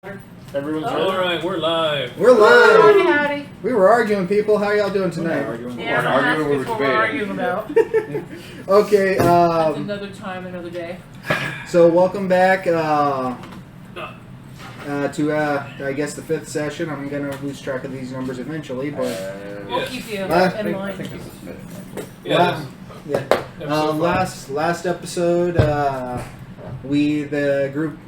Everyone's ready? Alright, we're live. We're live. Howdy. We were arguing, people. How y'all doing tonight? Yeah, arguing, we were that's what we're debating. arguing about. Okay, That's another time, another day. so welcome back to, I guess, the 5th session. I'm going to lose track of these numbers eventually, but... We'll keep you in I line. this is fit. Yeah. Last episode, the group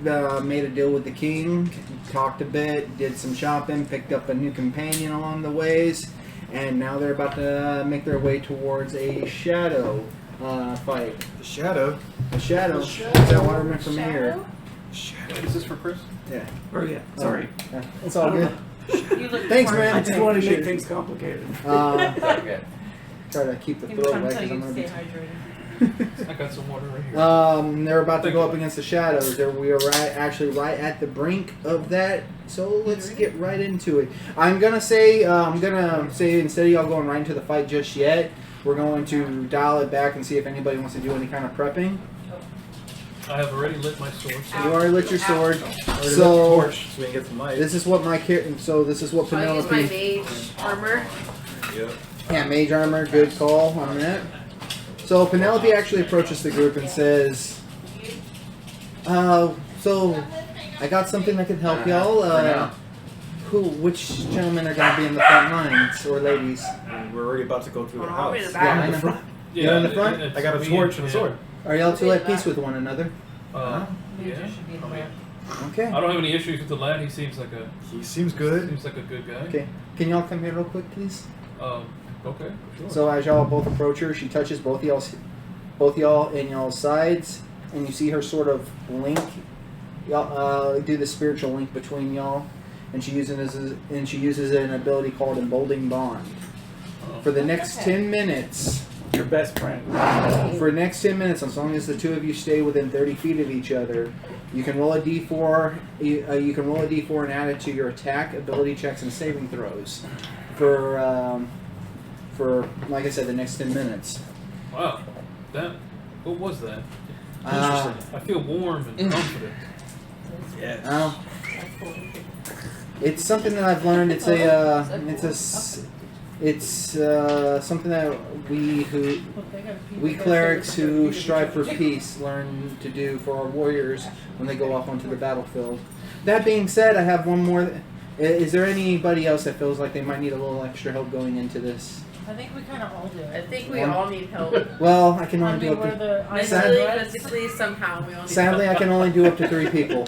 made a deal with the king, talked a bit, did some shopping, picked up a new companion along the ways, and now they're about to make their way towards a shadow fight. The shadow. A shadow. The shadow. Is that waterman from here? Shadow. Is this for Chris? Yeah. Oh yeah, sorry. It's all good. You look Thanks, smart. man. I just wanted to make things complicated. Okay. Try to keep the He was throat trying to wet tell because I'm you to going stay to be... hydrated. I got some water right here. They're about to go up against the shadows. We are actually right at the brink of that. So let's get right into it. I'm gonna say instead of y'all going right into the fight just yet, we're going to dial it back and see if anybody wants to do any kind of prepping. I have already lit my sword. You already lit your sword. So So torch, so we can get some light. this is what this is what I use my Penelope. mage armor. Yep. Yeah, mage armor. Good call on that. So Penelope actually approaches the group and says, so I got something that could help y'all. Which gentlemen are going to be in the front lines, or ladies? We're already about to go through the I'll be in house. the Yeah, back. I know. front. You're in the front? it's I got a me torch and a sword. Are y'all two at peace with one another? Yeah. You should be in the back. Okay. I don't have any issues with the lad. He seems like a He seems good. good guy. Okay. Can y'all come here real quick, please? Okay. Sure. So as y'all both approach her, she touches both y'all in y'all's sides, and you see her sort of link. Y'all do the spiritual link between y'all, and she uses an ability called Emboldening Bond. For the next 10 minutes, Your best friend. for the next 10 minutes, as long as the two of you stay within 30 feet of each other, you can roll a d4. You can roll a d4 and add it to your attack, ability checks, and saving throws. For like I said, the next 10 minutes. Wow. What was that? Uh, I feel warm and confident. Yes. It's something that I've learned. It's something that we clerics who strive for peace learn to do for our warriors when they go off onto the battlefield. That being said, I have one more. Is there anybody else that feels like they might need a little extra help going into this? I think we kind of all do. I think we all need help. Well, I can I only do mean, up we're to. the Mentally, physically, somehow we all need Sadly, I help. can only do up to 3 people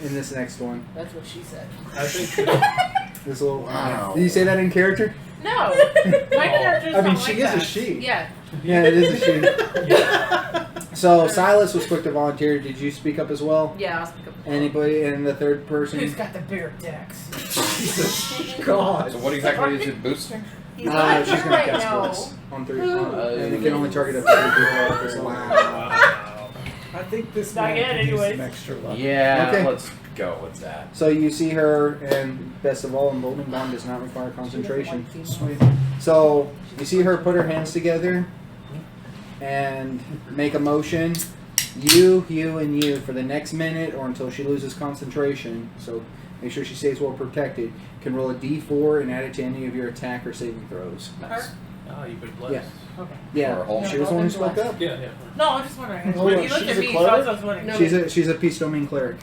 in this next one. That's what she said. I think. This little. Wow. Did you say that in character? No, my character's I mean, not she like is a that. she. Yeah. Yeah, it is a she. So Silas was quick to volunteer. Did you speak up as well? Yeah, I'll speak up. Anybody? And the third person? Who's got the beer decks? Jesus God. So what exactly is it boosting? He's not She's here gonna right cast now. bless on 3. Who? And it can only target up to 3 people at this level. Wow. I think this Not man yet, could use anyways. some extra luck. Yeah, Okay. let's go with that. So you see her, and best of all, Emboldening Bond does not require concentration. So you see her put her hands together and make a motion. You, and you for the next minute or until she loses concentration. So make sure she stays well protected. Can roll a d4 and add it to any of your attack or saving throws. Her? Ah, you've been blessed. Okay. Yeah, For a whole she was the one who spoke up. Yeah. No, I'm just wondering. Hold on, You looked she's at a me, so cleric? I was wondering. No. She's a peace domain cleric.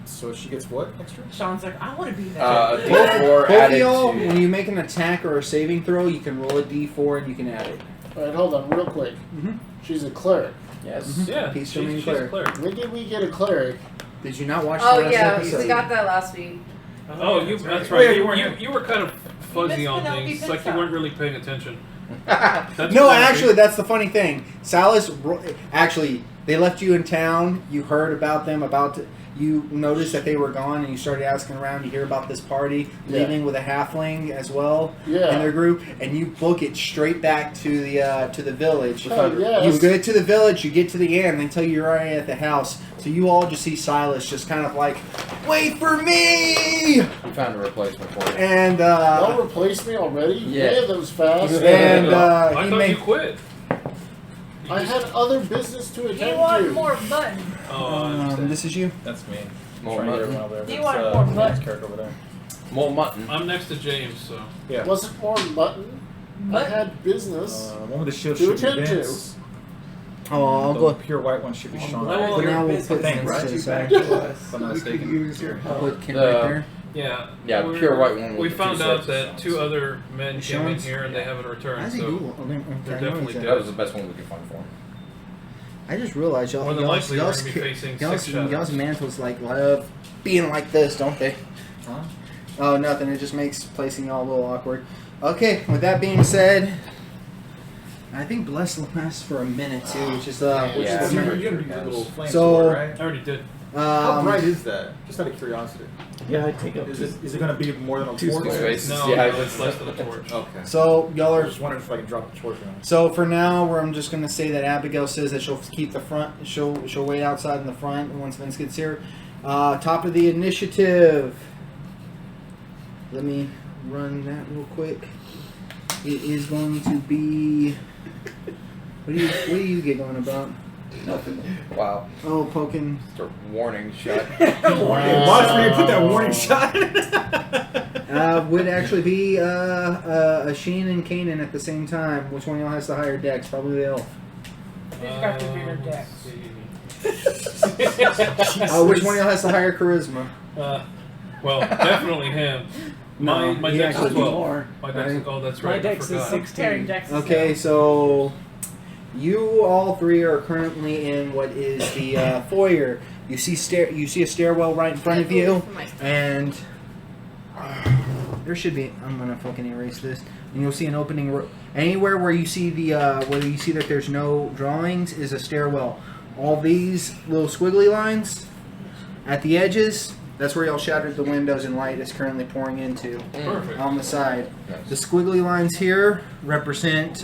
So she gets what extra? Sean's like, I want to be that. A Both D4 both of added y'all, to... when you make an attack or a saving throw, you can roll a d4 and you can add it. Alright, hold on, real quick. Mhm. She's a cleric. Yes. Yeah. Peace she's domain a cleric. cleric. When did we get a cleric? Did you not watch the Oh last yeah, episode? we got that last week. Oh, that's Wait, right. you weren't You were kind of fuzzy missed on Penelope things. It's like you Pitstop. weren't really paying attention. That's No, Penelope. actually, that's the funny thing. Silas, actually, they left you in town. You heard about them. You noticed that they were gone, and you started asking around. You hear about this party Yeah. leaving with a halfling as well Yeah. in their group, and you book it straight back to the village. Oh, yes. You get to the village, you get to the end, they tell you you're already at the house. So you all just see Silas just kind of like, wait for me! We found a replacement for you. And Y'all replaced me already? Yeah. That was fast. And, I he thought made- you quit. I had other business to You attend want to. more button. Oh, I understand. this is you. That's me. Mole Trying to get mutton. everyone over there. Do you That's, want more Matt's mutton? character over there. Mole mutton. I'm next to James, so. Yeah. Was it more mutton? I Mutton? had business. One with the shield To should be attend to. Vince. Oh, I'll The go. pure white one should be Sean. Well, For your now, we'll business put Thanks, Vince right? to the you side. back to us. If I'm not We could mistaken. use your I'll help. put Ken The- right there. Yeah. Yeah, we're- pure white one We with the found two out swords. that two other men came in Sean's? here and they haven't returned. How's he So do? they're definitely dead. That was the best one we could find for him. I just realized y'all, more than y'all's, likely we're y'all's, going to be facing y'all's, six shadows. y'all's mantles like love being like this, don't they? Huh? Oh, nothing. It just makes placing y'all a little awkward. Okay, with that being said, I think Bless lasts for a minute too, which is Yeah. You're the gonna use a little flame So- sword, right? I already did. How bright is that? Just out of curiosity. Yeah, I take up. Is it going to be more than a Two torch? Two spaces. No, Yeah, it's less than a torch. Okay. So y'all I are. was just wondering if I can drop a torch on it. So for now, where I'm just gonna say that Abigail says that she'll keep the front. She'll wait outside in the front once Vince gets here. Top of the initiative. Let me run that real quick. It is going to be. What do you get going about? Nothing. Wow. Oh, poking. It's a warning shot. Watch where you put that warning shot. Would actually be a Sheen and Kanan at the same time. Which one of y'all has the higher dex? Probably the elf. Who's got the bigger deck? Which one of y'all has the higher charisma? Well, definitely him. My he dex is actually 12. more. My dex is, oh, that's right. My I dex is forgot. 16. Dex is Okay, so you all three are currently in what is the foyer. You see a stairwell right in front of you, and there should be. I'm gonna fucking erase this, and you'll see an opening. Anywhere where you see where you see that there's no drawings is a stairwell. All these little squiggly lines at the edges. That's where y'all shattered the windows and light is currently pouring into. Perfect. On the side. Nice. The squiggly lines here represent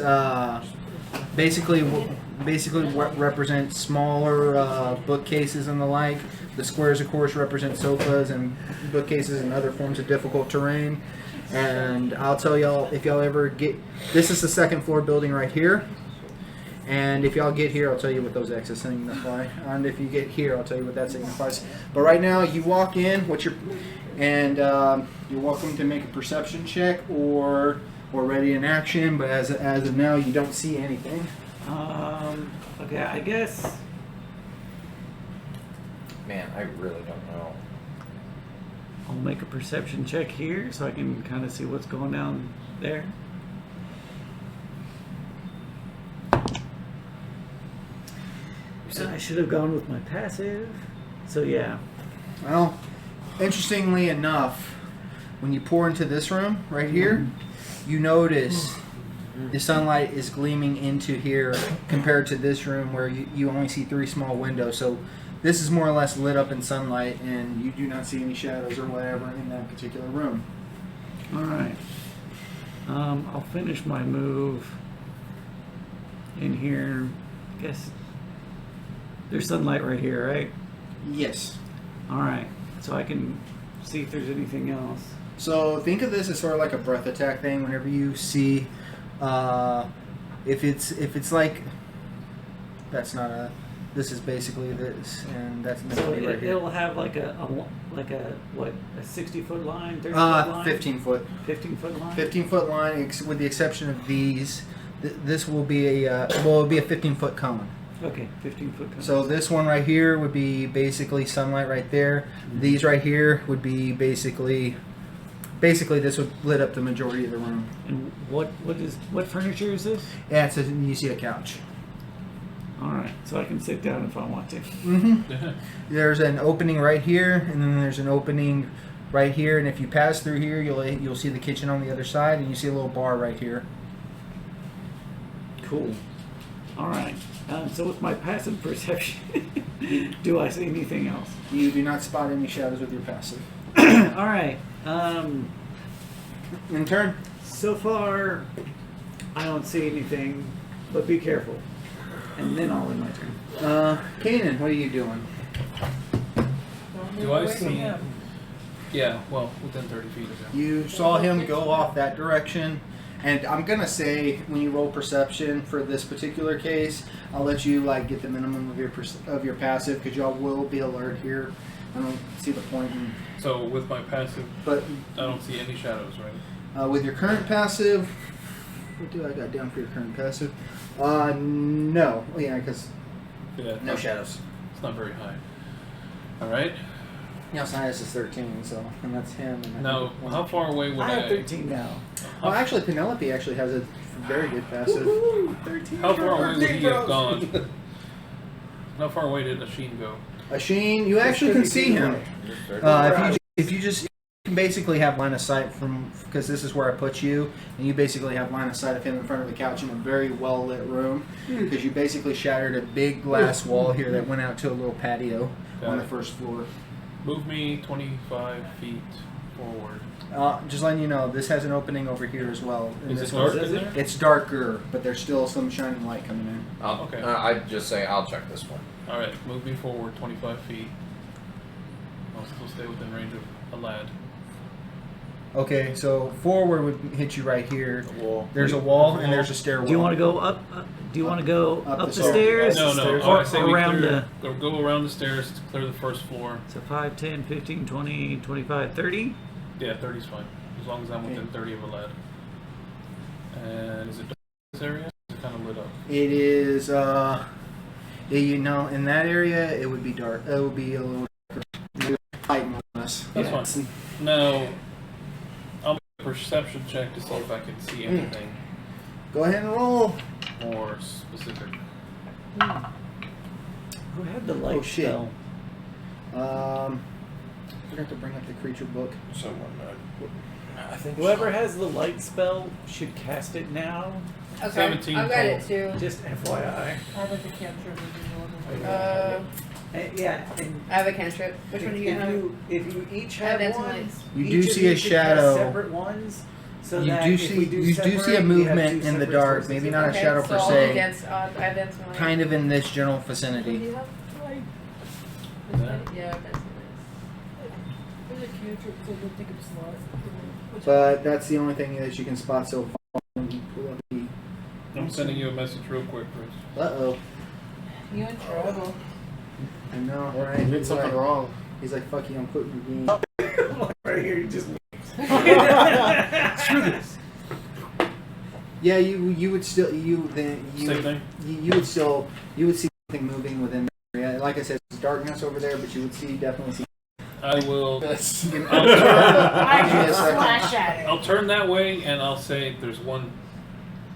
basically what represent smaller bookcases and the like. The squares, of course, represent sofas and bookcases and other forms of difficult terrain. And I'll tell y'all, if y'all ever get... This is the second floor building right here. And if y'all get here, I'll tell you what those X's signify. And if you get here, I'll tell you what that signifies. But right now, you walk in, you're welcome to make a perception check or ready in action. But as of now, you don't see anything. Okay, I guess. Man, I really don't know. I'll make a perception check here so I can kind of see what's going down there. So I should have gone with my passive. So yeah. Well, interestingly enough, when you pour into this room right here, you notice the sunlight is gleaming into here compared to this room where you only see 3 small windows. So this is more or less lit up in sunlight, and you do not see any shadows or whatever in that particular room. All right. I'll finish my move in here. I guess there's sunlight right here, right? Yes. All right. So I can see if there's anything else. So think of this as sort of like a breath attack thing. Whenever you see, if it's like, that's not a. This is basically this, and that's meant So to be right here. it'll have like a 60-foot line, 30-foot line, 15 foot. 15-foot line. 15-foot line, with the exception of these. This will be it'll be a 15-foot cone. Okay, 15-foot. So this one right here would be basically sunlight right there. These right here would be basically this would lit up the majority of the room. And what furniture is this? Yeah, it's you see a couch. All right, so I can sit down if I want to. Mm-hmm. There's an opening right here, and then there's an opening right here. And if you pass through here, you'll see the kitchen on the other side, and you see a little bar right here. Cool. All right. So with my passive perception, do I see anything else? You do not spot any shadows with your passive. All right. In turn. So far, I don't see anything, but be careful. And then I'll end my turn. Kanan, what are you doing? Do I see? Yeah, well, within 30 feet of him. You saw him go off that direction, and I'm gonna say when you roll perception for this particular case, I'll let you get the minimum of your passive because y'all will be alert here. I don't see the point in. So with my passive, But I don't see any shadows, right? with your current passive, what do I got down for your current passive? No. Oh, yeah, because Yeah, no shadows. it's not very high. All right. Yes, highest is 13, so, and that's him. And I Now, think how far away would I I? have 13 now. Oh, actually, Penelope actually has a very good passive. Woohoo! 13. How far away would he have bros. gone? How far away did Asheen go? Asheen, you actually can see him. Right. If you just, you can basically have line of sight from, because this is where I put you, and you basically have line of sight of him in front of the couch in a very well lit room, because you basically shattered a big glass wall here that went out to a little patio on the first floor. Move me 25 feet forward. Just letting you know, this has an opening over here as well. and Is this it dark one's- in there? It's darker, but there's still some shining light coming in. Okay. I'd just say I'll check this one. All right, move me forward 25 feet. I'll still stay within range of a lad. Okay, so forward would hit you right here. Wall. There's a wall and there's a stairwell. Do you want to go up? Do you want to go Up up the the stairs? No, no. Or, I say we around clear, go around the stairs to clear the first floor. So 5, 10, 15, 20, 25, 30? Yeah, 30's fine. As long as I'm within 30 of a lad. And is it dark in this area? Is it kind of lit up? It is, yeah, you know, in that area, it would be dark. It would be a little darker. Fighting on us. That's fine. Now, I'll make a perception check to see if I can see anything Go ahead and roll. more specific. Who had the light Oh, shit. spell? Forgot to bring up the creature book. Someone, I think Whoever has the light spell should cast it now. Okay, 17 I've got it total. too. Just FYI. I like the cantrip. Yeah, and I have a cantrip. Which one do you have? if you each I have have dancing one, lights. You each do of see a should cast shadow. separate ones. So You that do if see we do you do see separate, a we have movement two in the separate dark. sources Maybe of not a Okay, shadow so per I'll se. do dance. I have dancing lights. Kind of in this general vicinity. Yeah, that's nice. There's a cantrip, so I don't think it's not. But that's the only thing that you can spot so far. Pull up the- I'm sending you a message real quick, Chris. Uh-oh. You in trouble. I know, right? You did He's something like, wrong. he's like, fuck you, I'm quitting the game. right here, you just Screw this. Yeah, you would still you Same thing? you would still you would see something moving within the area. Like I said, there's darkness over there, but you would definitely see. I will. That's I'll turn, I Give me a just second. flash at it. I'll turn that way, and I'll say there's one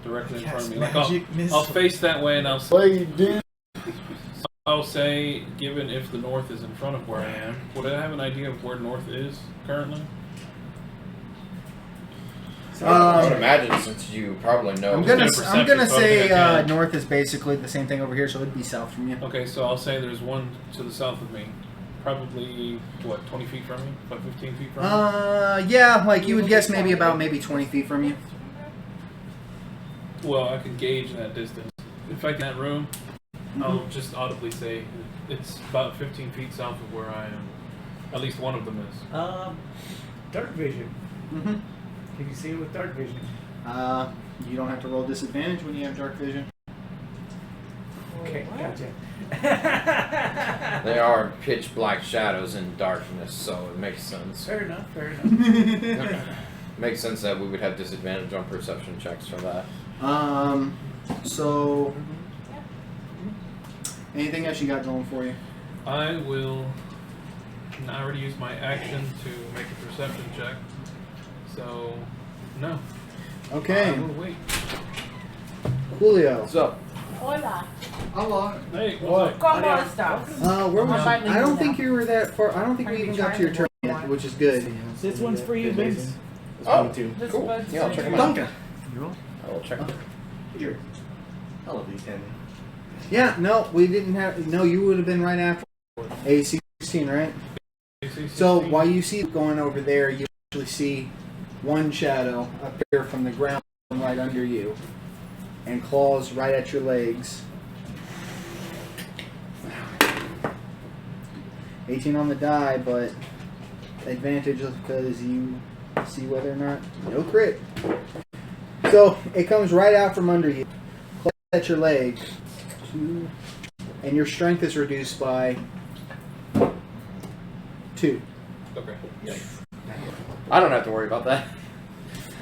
directly in front of me. Like magic I'll missile. face that way, and I'll say, given if the north is in front of where I am, would I have an idea of where north is currently? I would imagine since you probably know. I'm gonna gonna get a I'm gonna perception, so I say think I can. north is basically the same thing over here, so it'd be south from you. Okay, so I'll say there's one to the south of me. Probably, what, 20 feet from me? About 15 feet from me? Yeah, like you would guess maybe about 20 feet from you. Well, I can gauge that distance. If I get in that room, I'll just audibly say it's about 15 feet south of where I am. At least one of them is. dark vision. Mm-hmm. Can you see it with dark vision? You don't have to roll disadvantage when you have dark vision. Okay, gotcha. They are pitch black shadows in darkness, so it makes sense. Fair enough. Fair enough. Makes sense that we would have disadvantage on perception checks for that. So anything else you got going for you? I will. I already used my action to make a perception check. So, no. Okay, I will wait. Julio. What's up? Hola. Hey, what's up? ¿Cómo estás? Where was I'm you? I don't now. think you were that far. I don't think Are we you even got to trying your to turn roll yet, one? which is good. This one's for you, Vince. Oh, This cool. bud's Yeah, I'll check them out. Duncan. You roll. I will check them. Here. I love these candy. Yeah, no, we didn't have. No, you would have been right after AC 16, right? So while you see it going over there, you actually see one shadow appear from the ground right under you, and claws right at your legs. 18 on the die, but advantage because you see whether or not no crit. So it comes right out from under you, claws at your leg, and your strength is reduced by 2. Okay. I don't have to worry about that.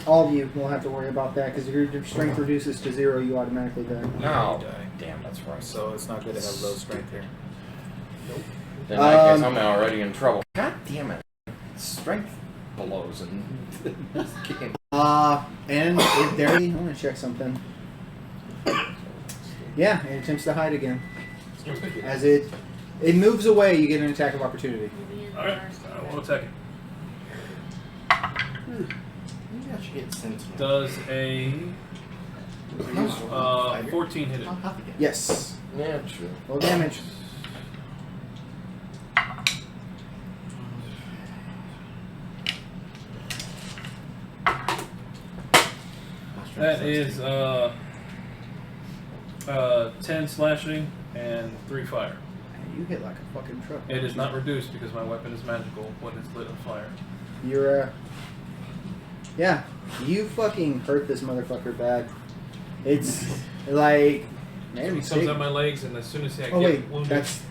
All of you will have to worry about that because if your strength reduces to 0, you automatically die. No. You die. Damn, that's right. So it's not good to have low strength here. In that case, I'm already in trouble. God damn it. Strength blows in this game. And there, I want to check something. Yeah, it attempts to hide again. As it moves away, you get an attack of opportunity. Alright, I will attack it. Maybe I should get sent. Does a 14 hit it? Yes. Yeah, true. Roll damage. That is 10 slashing and 3 fire. Man, you hit like a fucking truck. It is not reduced because my weapon is magical when it's lit on fire. You're, yeah, you fucking hurt this motherfucker bad. It's like, man, He comes at my legs, and as soon as I oh get wait, wounded, that's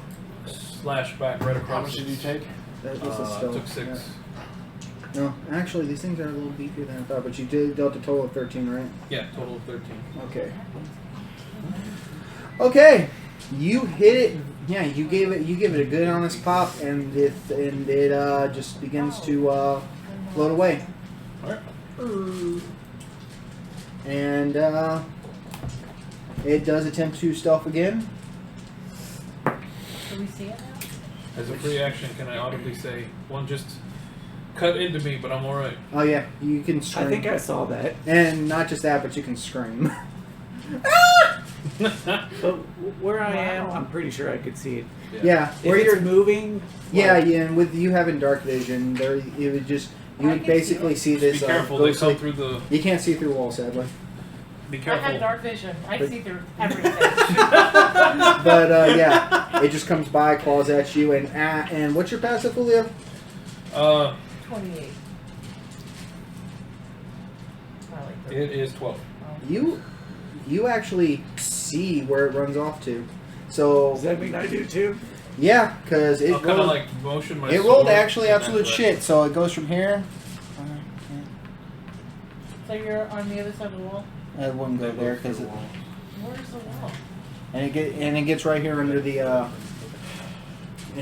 slash back right across. How much did you take? that was a I spell. took 6. Yeah. No, actually, these things are a little beefier than I thought. But you did dealt a total of 13, right? Yeah, total of 13. Okay. Okay, you hit it. Yeah, you give it a good honest pop, and it just begins to float away. Alright. And it does attempt to stealth again. Do we see it now? As a free action, can I audibly say, one just cut into me, but I'm alright? Oh yeah, you can scream. I think I saw that. And not just that, but you can scream. But where I am, I'm pretty sure I could see it. Yeah, If where it's you're moving, yeah, and with you having dark vision, there it would just you I would can basically see Be this. careful, they ghostly- come through the... You can't see through walls, sadly. Be I careful. have dark vision. I But- see through everything. But yeah, it just comes by, claws at you, and what's your passive, Julio? 28. I like that. It is 12. You actually see where it runs off to. So does that mean I do too? yeah, because it I'll kind of rolled, like motion my it rolled sword actually in that absolute direction. shit. So it goes from here. So you're on the other side of the wall? It wouldn't go They there move through because the wall. Where's the wall? and it gets right here under the and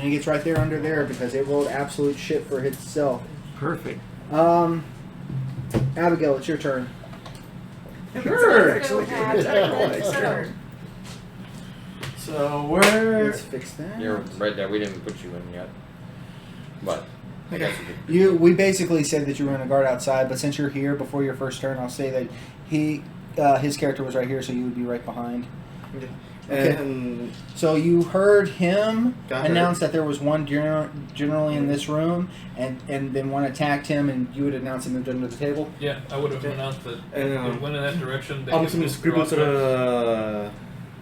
it gets right there under there because it rolled absolute shit for itself. Perfect. Abigail, it's your turn. Sure. Actually, So where? Let's fix that. You're right there. We didn't put you in yet. But I guess you could. We basically said that you were going to guard outside, but since you're here before your first turn, I'll say that his character was right here, so you would be right behind. Okay. And So you heard him Got announce that there was one generally in this room, and then one attacked him, and you would announce and moved under the table. Yeah, I would have announced that And, it went in that direction. They I'm could just gonna move scribble to through the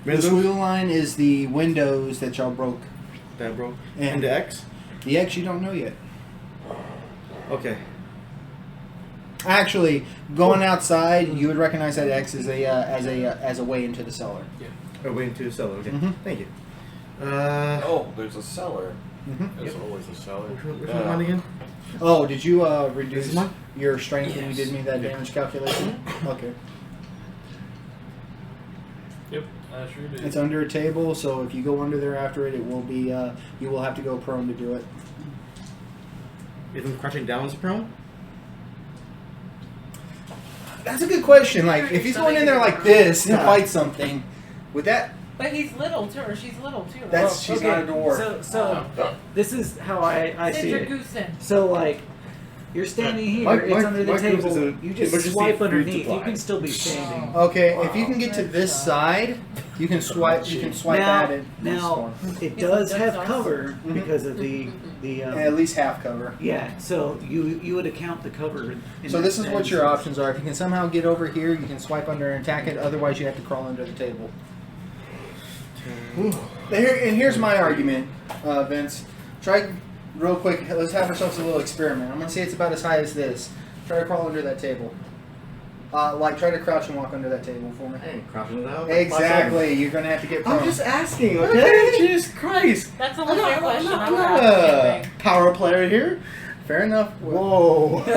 The windows squeal line is the windows that y'all broke. that broke. And- And the X. The X you don't know yet. Okay. Actually, going outside, you would recognize that X as a way into the cellar. Oh, way into the cellar. Okay. Mhm. Thank you. Oh, there's a cellar. Mhm. There's always a cellar. Which one again? Oh, did you This reduce is mine? your strength when you did me that Yeah. damage calculation? Okay. Yep, I sure did. It's under a table, so if you go under there after it, it will be you will have to go prone to do it. If I'm crouching down as a prone? That's a good question. Like, if he's going in there like this to Yeah. fight something, would that? But he's little too, or she's little too. Right? That's she's not a dwarf. So this is how I see Send it. your goose in. So like, you're standing here, My- it's my- under the my table. goose is a You just emergency swipe food underneath. supply. You can still be standing. Okay, if you can get to this side, you can swipe. You can swipe now, at it. now it Is does it have just cover Mhm. because of the At least half cover. yeah. So you would account the cover. in So that this is what your sense. options are. If you can somehow get over here, you can swipe under and attack it. Otherwise, you have to crawl under the table. And here's my argument, Vince. Try real quick. Let's have ourselves a little experiment. I'm gonna say it's about as high as this. Try to crawl under that table. Like try to crouch and walk under that table for me. I ain't crouching down. Exactly. You're gonna have to get prone. I'm just asking, okay? Jesus Christ. That's a I'm legit not- question. I'm I'm not- not asking anything. power player here. Fair enough. Whoa. But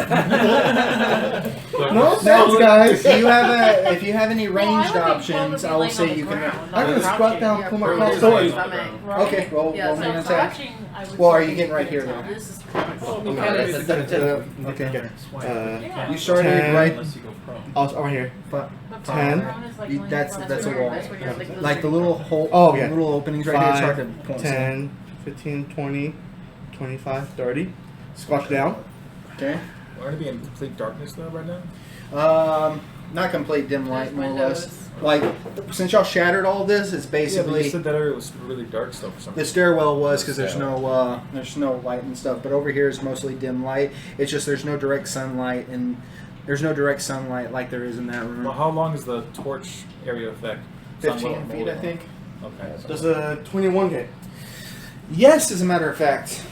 No we're offense, solid- guys. If you have any Well, I ranged would think options, Paul I will would be say laying you on the can. ground, I'm not gonna squat crouching. down, Yeah, pull my we're cross just sword. laying Stomach. Right. Okay, roll Yeah, me an so attack. Crouching, I would Well, say are you you getting right can here tell. then? This is Well, you No, can't that's- really that's- get Okay. together and swipe. Yeah. You started 10. right. Unless you go prone. Oh, right here. But 10. that's a wall. That's where you're like, like the little hole. Oh, yeah. Little openings right here. It's hard to 5, point. 10, 15, 20, 25, 30. Squash down. Okay. We're gonna be in complete darkness though right now. Not complete dim light, There's more or less. windows. Like since y'all shattered all this, it's Yeah, but basically you said that area was really dark still for some the reason. stairwell was because there's no light and stuff. But over here is mostly dim light. It's just there's no direct sunlight and there's no direct sunlight like there is in that room. Well, how long is the torch area effect? 15 feet, I think. Okay. Does a 21 hit? Yes, as a matter of fact.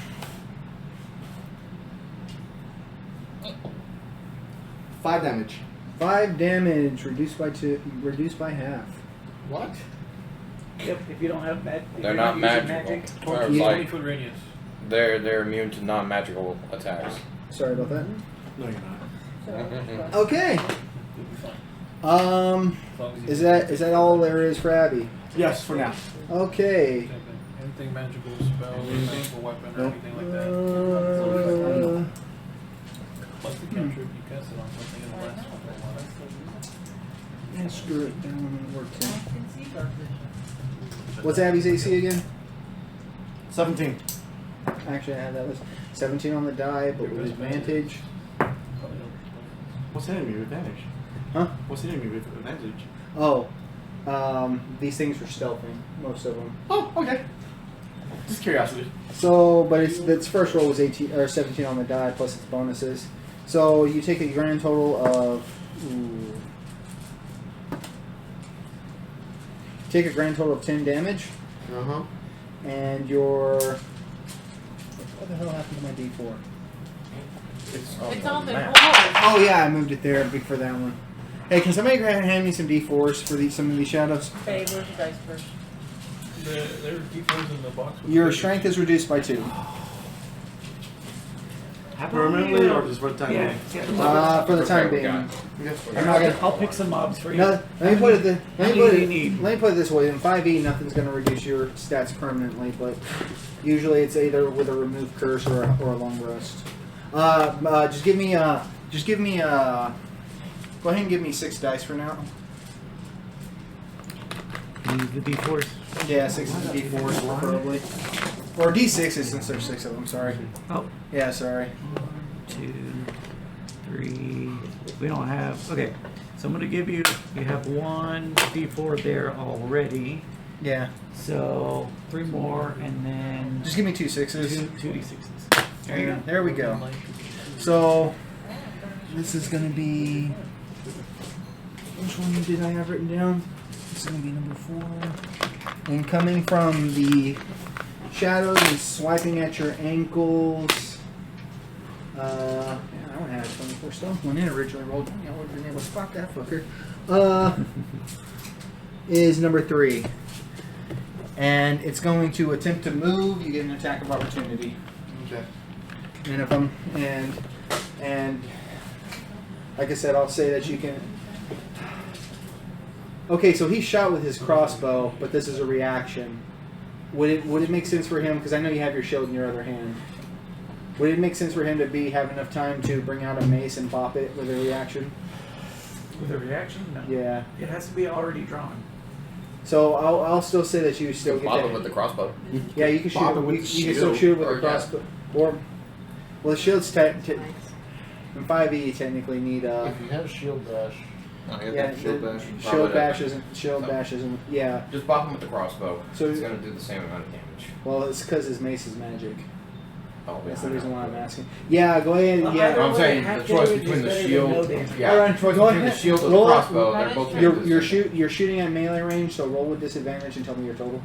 5 damage. 5 damage, reduced by half. What? Yep, if you don't have magic. They're not magical. Or Yeah. like, 20-foot radius. they're immune to non-magical attacks. Sorry about that. No, you're not. Okay. You'll be fine. Um, As long as you is that all there is for Abby? Yes, for now. Okay. Anything magical spell, or magical weapon, or anything like that. Like the cantrip, you cast it on something in the last one. Yeah, screw it. That one won't work I too. can see dark vision. What's Abby's AC again? 17. Actually, I have that list. 17 on the die, but with advantage. What's hitting me with advantage? Huh? What's hitting me with advantage? Oh, these things were stealthing, most of them. Oh, okay. Just curiosity. So, but its first roll was 18 or 17 on the die plus its bonuses. So you take a grand total of. Take a grand total of 10 damage, Uh-huh. and your. What the hell happened to my D4? It's on the map. wall. Oh yeah, I moved it there before that one. Hey, can somebody hand me some D4s for some of these shadows? Hey, where's your dice first? There are D4s in the box. with Your the- strength is reduced by 2. Permanently or just for the time Yeah. being? For the time being. Okay. I'm not gonna. I'll pick some mobs for you. No, let me put it. How many do you need? Let me put it this way: in 5e, nothing's going to reduce your stats permanently, but usually it's either with a remove curse or a long rest. Just give me. Go ahead and give me 6 dice for now. Use the D4s. Yeah, 6 d4s preferably, or d6s since there's 6 of them. Sorry. Oh, Yeah, sorry. 2, 3. We don't have. Okay, so I'm gonna give you. You have 1 D4 there already. Yeah, So 3 more, and then just give me 2 6s. 2 D6s. There you go. There we go. So this is going to be. Which one did I have written down? This is going to be number 4. And coming from the shadows and swiping at your ankles. I don't have 24 stealth. When it originally rolled, I would have been able to spot that fucker. Is number 3. And it's going to attempt to move. You get an attack of opportunity. Okay. And if I'm and like I said, I'll say that you can. Okay, so he shot with his crossbow, but this is a reaction. Would it make sense for him? Because I know you have your shield in your other hand. Would it make sense for him to have enough time to bring out a mace and bop it with a reaction? With a reaction? No. Yeah. It has to be already drawn. So I'll still say that you still get Bob it that. with the crossbow. Yeah, you can shoot. Bob it You with can the still shield. shoot it with Or, a crossbow. Or well, the shield's in 5e you technically need If you have shield bash. No, you have yeah, shield bash. shield bash isn't yeah. Just bop him with the crossbow. So- it's gonna do the same amount of damage. Well, it's because his mace is magic. Oh, That's yeah. the reason why I'm asking. Yeah, go ahead. Well, Yeah, either I'm saying half the choice damage between is the better than shield. no damage. Yeah, Alright, the choice go between ahead. the shield and the Roll it. crossbow. They're both gonna do the same. you're shooting at melee range, so roll with disadvantage and tell me your total.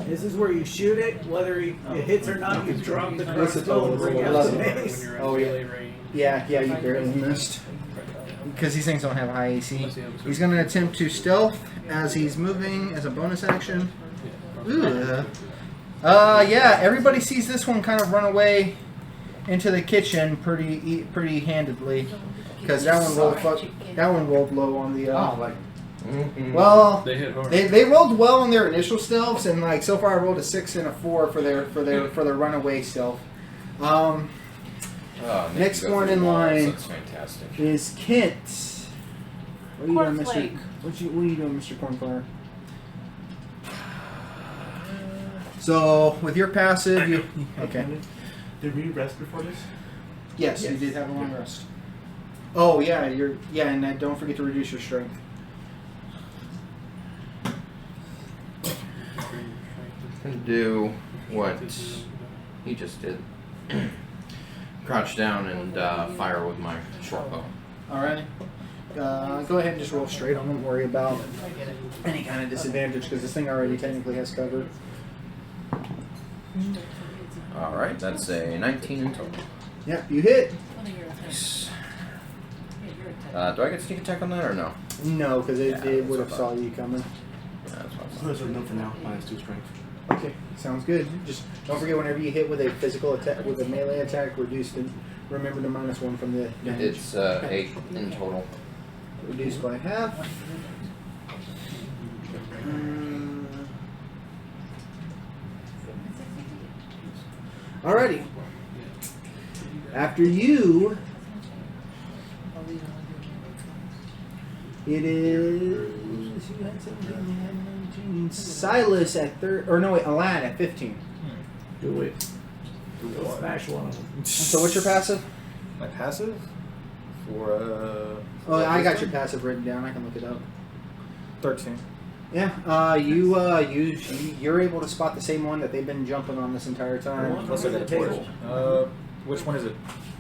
This is where you shoot it, whether it hits or not. You drop the What's the crossbow total? and bring out Eleven. the When mace. you're in Oh, yeah. melee range. Yeah, you barely missed. Because these things don't have high AC. Unless you have a He's going to attempt to stealth as he's moving as a bonus action. Yeah, Ugh. Yeah, everybody sees this one kind of run away into the kitchen pretty handedly, because that one rolled low on the. Oh, like Well, They hit hard. they rolled well on their initial stealths, and like so far I rolled a 6 and a 4 for their runaway stealth. Oh, Nick, Next you go one through in walls. line That's fantastic. is Kent. What are you doing, Mr. Cornflake. What are you doing, Mr. Cornflower? So with your passive, you okay? Did we rest before this? Yes, you did have a long rest. Oh yeah, and don't forget to reduce your strength. Can do what he just did. Crouch down and fire with my short bow. All right. Go ahead and just roll straight. I won't worry about any kind of disadvantage because this thing already technically has cover. All right, that's a 19 in total. Yep, you hit. Nice. Do I get sneak attack on that or no? No, because Yeah, it would have that's saw what I you coming. Yeah, that's what I So thought. those are no for now. -2 strength. Okay, sounds good. Just don't forget whenever you hit with a physical attack, with a melee attack, reduced. Remember the -1 from the damage. It's 8 in total. Reduced by half. Alrighty. After you, it is you had 17, you had 19. Silas at Alad at 15. Do it. Go smash one of them. So what's your passive? My passive? For, Oh, I got your passive written down. I can look it up. 13. Yeah, you're able to spot the same one that they've been jumping on this entire time. Plus I got a Table. torch. Which one is it?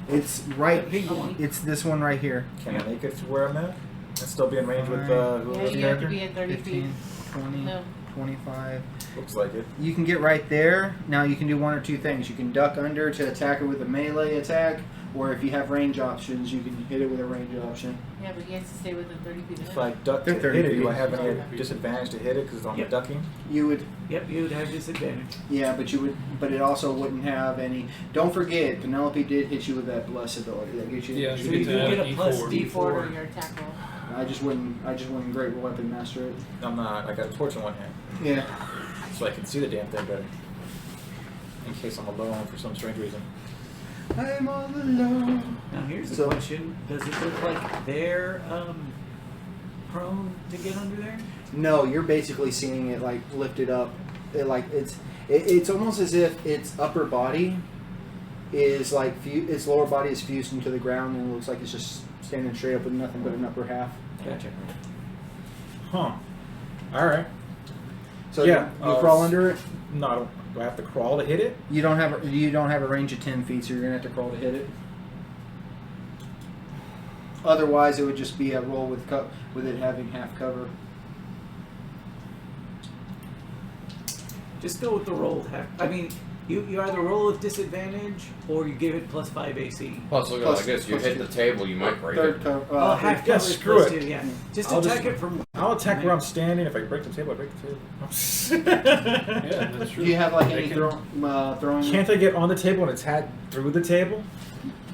It's right. Pink one. It's this one right here. Can I make it to where I'm at? And still be in range with Yeah, whoever's you have to character? be at 30 feet. 15, 20, No. 25. Looks like it. You can get right there. Now you can do one or two things. You can duck under to attack it with a melee attack, or if you have range options, you can hit it with a range option. Yeah, but he has to stay within 30 feet of If him. I duck to They're 30 hit it, do feet. I have any disadvantage to hit it because I'm Yep. ducking? You would, Yep, you would have disadvantage. yeah, but it also wouldn't have any. Don't forget, Penelope did hit you with that bless ability that gets you. Yeah, So you you get to get add a plus E4. D4 D4. to your attack roll. I just wouldn't great weapon master it. I'm not. I got a torch in one hand, Yeah. so I can see the damn thing better. In case I'm alone for some strange reason. I'm all alone. Now here's the So- question: does it look like they're prone to get under there? No, you're basically seeing it like lifted up. It's almost as if its upper body is like its lower body is fused into the ground and it looks like it's just standing straight up with nothing but an upper half. Gotcha. Huh. All right. So Yeah, you crawl under it. No, I don't. Do I have to crawl to hit it? You don't have a range of 10 feet, so you're gonna have to crawl to hit it. Otherwise, it would just be a roll with it having half cover. Just go with the rolled half. I mean, you either roll with disadvantage or you give it plus 5 AC. Plus, look at it Plus- like this. You plus hit two. the table, you might break Third it. cover. Oh, half yeah, cover is screw plus it. 2, yeah. Just I'll attack just- it from. I'll attack where I'm standing. If I break the table, I break the table. Yeah, that's Do true. you have like They any can- throwing? Can't I get on the table and attack through the table?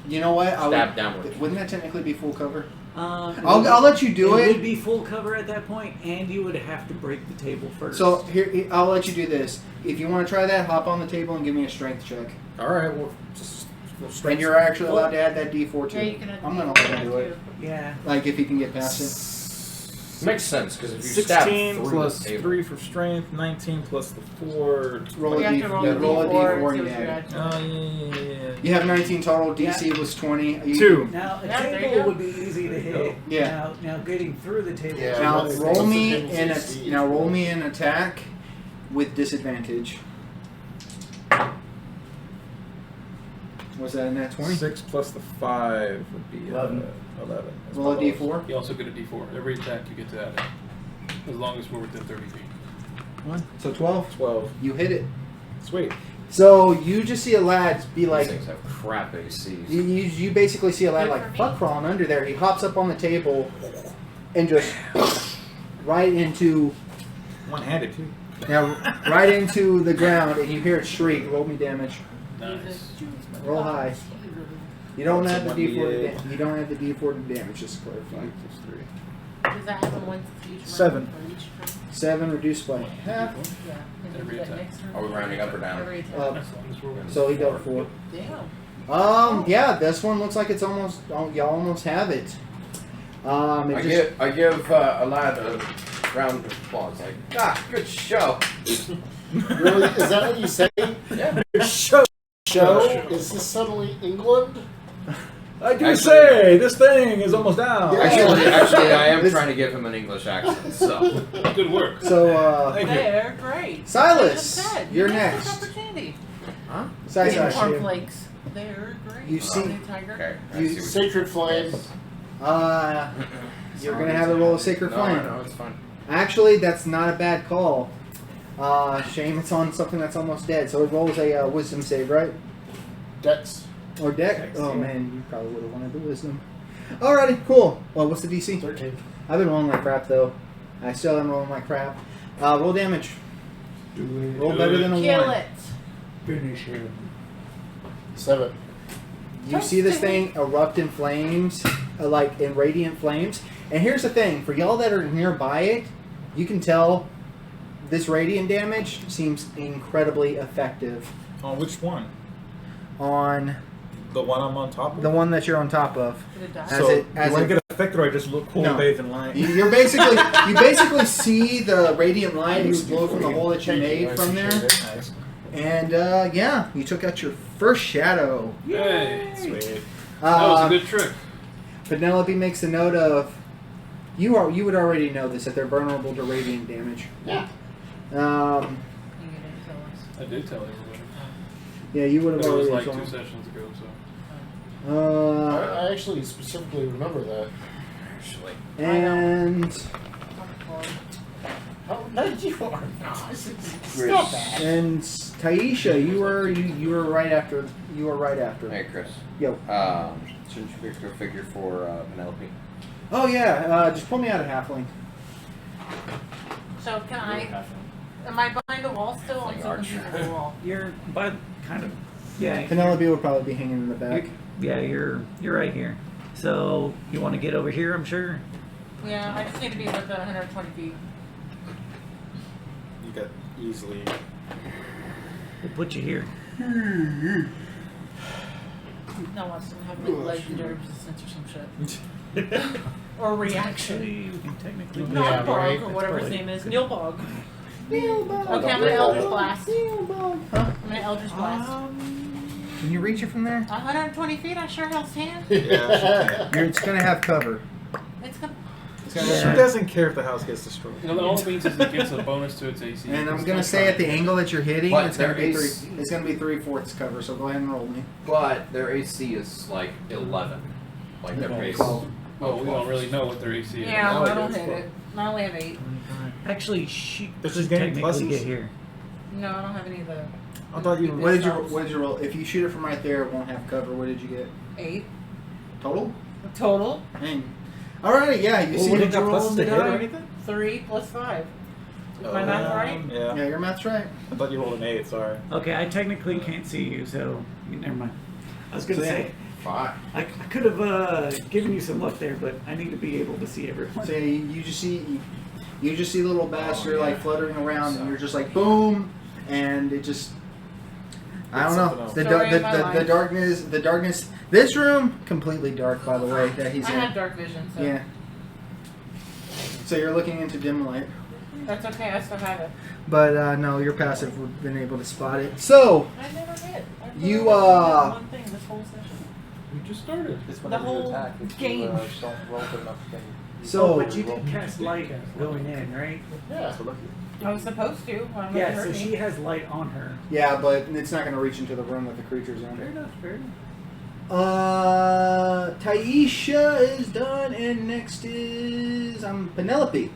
You know what? Stab downward. Wouldn't that technically be full cover? I'll I'll let you do It it. would be full cover at that point, and you would have to break the table first. So here, I'll let you do this. If you want to try that, hop on the table and give me a strength check. All right. Well, just And you're actually allowed to add that D4 too. Yeah, you can add I'm the gonna D4 let him do it. too. yeah. Like if he can get past it. Makes sense because if you stab 16 through plus the table, 3 for strength, 19 plus the 4. Roll You a have D. to roll You a roll a D4 D4 and and see you what your add. add. Oh, yeah. You have 19 total. DC was 20. You- 2. Now a Yeah, there you table go. would be easy to hit. Yeah. Now getting through the table. Yeah. Now What's roll the me table's in AC? now roll me an attack with disadvantage. Was that in that 20? 6 plus the 5 would be 11. 11. That's Roll a probably- D4. You also get a D4. Every attack you get to add it. As long as we're within 30 feet. So 12. 12. You hit it. Sweet. So you just see a lad be these like, things have crap ACs. you basically see a lad Good like for me. fuck crawling under there. He hops up on the table and just right into. One-handed, too. Now, right into the ground, and you hear it shriek. Roll me damage. Nice. Roll high. You don't have the Someone D4. be You don't have the D4 to damage. Just to clarify. Does that happen once each round? 7. Or each turn? 7 reduced by half. Yeah. And Every is that attack. next turn? Are we rounding up or down? Every attack. Up. As long as we're gonna- So he got 4. Damn. Yeah, this one looks like it's almost. Y'all almost have it. It I give a lad a round of applause. Like, good show. Really? Is that what you say? Yeah. Show. Is this suddenly England? I do say this thing is almost down. Actually, I am trying to give him an English accent. So Good work. So, Thank you. They're great. Silas, I just said, you're you missed next. this opportunity. Silas, Cornflakes. They're great. You see- Honey tiger. okay. I You- see what Sacred Flame. you're gonna have to roll a sacred no, flame. No, it's fine. Actually, that's not a bad call. Shame it's on something that's almost dead. So it rolls a wisdom save, right? Dex. Or deck? Dex, Oh yeah. man, you probably would have wanted the wisdom. Alrighty, cool. Well, what's the DC? 13. I've been rolling like crap though. I still am rolling like crap. Roll damage. Roll better than a Kill 1. it. Finish him. 7. You see this thing erupt in flames, like in radiant flames. And here's the thing: for y'all that are nearby it, you can tell this radiant damage seems incredibly effective On which one? on The one I'm on top of? the one that you're on top of. Did it die? As So, it- as do I it- get affected or I just look cool No. and bathe in light? You basically see the radiant light explode from the hole that you Thank you, made I from there, appreciate Nice. and yeah, you took out your first shadow. Hey. Sweet. That was a good trick. Penelope makes a note of you would already know this that they're vulnerable to radiant damage. Yeah. You didn't tell us. I did tell everybody. Yeah, you would But have it was already like told 2 them. sessions ago, so. I actually specifically remember that. Actually, And How nice you are. No, it's not bad. and Taisha, you were right after. You were right after. hey Chris. Yo. Shouldn't you pick a figure for Penelope? Oh yeah, just pull me out of halfling. So can I? Am I behind the wall still? I'm Like so Archer. confused with the wall. You're by kind of, yeah. Penelope would probably be hanging in the back. Yeah, you're right here. So you want to get over here? I'm sure. Yeah, I just need to be within 120 feet. You got easily. We'll put you here. No, I still have like legendary resistance or some shit. Or reaction. Actually, you can technically. Not Bog right. or whatever his Probably name is. good. Neil Bog. Neilbog. Okay, I'm gonna Eldritch Blast. Neilbog. Huh? I'm gonna Eldritch Blast. Can you reach it from there? 120 feet, I sure hell can. It's gonna have cover. It's gonna. It's She gonna doesn't care if the house gets destroyed. You know, all it means is it gives a bonus to its AC. And I'm It's gonna not say at the trying. angle that you're hitting, But it's gonna there be is- 3. It's gonna be 3/4 cover. So go ahead and roll me. But their AC is like 11. Like their base. Twelve. Well, we don't really know what their AC is. Yeah, now I it don't is, hit but- it. I only have 8. Actually, she Does could she gain technically pluses? get here. No, I don't have any of the. I thought you What did you roll? If you shoot it from right there, it won't have cover. What did you get? 8 Total? total. Dang. Alrighty, yeah. You Well, see what the did you roll pluses on to the hit die or or anything? 3 plus 5. Is my math right? Yeah. Yeah, your math's right. I thought you rolled an 8, sorry. Okay, I technically can't see you, so never mind. I was gonna So, say 5. I could have given you some luck there, but I need to be able to see everyone. So you just see the little bastard like fluttering around, and you're just like boom, and it just. I don't know. It's The, Story the, of my the, life. the darkness. This room completely dark, by the way, that he's I in. have dark vision, so Yeah. So you're looking into dim light, that's okay. I still have it. but no, your passive would have been able to spot it. So I never did. I You, literally did one thing this whole session. We just started. The whole game. so but you did cast light going in, right? Yeah. I was supposed to. When Yeah, it so hurt she me. has light on her. yeah, but it's not going to reach into the room that the creature's in. Fair enough, fair enough. Taisha is done, and next is Penelope.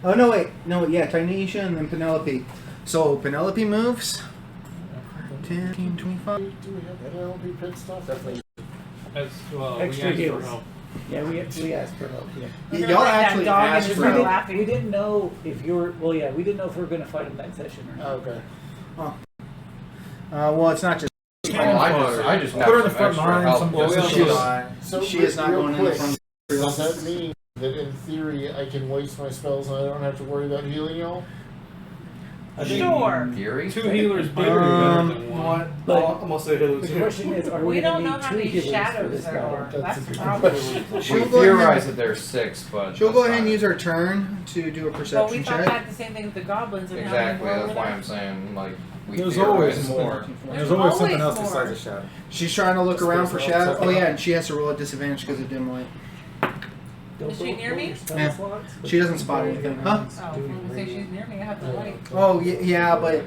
Oh no, wait, no, yeah, Taisha and then Penelope. So Penelope moves. 10, 15, 25. Do we have Penelope pit stuff? Definitely. As well, Extra we asked heals. for help. Yeah, we asked for help. Yeah. We're gonna Y'all bring that actually dog in asked and for start help. laughing. We didn't know if you were. Well, yeah, we didn't know if we were going to fight him that session or not. Okay. Well, it's not just. Oh, I just Put her in the have front some extra line. help. Some Well, we some also- shit line. So She is not real going in the quick, front. Does that mean that in theory I can waste my spells and I don't have to worry about healing y'all? Sure. Fury? 2 healers better than one. But I'm gonna say healers the here. question is, are we, We going don't to know need how 2 many healers for shadows this there battle? are. That's That's a the good problem. We She'll go theorize ahead. that there's 6, but She'll that's go ahead and fine. use her turn to do a But we perception thought check. that the same thing with the goblins and Exactly, how that's they why I'm saying, like, we There's theorize always more. There's always something else more. besides a shadow. She's trying to look Let's around go for for shadow. something Oh yeah, else. and she has to roll a disadvantage because of dim light. Is she near me? Yeah. She doesn't spot anything, huh? Oh, when we say she's near me, I have the light. Oh yeah, but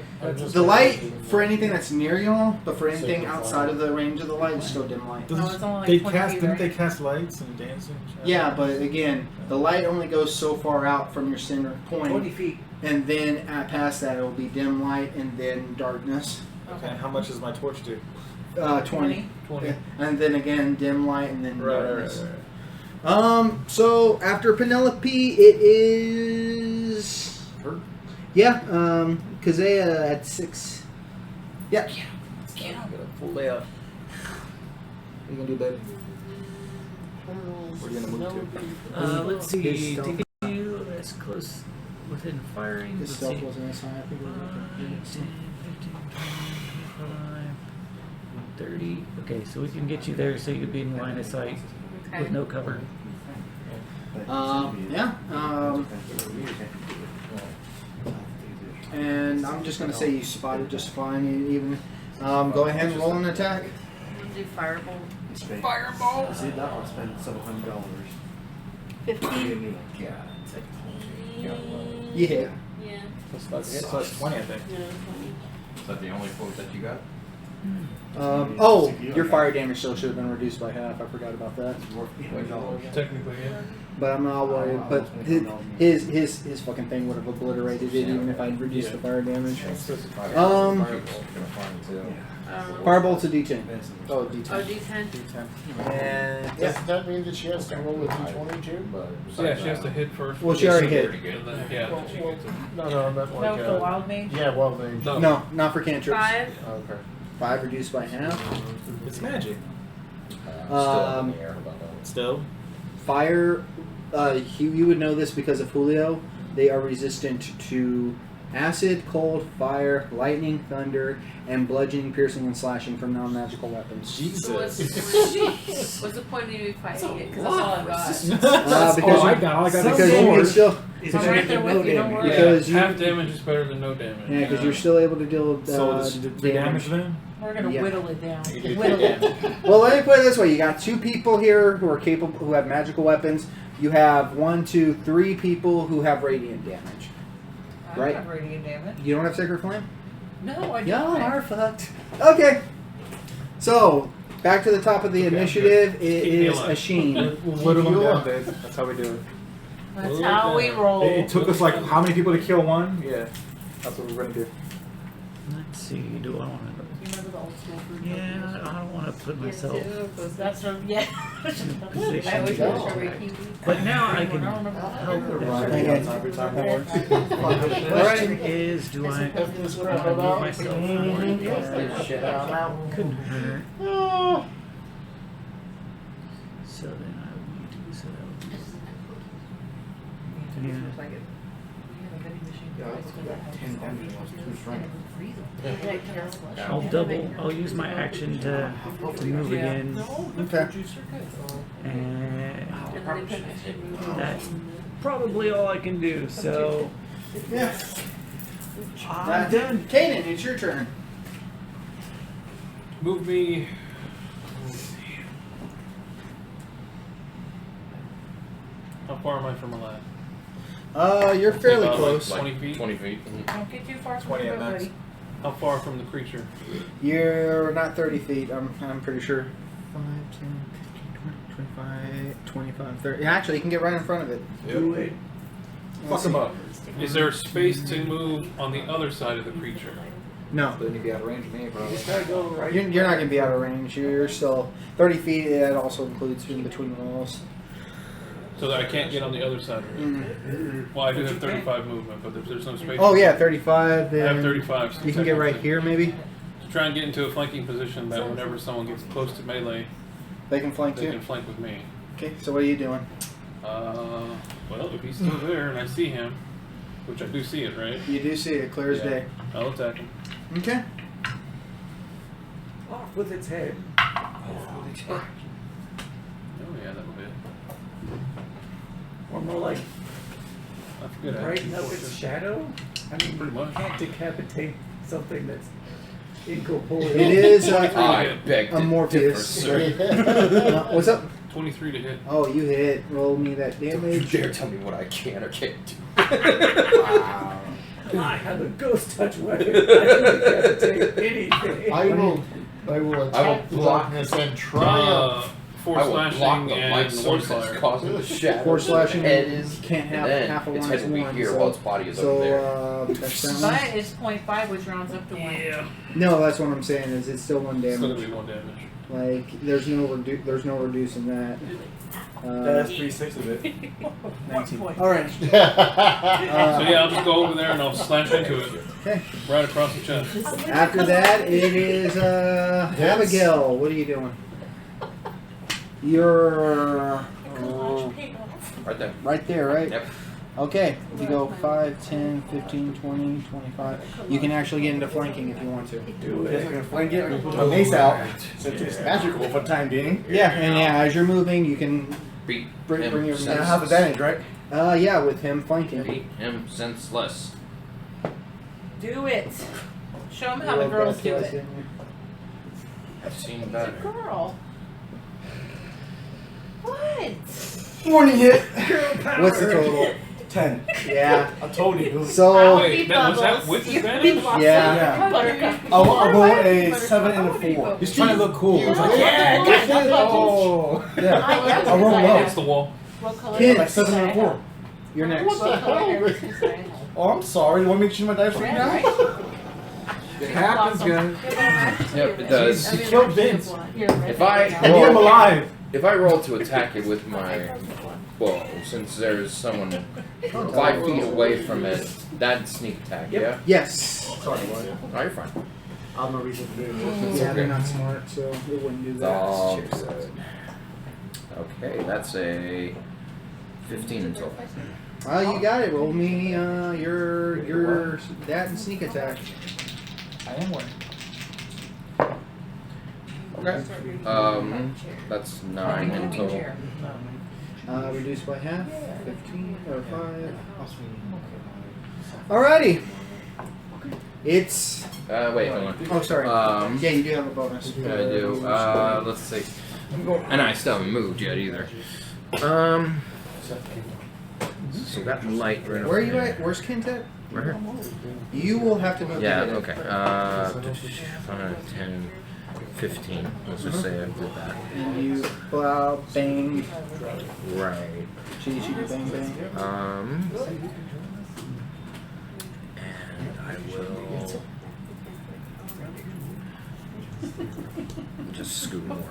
the light for anything that's near y'all, but for anything outside of the range of the light, is still dim light. Oh, it's only like They 20 cast, feet, didn't right? they cast lights and dancing? Yeah, but again, the light only goes so far out from your center 20 point, feet. and then past that it'll be dim light and then darkness. Okay, how much does my torch do? 20. 20. Yeah. And then again, dim light and then Right, darkness. right. So after Penelope, it is Her? yeah, Kazea at 6. Yeah. Get a full layup. What are you gonna do, baby? Where are you gonna move to? Let's see. His To stealth. get you as close within firing. His Let's stealth see. wasn't as high. I think it 10, was 15, 20, 25, 30. Okay, so we can get you there so you'd be in line of sight Okay. with no cover. Yeah. And I'm just gonna say you spotted just fine. Even go ahead and roll an attack. We'll do firebolt. Fireball! See, that one spent $700. 15. Yeah. Yeah. So that's 20, I think. Is that the only quote that you got? Oh, your fire damage still should have been reduced by half. I forgot about that. Technically, yeah. But I'm not worried. But his fucking thing would have obliterated it even if I'd reduced the fire damage. Firebolt's a D10. Oh, D10. Oh, D10. D10. And Does that mean that she has to roll a d20 too? Yeah, she has to hit first. Well, she already hit. And then, yeah, then she gets it. No, I meant No, like the wild mage. yeah, well mage. No. No, not for cantrips. 5. Okay. 5 reduced by half. It's magic. Still. Fire. You would know this because of Julio. They are resistant to acid, cold, fire, lightning, thunder, and bludgeoning, piercing, and slashing from non-magical weapons. So what's Jesus. what's the point of you fighting it? Because that's all I've got. Because all I got. All I got is because you can sword. still It's I'm right there with you, don't worry. Because you- half damage is better than no damage. yeah, because you're still able to deal So this is 3 damage then? We're gonna Yeah. whittle it down. You do Whittle it. Well, let me put it this way: you got 2 people here who are capable, who have magical weapons. You have 1, 2, 3 people who have radiant damage. I don't Right. have radiant damage. You don't have Sacred Flame? No, I don't. Y'all are fucked. Okay. So, back to the top of the initiative. It Keep me is alive. a Sheen. We'll whittle them down, babe. That's how we do it. That's how we roll. It took us like how many people to kill one? Yeah. That's what we're gonna do. Let's see. Do I want to? You remember the old school food? Yeah, I don't want to put myself That's from, yeah. in a position. I always to- go strawberry kiwi. But now I can I don't remember help with Okay. that. Every time that works. The question is, do I F this want crap to move about. myself forward? Shit out. Couldn't hurt. So then I would need to. So that would be. I'll double. I'll use my action to move again, Okay. and that's probably all I can do. So Yeah. I'm done. Kanan, it's your turn. Move me. How far am I from a lab? You're fairly About, close. 20 feet? 20 feet. Don't get too far from 20 the at max. buddy. How far from the creature? You're not 30 feet. I'm pretty sure. 5, 10, 15, 20, 25, 25, 30. Actually, you can get right in front of it. Do it. Fuck them up. Is there space to move on the other side of the creature? No. Then you'd be out of range of me, probably. You're not going to be out of range. You're still 30 feet. That also includes in between walls. So that I can't get on the other side of it. Well, I do have 35 movement, but if there's no space. Oh yeah, 35. I Then have 35. So you can get right technically, here, maybe. To try and get into a flanking position that whenever someone gets close to melee, They can flank they too. can flank with me. Okay. So what are you doing? Well, if he's still there and I see him, which I do see it, right? You do see it clear as Yeah. day. I'll attack him. Okay. Off with its head. Oh yeah, that'll hit. Or more like That's good. brighten up its shadow. I mean, Pretty much. you can't decapitate something that's incorporeal. It is I beg to Morpheus. differ, sir. What's up? 23 to hit. Oh, you hit. Roll me that Don't you damage. dare tell me what I can or can't do. Wow. I have a ghost touch weapon. I can decapitate anything. I will attack the block. darkness and triumph. 4 I will block slashing the light and 1 source that's fire. causing the shadow. 4 slashing. Head is, You can't have and then half a its one head as will be one. here so, while its body is so over there. that's that one. But it's 0.5, which rounds up to 1. Yeah. No, that's what I'm saying. Is it's still 1 It's gonna damage? be 1 damage. Like there's no reducing that. That's 3/6 of it. 19. All right. So yeah, I'll just go over there and I'll slash into it. Okay. Right across the chest. After that, it is Abigail. What are you doing? You're Right there. right there, right? Yep. Okay. You go 5, 10, 15, 20, 25. You can actually get into flanking if you want to. Do Just it. gonna flank it. I'm gonna put my mace out since it's magical for the time being. Yeah, and yeah, as you're moving, you can Beat bring him your. And I have advantage, right? Yeah, with him flanking. Beat him senseless. Do it. Show them how the Love girls that do twice, it. didn't you? I've seen It's a better. girl. What? Morning hit. What's the total? 10. Yeah. I told you. So Wait, that was that with advantage? Yeah. Buttercup. I'll roll a 7 and a 4. He's trying to look cool. He's like, Yeah, yeah, get it. Oh. Yeah. I'll roll Against low. the wall. What color? Kids. Like 7 and a 4. you're next. What color? Oh, I'm sorry. You want me to choose my dice right Red, now? right? it happens, guys. Yep, it does. He killed Vince. If I I need him roll, alive. if I roll to attack it with my bow, since there's someone 5 feet away from it, that'd sneak attack, yeah? Yes. Sorry, boy. Oh, you're fine. I have no reason to do it. Yeah, they're not smart, so it wouldn't do It's that. all good. Okay, that's a 15 in total. You got it. Roll me your that and sneak attack. I am one. Okay. That's 9 in total. Reduced by half. 15 or 5. Alrighty. It's. Wait, hold on. Oh, sorry. Yeah, you do have a bonus. I do. Let's see. And I still haven't moved yet either. So that light right over Where are you there. at? Where's Kent at? Right here. You will have to move. Yeah, to okay. 5, 10, 15. Let's just say I did that. And you plow, bang, Right. chitty chitty bang bang. And I will just scoot more in.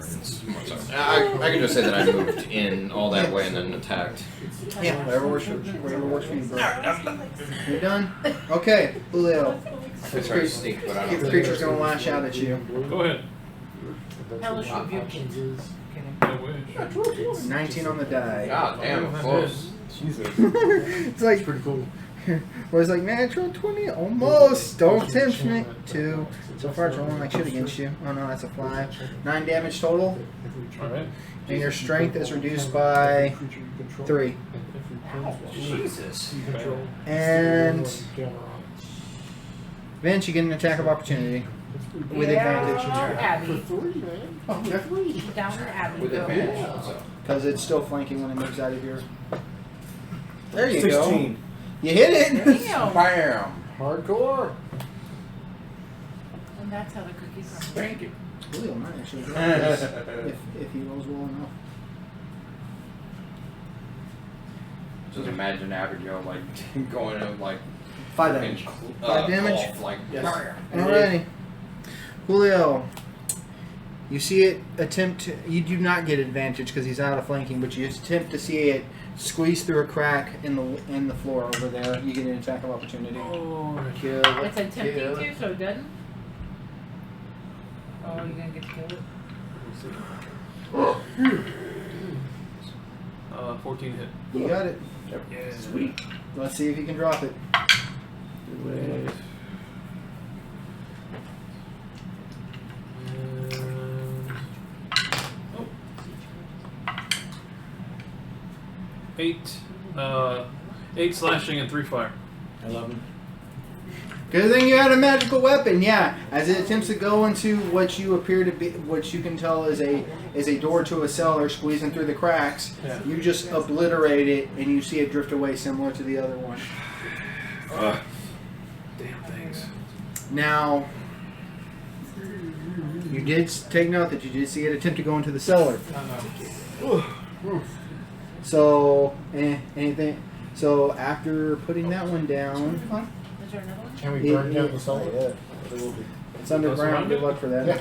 I can just say that I moved in all that way and then attacked. Yeah, whatever works for you, bro. You're done? Okay, Julio. I try to sneak, but I The don't. creature's gonna lash out at you. Go ahead. Hellish rebuke. I wish. 19 on the die. God damn, close. Jesus. It's like, Pretty cool. well, it's like natural 20, almost. Don't tempt me. 2. So far, it's rolling like shit against you. Oh no, that's a fly. 9 damage total, Alright. and your strength is reduced by 3. Jesus. And Vince, you get an attack of opportunity with advantage Abby. Oh, Down to Abby. With Go. advantage. So. because it's still flanking when it moves out of here. There you 16. go. You hit it. Damn. Bam. Hardcore. And that's how the cookies are. Thank you. Julio might actually drop this if he rolls well enough. Just imagine Abigail like going in like 5 damage. 5 damage? off, like Yes. Alrighty. Julio, you see it attempt to, you do not get advantage because he's out of flanking, but you attempt to see it squeeze through a crack in the floor over there. You get an attack of opportunity. Oh, Kill. It's attempting Kill. to, so it doesn't? Oh, you're gonna get to kill it? 14 hit. You got it. Yeah. Sweet. Let's see if you can drop it. Do it. Oh. 8 slashing and 3 fire. 11. Good thing you had a magical weapon, yeah. As it attempts to go into what you appear to be, what you can tell is a door to a cellar, squeezing through the cracks. Yeah. You just obliterate it, and you see it drift away, similar to the other one. Damn things. Now, you did take note that you did see it attempt to go into the cellar. So, anything. So after putting that one down, Is there another one? Can we burn down the cellar? it's underground. Good luck for that.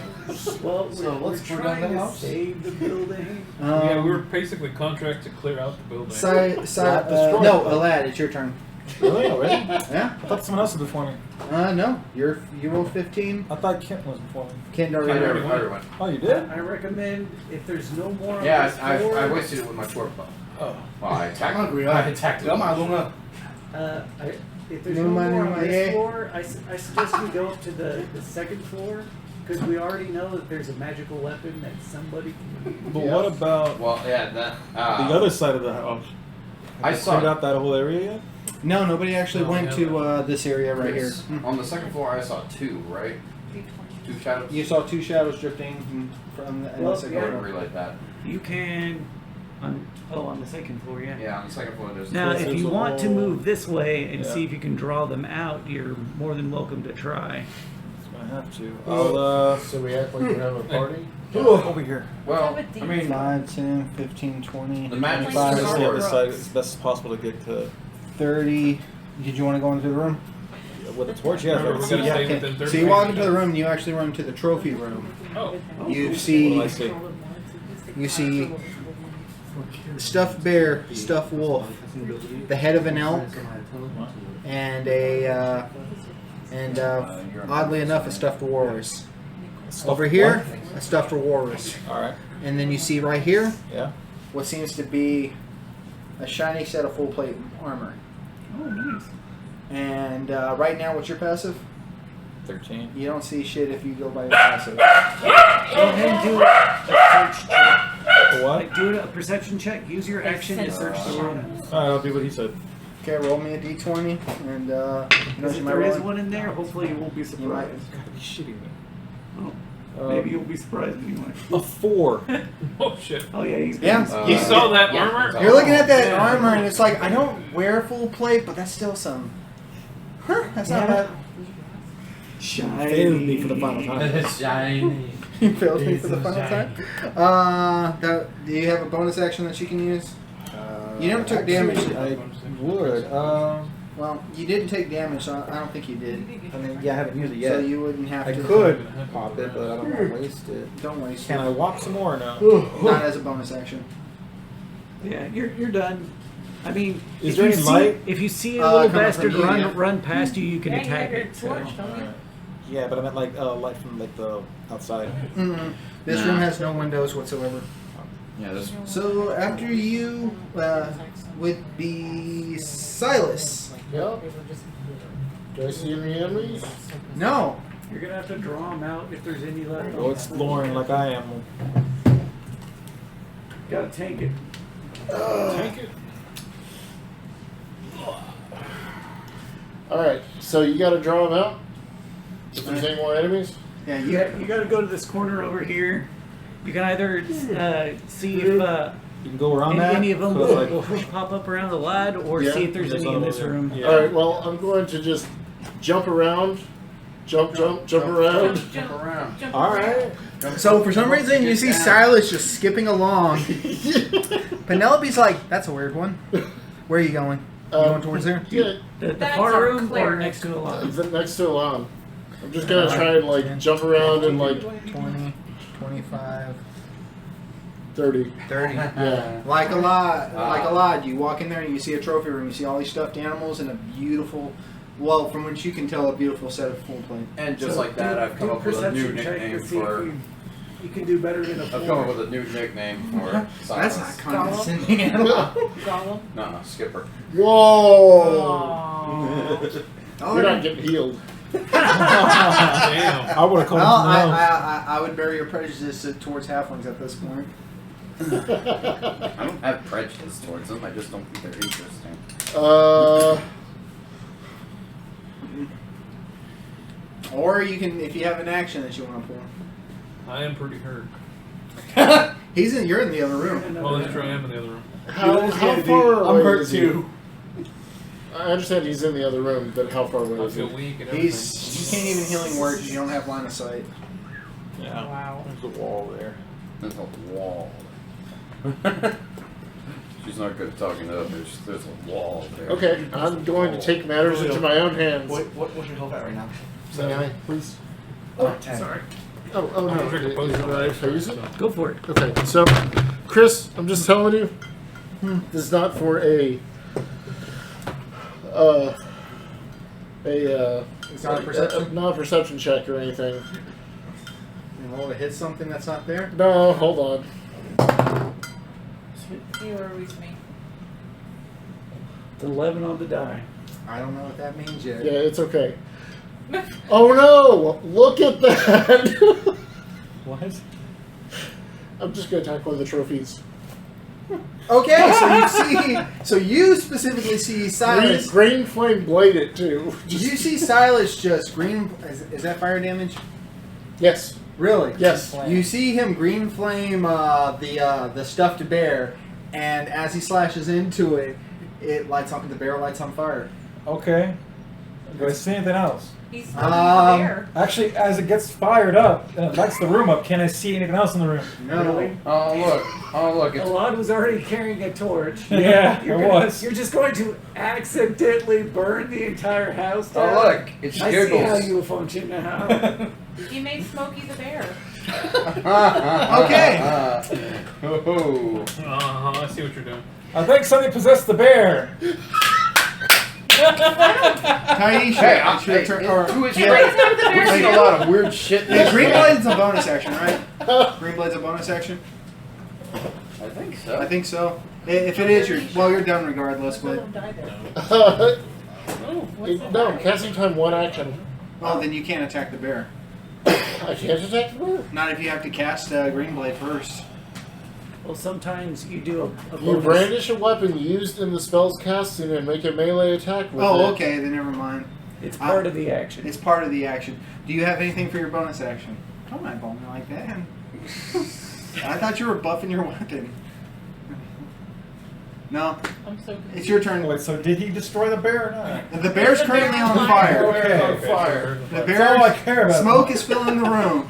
Well, So let's burn down the house. save the building. Yeah, we were basically contract to clear out the building. No, Alad, it's your turn. Really? Already? Yeah. I thought someone else was before me. No. You rolled 15. I thought Kent was before me. Kent I already. already went. Oh, you did? I recommend if there's no more. on Yeah, this I floor, wasted it with my short bow. Oh. Well, I attacked. I'm hungry. I attacked it. I'm not gonna. If there's No no money, more no on this money. floor, I suggest we go up to the second floor because we already know that there's a magical weapon that somebody can use. But what about Well, yeah, that. the other side of the house? I Have you saw cleared out that whole area yet? No, nobody actually No, went yeah. to this area right here. On the second floor, I saw 2, right? 2 shadows. You saw two shadows drifting from the, Well, second I yeah. didn't floor. realize that. You can, on the second floor, yeah. Yeah, on the second floor, there's. Now, This if is you want to all- move this way and Yeah. see if you can draw them out, you're more than welcome to try. I have to. I'll, So we act like we have a party? over here. Well, Have a I mean, 5, 10, 15, 20, The magic 25, Just sword. the other side as best as possible to get to. 30. Did you want to go into the room? With a torch, yeah. Remember, we're gonna Yeah, stay okay. within 30 So you walk feet. into the room and you actually run to the trophy room. Oh. You What do see I see? You see stuffed bear, stuffed wolf, the head of an elk, and oddly enough, a stuffed walrus. Over here, a stuffed walrus. Alright. And then you see right here Yeah. what seems to be a shiny set of full plate armor. Oh, nice. And right now, what's your passive? 13. You don't see shit if you go by your passive. Go ahead and do a search check. What? Like, do a perception check. Use your action to search the room. Alright, I'll do what he said. Okay, roll me a d20, and Because you if might there is roll. one in there, hopefully you won't be You might. surprised. Gotta be shitting me. Oh, maybe you'll be surprised anyway. A 4. Oh shit. Oh yeah, he's Yeah. good. You saw that yeah. armor? You're looking at that Yeah. armor, and it's like I don't wear full plate, but that's still some. Huh? That's not Yeah. bad. Shiny. Failed me for the final time. Shiny. You failed me for the final time. Do you have a bonus action that you can use? You never took damage. I would. Well, you didn't take damage, so I don't think you did. I mean, yeah, I haven't used it So yet. you wouldn't have I to. could pop it, but I don't want to waste it. Don't waste Can it. I walk some more or no? Not as a bonus action. Yeah, you're done. I mean, Is if there you any see, light? if you see a Coming little from bastard you, yeah. run past you, you can Yeah, attack you have it. your So. torch, don't you? Alright. Yeah, but I meant like light from like the outside. Mm-mm. This Nah. room has no windows whatsoever. Yeah, this. So after you would be Silas. Yeah. Do I see any enemies? No. You're gonna have to draw them out if there's any left. Go exploring like I am. Gotta tank it. Take it. Alright, so you gotta draw them out? If there's any more enemies? Yeah, You gotta go to this corner over here. You can either see if You can go around that. any of them 'cause, will like, pop up around the lad, or Yeah. see if there's any in this room. Yeah. Alright, well, I'm going to just jump around. Jump around. Jump around. Jump Alright. So for some reason you see Silas just skipping along. Penelope's like, that's a weird one. Where are you going? You going towards there? Yeah, The That's far our room or cleric. next to the lad. is it next to a lawn? I'm just gonna try and like jump around and like 20, 25, 30. 30. Yeah. Like a lot. You walk in there and you see a trophy room. You see all these stuffed animals and a beautiful, well, from which you can tell, a beautiful set of full plate. And just like that, I've come up with a new nickname for. You can do better than a I've come up with a new nickname for That's Silas. not condescending at all. Gollum. No, Skipper. Whoa! Oh, You're not getting healed. Damn. I would have called Well, him I would bury your prejudice towards halflings at this point. I don't have prejudice towards them. I just don't think they're interesting. Or you can, if you have an action that you want to pull. I am pretty hurt. You're in the other room. Well, that's true. I am in the other room. How far away I'm hurt is he? too. I understand he's in the other room, but how far away I is he? feel weak and everything. You can't even healing word because you don't have line of sight. Yeah. Wow. There's a wall there. There's a wall. She's not good at talking to others. There's a wall there. Okay, I'm going to take matters into my own hands. What's your health at right now? May I, please? Oh, 10. Sorry. Oh no. Is it right if I use it? Go for it. Okay, so, Chris, I'm just telling you, this is not for a It's not a perception. not a perception check or anything. And roll to hit something that's not there. No, hold on. You worries me. It's 11 on the die. I don't know what that means yet. Yeah, it's okay. Oh no! Look at that! What? I'm just gonna attack one of the trophies. Okay, so you specifically see Silas. Green flame blade it too. You see Silas just green. Is that fire damage? Yes. Really? Yes. You see him green flame the stuffed bear, and as he slashes into it, it lights on. The bear lights on fire. Okay. Do I see anything else? He's smoking the bear. Actually, as it gets fired up and it lights the room up, can I see anything else in the room? No. Really? Oh look! Oh look! It's Alon was already carrying a torch. Yeah, You're it gonna- was. You're just going to accidentally burn the entire house down. oh look! It's I see how Giggles. you function now. He made Smokey the bear. Okay. Oh. I see what you're doing. I think somebody possessed the bear. Taisha, Hey, it's your turn. Or, who is yeah. Every time the We're bear seeing a lot of weird shit. Yeah, green blade's a bonus action, right? Green blade's a bonus action. I think so. I think so. If it is, you're done regardless. Let But him die there. What's that No, die? casting time one action. well, then you can't attack the bear. I can't attack the bear. Not if you have to cast green blade first. Well, sometimes you do a You bonus. brandish a weapon used in the spell's casting and make a melee attack with it. Oh, okay. Then never mind. It's part of the action. It's part of the action. Do you have anything for your bonus action? Don't eyeball me like that. I thought you were buffing your weapon. No, I'm so confused. it's your turn. Wait, so did he destroy the bear or not? The bear's currently on fire. Okay. On fire. The That's all I care bear about. smoke is filling the room.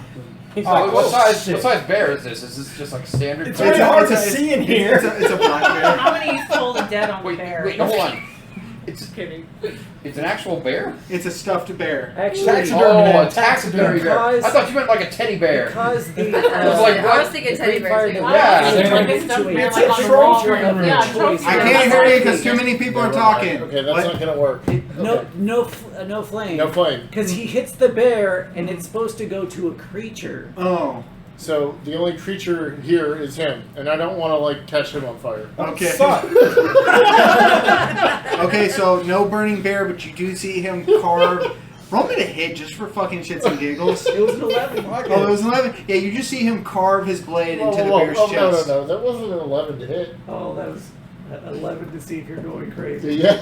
He's Oh, like, what size? shit. What size bear is this? Is this just like standard? It's bear? really hard to it's a- see in it's here. It's a black bear. How many used to hold a dead on the Wait, bear? wait, hold on. It's Just kidding. it's an actual bear? It's a stuffed bear. Actually, Taxidermy. Oh, a taxidermy bear. Because- I thought you meant like a teddy bear. because the I was like, I what? was thinking teddy bears. Yeah. It's like a stuffed bear, It's like a on the trophy wall. room. Yeah, trophy I room. can't hear you because too many people are talking. Okay, that's What? not gonna work. no flame. No flame. Because he hits the bear, and it's supposed to go to a creature. Oh, So the only creature here is him, and I don't want to like catch him on fire. okay. Suck. Okay, so no burning bear, but you do see him carve. Roll me to hit just for fucking shits and giggles. It was an 11. Oh, it was 11? Yeah, you just see him carve his blade into the bear's no, chest. no, that wasn't an 11 to hit. Oh, that was 11 to see if you're going crazy. Yeah.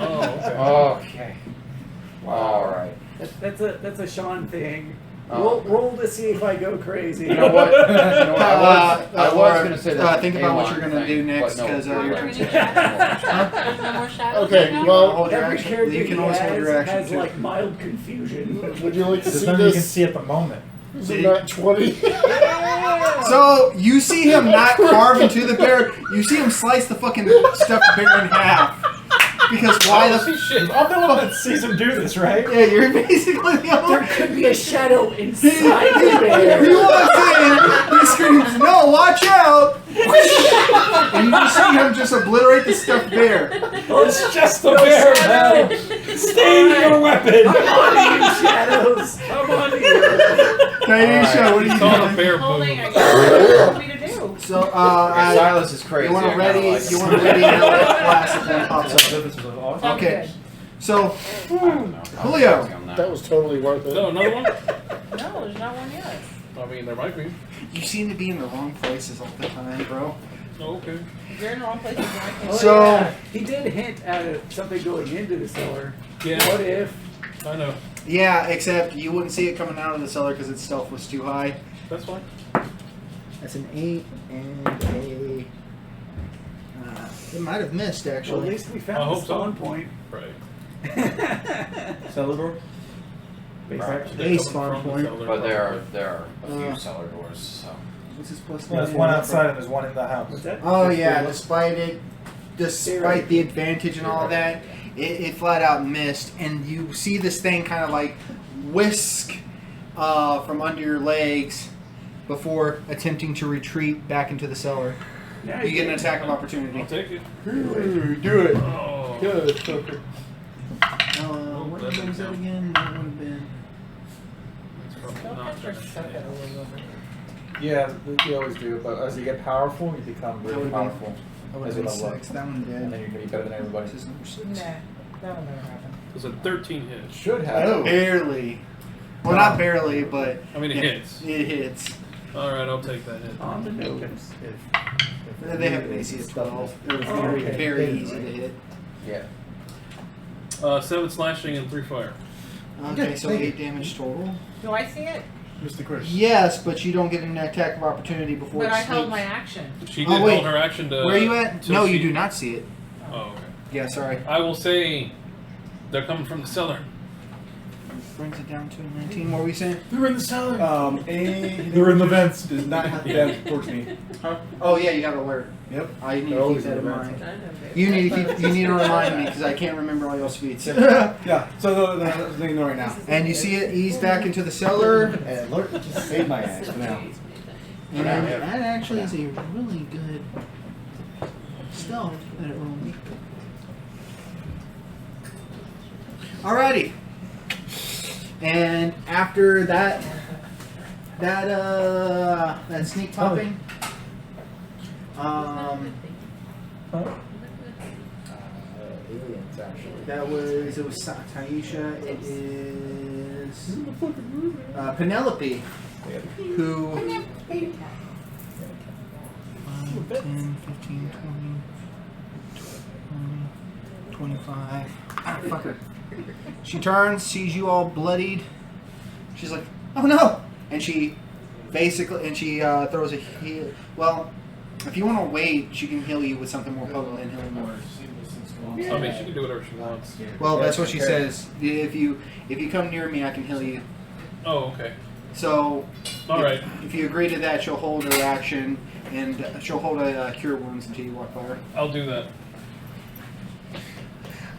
Oh, okay. Okay. All right. That's a Sean thing. Oh. Roll to see if I go crazy. You know what? You know what? I was gonna say that. Think about what you're gonna do next, because Are you're there any shadows? There's no more shadows Okay, right now? well, hold your Every action. character You can always hold your action has too. like mild confusion. Would you like to There's see nothing you can this? see at the moment. Not 20. So you see him not carve into the bear. You see him slice the fucking stuffed bear in half Because why the see shit. I'm the one that sees him do this, right? yeah, you're basically the only There could be a shadow He inside the bear. walks in, he screams, "No, watch out!" And you just see him just obliterate the stuffed bear. It's just a bear, man. Stay your weapon. Come on, you shadows. Come on, you. Taisha, what are you It's called a doing? bear Holding, I boom. guess. What do you want me to do? So, Silas is crazy. you want I to kinda ready? like You it. want to ready an electric blast if one pops up. Sounds Okay. good. So, I don't know. Julio. That was totally worth it. No, another one? No, there's not one yet. I mean, there might be. You seem to be in the wrong places all the time, bro. Oh, okay. If you're in the wrong place, then I can. Oh, So- yeah. He did hint at something going into the cellar. Yeah. What if? I know. Yeah, except you wouldn't see it coming out of the cellar because its stealth was too high. That's fine. That's an 8 and a. It might have missed Well, actually. at least we I found the hope so. spawn point. Right. Cellar door? Right. They're spawn coming from the point. cellar, But there probably. are a few cellar doors, so. This is plus There's one outside and there's one in the house. What's that? Oh yeah, despite the advantage and all that, it flat out missed, and you see this thing kind of like whisk from under your legs before attempting to retreat back into the cellar. Yeah, You get an attack of opportunity. I'll take it. Do it. Oh. Good. What was that again? That would have been. That's probably Don't not catch your gonna suck hit. at a little bit. Yeah, you always do, but as you get powerful, you become That really would've been- powerful. That would As have you been level up. 6. That one And did. then you're gonna be better than everybody. This is number 6. Nah, that'll never happen. It's a 13 hit. Should have. Oh. Barely. Well, not barely, but I mean, it hits. it hits. Alright, I'll take that hit. On the nose. They have an AC of 12. It was very, okay. very easy to hit. Yeah. 7 slashing and 3 fire. Okay, so 8 damage total. Do I see it? Mr. Chris. Yes, but you don't get an attack of opportunity before But it I held sneaks. my action. She Oh, did wait. hold her action to. Where are you at? till No, she- you do not see it. Oh, okay. Yeah, sorry. I will say they're coming from the cellar. Brings it down to a 19. What were we saying? They're in the cellar. They're in the vents. Does not have to vent towards me. Oh yeah, you got alert. Yep. I need They're to keep always that in in the mind. I know, babe. You need to remind me because I can't remember all y'all's feats. Yeah. So that's the thing right now. And you see it ease back into the cellar. And look, just save my ass for now. And that actually is a really good stealth that it rolled me. Alrighty. And after that sneak popping, Aliens, actually. it was Taisha. It is Penelope, who 5, 10, 15, 20, 25. Ah, fuck her. She turns, sees you all bloodied. She's like, "Oh no!" And she throws a heal. Well, if you want to wait, she can heal you with something more potent than healing word. I mean, she can do whatever she wants. Well, Yeah, that's what she okay. says. If you come near me, I can heal you. Oh, okay. So, Alright. if you agree to that, she'll hold her action, and she'll hold a cure wounds until you walk by her. I'll do that.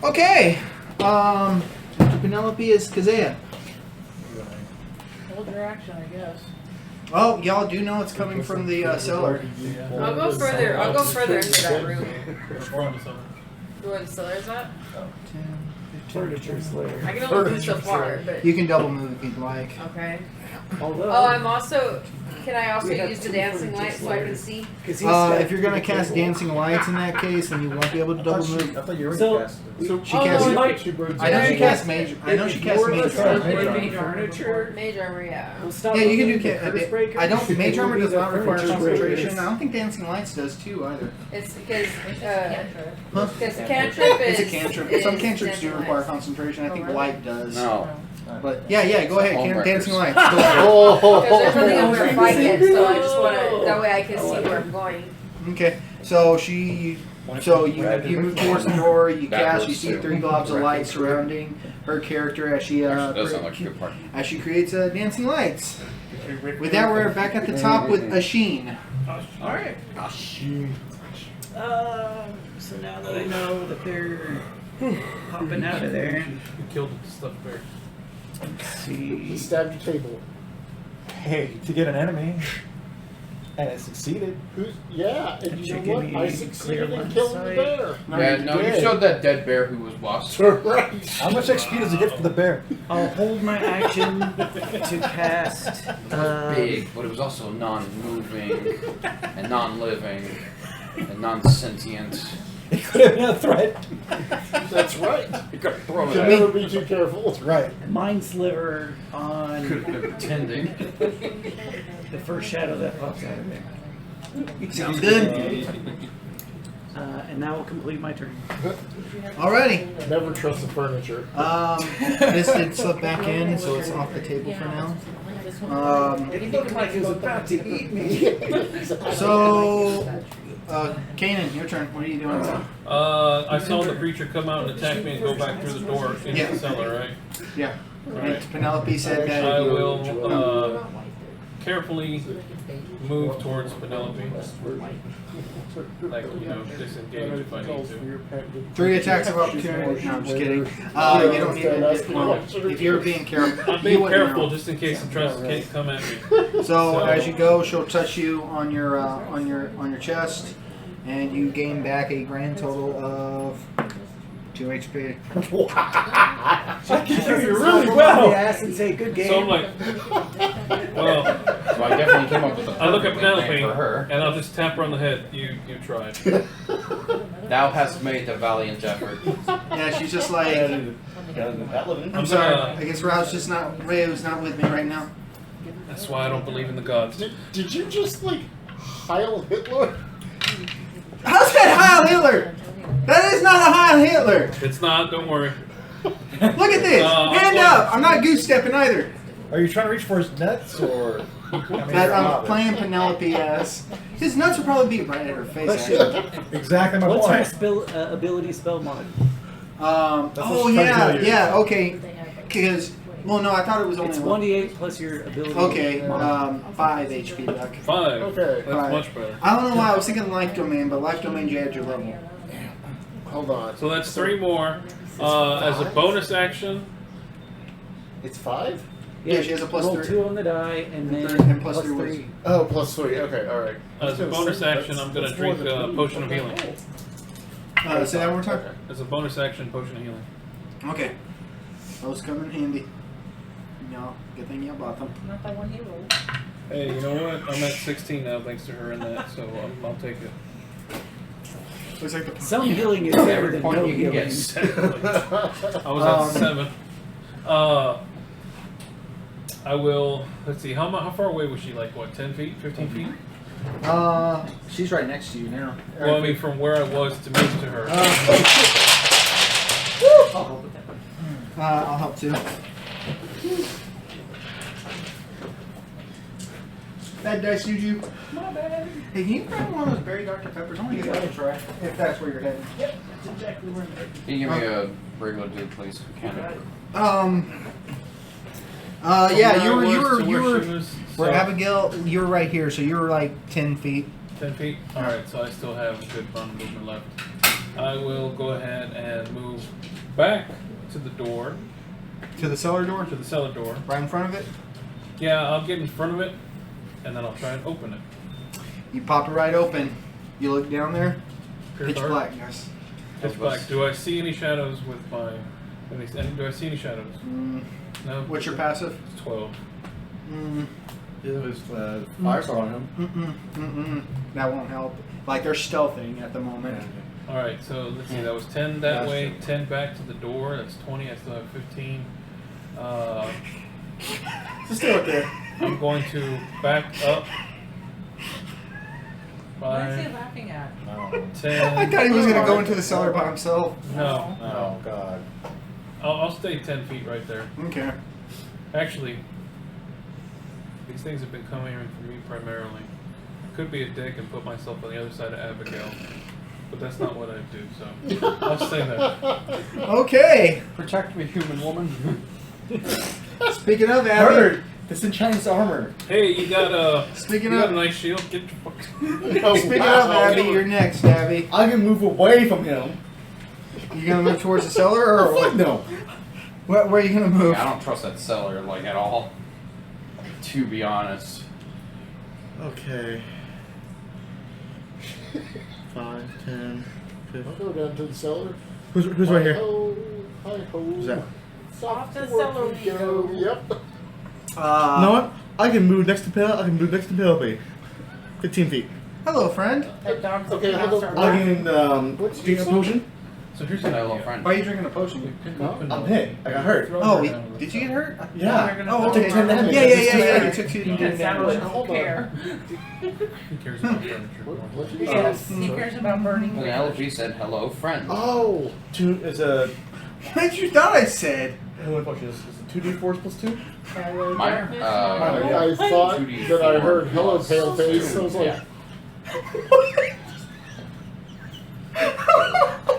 Okay. After Penelope is Kazea. Hold your action, I guess. Oh, y'all do know it's coming from the cellar. I'll go further. I'll go further into that room. From the cellar. Where the cellar's at? 10, 15, Furniture 20. slayer. I can only move so far, but You can double move if you'd like. okay. Although, Oh, I'm also. Can I also We have use the 2 dancing furniture light so I can slayers. see? 'cause he's stacked If you're gonna to the cast table. dancing lights in that case, then you won't be able to I double thought move. you already So- cast it. So She casts. you I might- know she casts major. I know she casts If you were major. to start Major with armor. mage furniture, Mage armor, yeah. we'll stop Yeah, you can with do. the curse breaker. I don't. Mage armor does not require Furniture concentration. breakers. I don't think dancing lights does too either. It's because Huh? cantrip is. It's a cantrip. Some is cantrips do dancing require lights. concentration. I think Oh, really? light does. No. But yeah, go ahead. Homebreakers. Dancing lights. Go. Because there's nothing I'm gonna fight yet, so I just wanna. That way I can see where I'm going. Okay. So you move towards the door. You cast. You see 3 globs of light surrounding her character as she Actually, that sounds like a good part. as she creates dancing lights. With that, we're back at the top with Asheen. Alright. So now that I know that they're Hopping out of there. You killed the stuffed bear. Let's He see. stabbed your table. Hey, to get an enemy, and it succeeded. Yeah, and Did you you know give what? me I clear succeeded in line killing the sight? bear. Yeah, no, you did. showed that dead bear who was lost. Right. How much XP does it get for the bear? I'll hold my action to cast. Big, but it was also non-moving and non-living and non-sentient. It could have been a threat. That's right. You gotta throw You it can at never him. be too careful. Right. Mind sliver on Could have been pretending. the first shadow that pops out of there. Sounds good. And that will complete my turn. Alrighty. Never trust the furniture. This did slip back in, so it's off the table for now. It looked like it was about to eat me. So, Kanan, your turn. What are you doing? I saw the creature come out and attack me and go back through the door into Yeah. the cellar, right? Yeah. Right. Penelope said I that. will carefully move towards Penelope. Like, disengage if I need to. 3 attacks of opportunity. No, I'm just kidding. You don't need to. Well, if you're being careful, I'm being you wouldn't careful know. just in case it tries to come at me. So as you go, she'll touch you on your chest, and you gain back a grand total of 2 HP. You're really well. Ass and say good game. So I'm like, well, So I definitely came up with a I look at perfect nickname Penelope for her. and I'll just tap her on the head. You tried. Thou hast made a valiant effort. Yeah, she's just like. I'm I'm sorry. gonna- I guess Rao's not with me right now. That's why I don't believe in the gods. Did you just like Heil Hitler? How's that Heil Hitler? That is not a Heil Hitler. It's not. Don't worry. Look at this. Hand up. I'm not goose stepping either. Are you trying to reach for his nuts or? That I'm playing Penelope as. His nuts would probably be right at her face. Actually. Exactly my What's point. her ability spell mod? Oh That's what she's trying to yeah, tell you. yeah. Okay. Because no, I thought it was only It's one. 1d8 plus your ability. Okay. 5 HP back. 5. Okay. That's Five. much better. I don't know why I was thinking life domain, but life domain you add your level. Hold on. So that's 3 more. As a bonus action, It's 5? Yeah, she has a plus roll 3. 2 on the die, and then And plus 3 was- 3. Oh, plus 3. Okay, all right. as a bonus action, I'm gonna drink a potion of healing. Say that one more time. As a bonus action, potion of healing. Okay. Those come in handy. No, good thing you bought them. Not that one he rolled. Hey, you know what? I'm at 16 now, thanks to her in that, so I'll take it. Looks like the Some healing is better Every than point no you can healing. get. I was at 7. I will. Let's see. How far away was she? Like what? 10 feet? 15 feet? she's right next to you now. Well, I mean, from where I was to move to her. I'll help with that. I'll help too. Bad dice, Juju. My bad. Hey, can you grab one of those berry Dr. Peppers? I want to give that a try, if that's where you're heading. Yep, that's exactly where I'm headed. Can you give me a regular dude, please? Can Got it. Yeah, From where I you was to were where she was, where so- Abigail, you were right here, so you were like 10 feet. 10 feet? Alright, so I still have a good amount of movement left. I will go ahead and move back to the door, To the cellar door? to the cellar door. Right in front of it? Yeah, I'll get in front of it, and then I'll try and open it. You pop it right open. You look down there, pitch dark. blackness. Pitch black. Do I see any shadows with my... Do I see any shadows? No? What's your passive? It's 12. It was fires on him. That won't help. Like they're stealthing at the moment. Alright, so let's see, that was 10 that way, 10 back to the door, that's 20, I still have 15. Just stay up there. I'm going to back up. What is he 5, laughing at? No. 10. I thought he was gonna go into the cellar by himself. No, Oh God. I'll stay 10 feet right there. Okay. Actually, these things have been coming in for me primarily. I could be a dick and put myself on the other side of Abigail, but that's not what I do, so I'll stay there. Okay. Protect me, human woman. Speaking of Abby. Heard. This in Chinese armor. Hey, you got a Speaking you got of- a nice shield. Get your fuck. Speaking of Abby, you're next, Abby. I can move away from him. You gonna move towards the cellar or what? No. Where are you gonna move? Yeah, I don't trust that cellar like at all. To be honest. Okay. 5, 10, I'll 15. go down to the cellar. Who's right here? Hi-ho, hi-ho. Who's that? Off the Soft cellar work we we go. Yep. You know what? I can move next to Penelope. 15 feet. Hello, friend. That dog's Okay, looking hold outside. on. I can What's drink a your potion. So here's my little friend. Why are you drinking a potion? I'm hit. I got hurt. Oh, did you get hurt? Yeah. Oh, okay. Took 10 damage. Yeah. You took 2 He damage. doesn't Hold on. care. Who cares about furniture? What did you say? Yes, he cares about burning. Penelope said, hello, friend. Oh. 2 is a. What did you thought I said? What potion is it? 2d4 plus 2? Minor? I thought 2D4 that I heard hello, plus pale face. 2. I was like, Yeah.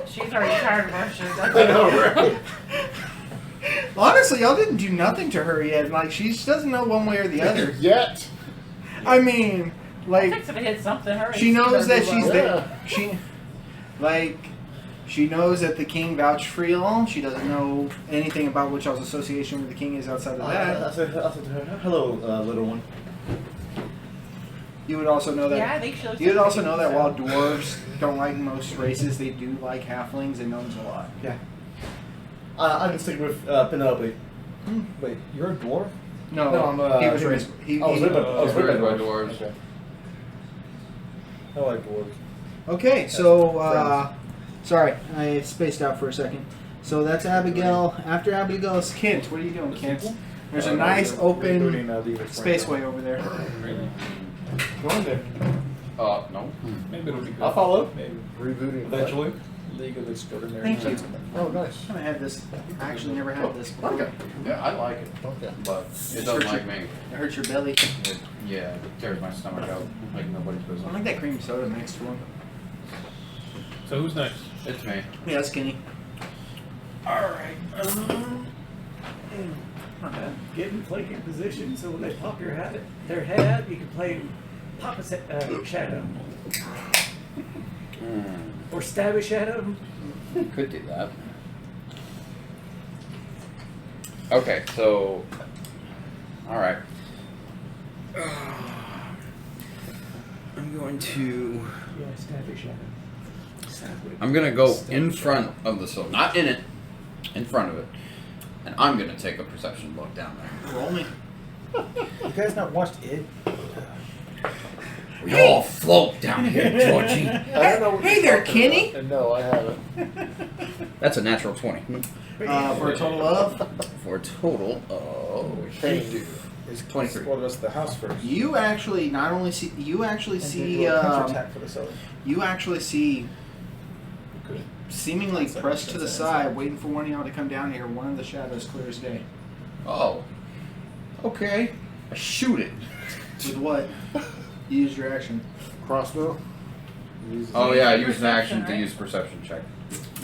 She's already tired of our shit. I know, right? Honestly, y'all didn't do nothing to her yet. Like, she doesn't know one way or the other. Yet. I mean, like, Fix it to hit something. Hurry. she knows that she's Yeah. there. She knows that the king vouched for y'all. She doesn't know anything about what y'all's association with the king is outside of that. I said to her, hello, little one. You would also know that. Yeah, I think she looks You would like also a know that baby, while so. dwarves don't like most races, they do like halflings and gnomes a lot. Yeah. I can stick with Penelope. Wait, you're a dwarf? No, No, I'm, he was human. raised. He, I was he- raised by Raised by dwarves. Okay. I like dwarves. Okay, so sorry, I spaced out for a second. So that's Abigail. After Abigail is Kent. What are you doing, Kent? There's a nice open spaceway over there. Go in there. No. Maybe it'll be good. I'll follow. Maybe rebooting Eventually. League of Extraordinary Thank you. Gentlemen. Oh, nice. I haven't had this. I actually never had this before. Okay. Yeah, I like it. Okay. But it doesn't like me. It hurts your belly. Yeah, it tears my stomach out like nobody's I business. like that cream soda next to him. So who's next? It's me. Yeah, skinny. Alright. Get in flanking position so when they pop their head out, you can play pop a shadow. Or stab a shadow. Could do that. Okay, so. Alright. I'm going to. Yeah, stab a shadow. Stab with. I'm gonna go in front of the soul. Not in it. In front of it. And I'm gonna take a perception look down there. Roll me. You guys not watched it? We all float down here, Georgie. I don't know what Hey you're there, talking Kenny. about. No, I haven't. That's a natural 20. For a total of For a total of. Hey. Is 23. Well, that's the house first. you actually not only see you actually And then see do a counterattack for the cellar. you actually see Good. seemingly That's pressed to the that's side, inside. waiting for one of y'all to come down here. One of the shadows clear as day. Oh. Okay. I shoot it. With what? You use your action. Crossbow. Oh yeah, I used an Perception, action to right? use perception check.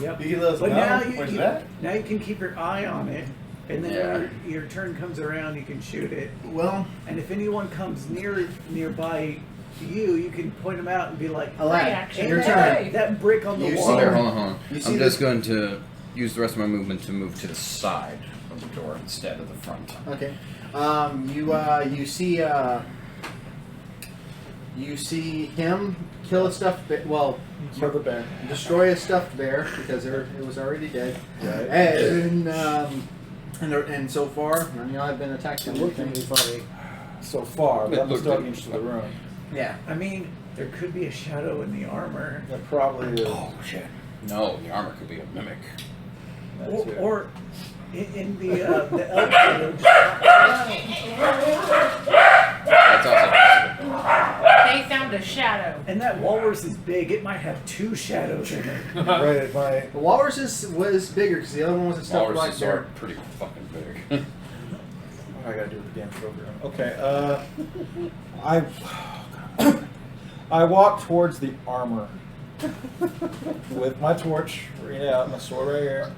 Yep. You can let us But know. now Where's you that? now you can keep your eye on it, and then Yeah. when your turn comes around, you can shoot it. Well, And if anyone comes nearby you, you can point them out and be like, Alad, action. your Hey. turn. that brick on the You wall. see Oh, there, her- hold on. you see I'm just the- going to use the rest of my movement to move to the side of the door instead of the front. Okay. You see him kill a stuffed bear. Well, Kill the bear. destroy a stuffed bear because it was already dead. Right. And so far, none of y'all have been attacked. It looked at me funny so far, but I'm It still looked- into the room. Yeah. I mean, there could be a shadow in the armor, That probably is. Oh shit. No, the armor could be a mimic. That's it. or in the elk shadow. That's also possible. They found a shadow. And that walrus is big. It might have 2 shadows in it. Right at my. The walrus was bigger because the other one was a stuffed black Walruses are bear. pretty fucking big. I gotta do the damn program. Okay. I walk towards the armor with my torch, read out my sword right here.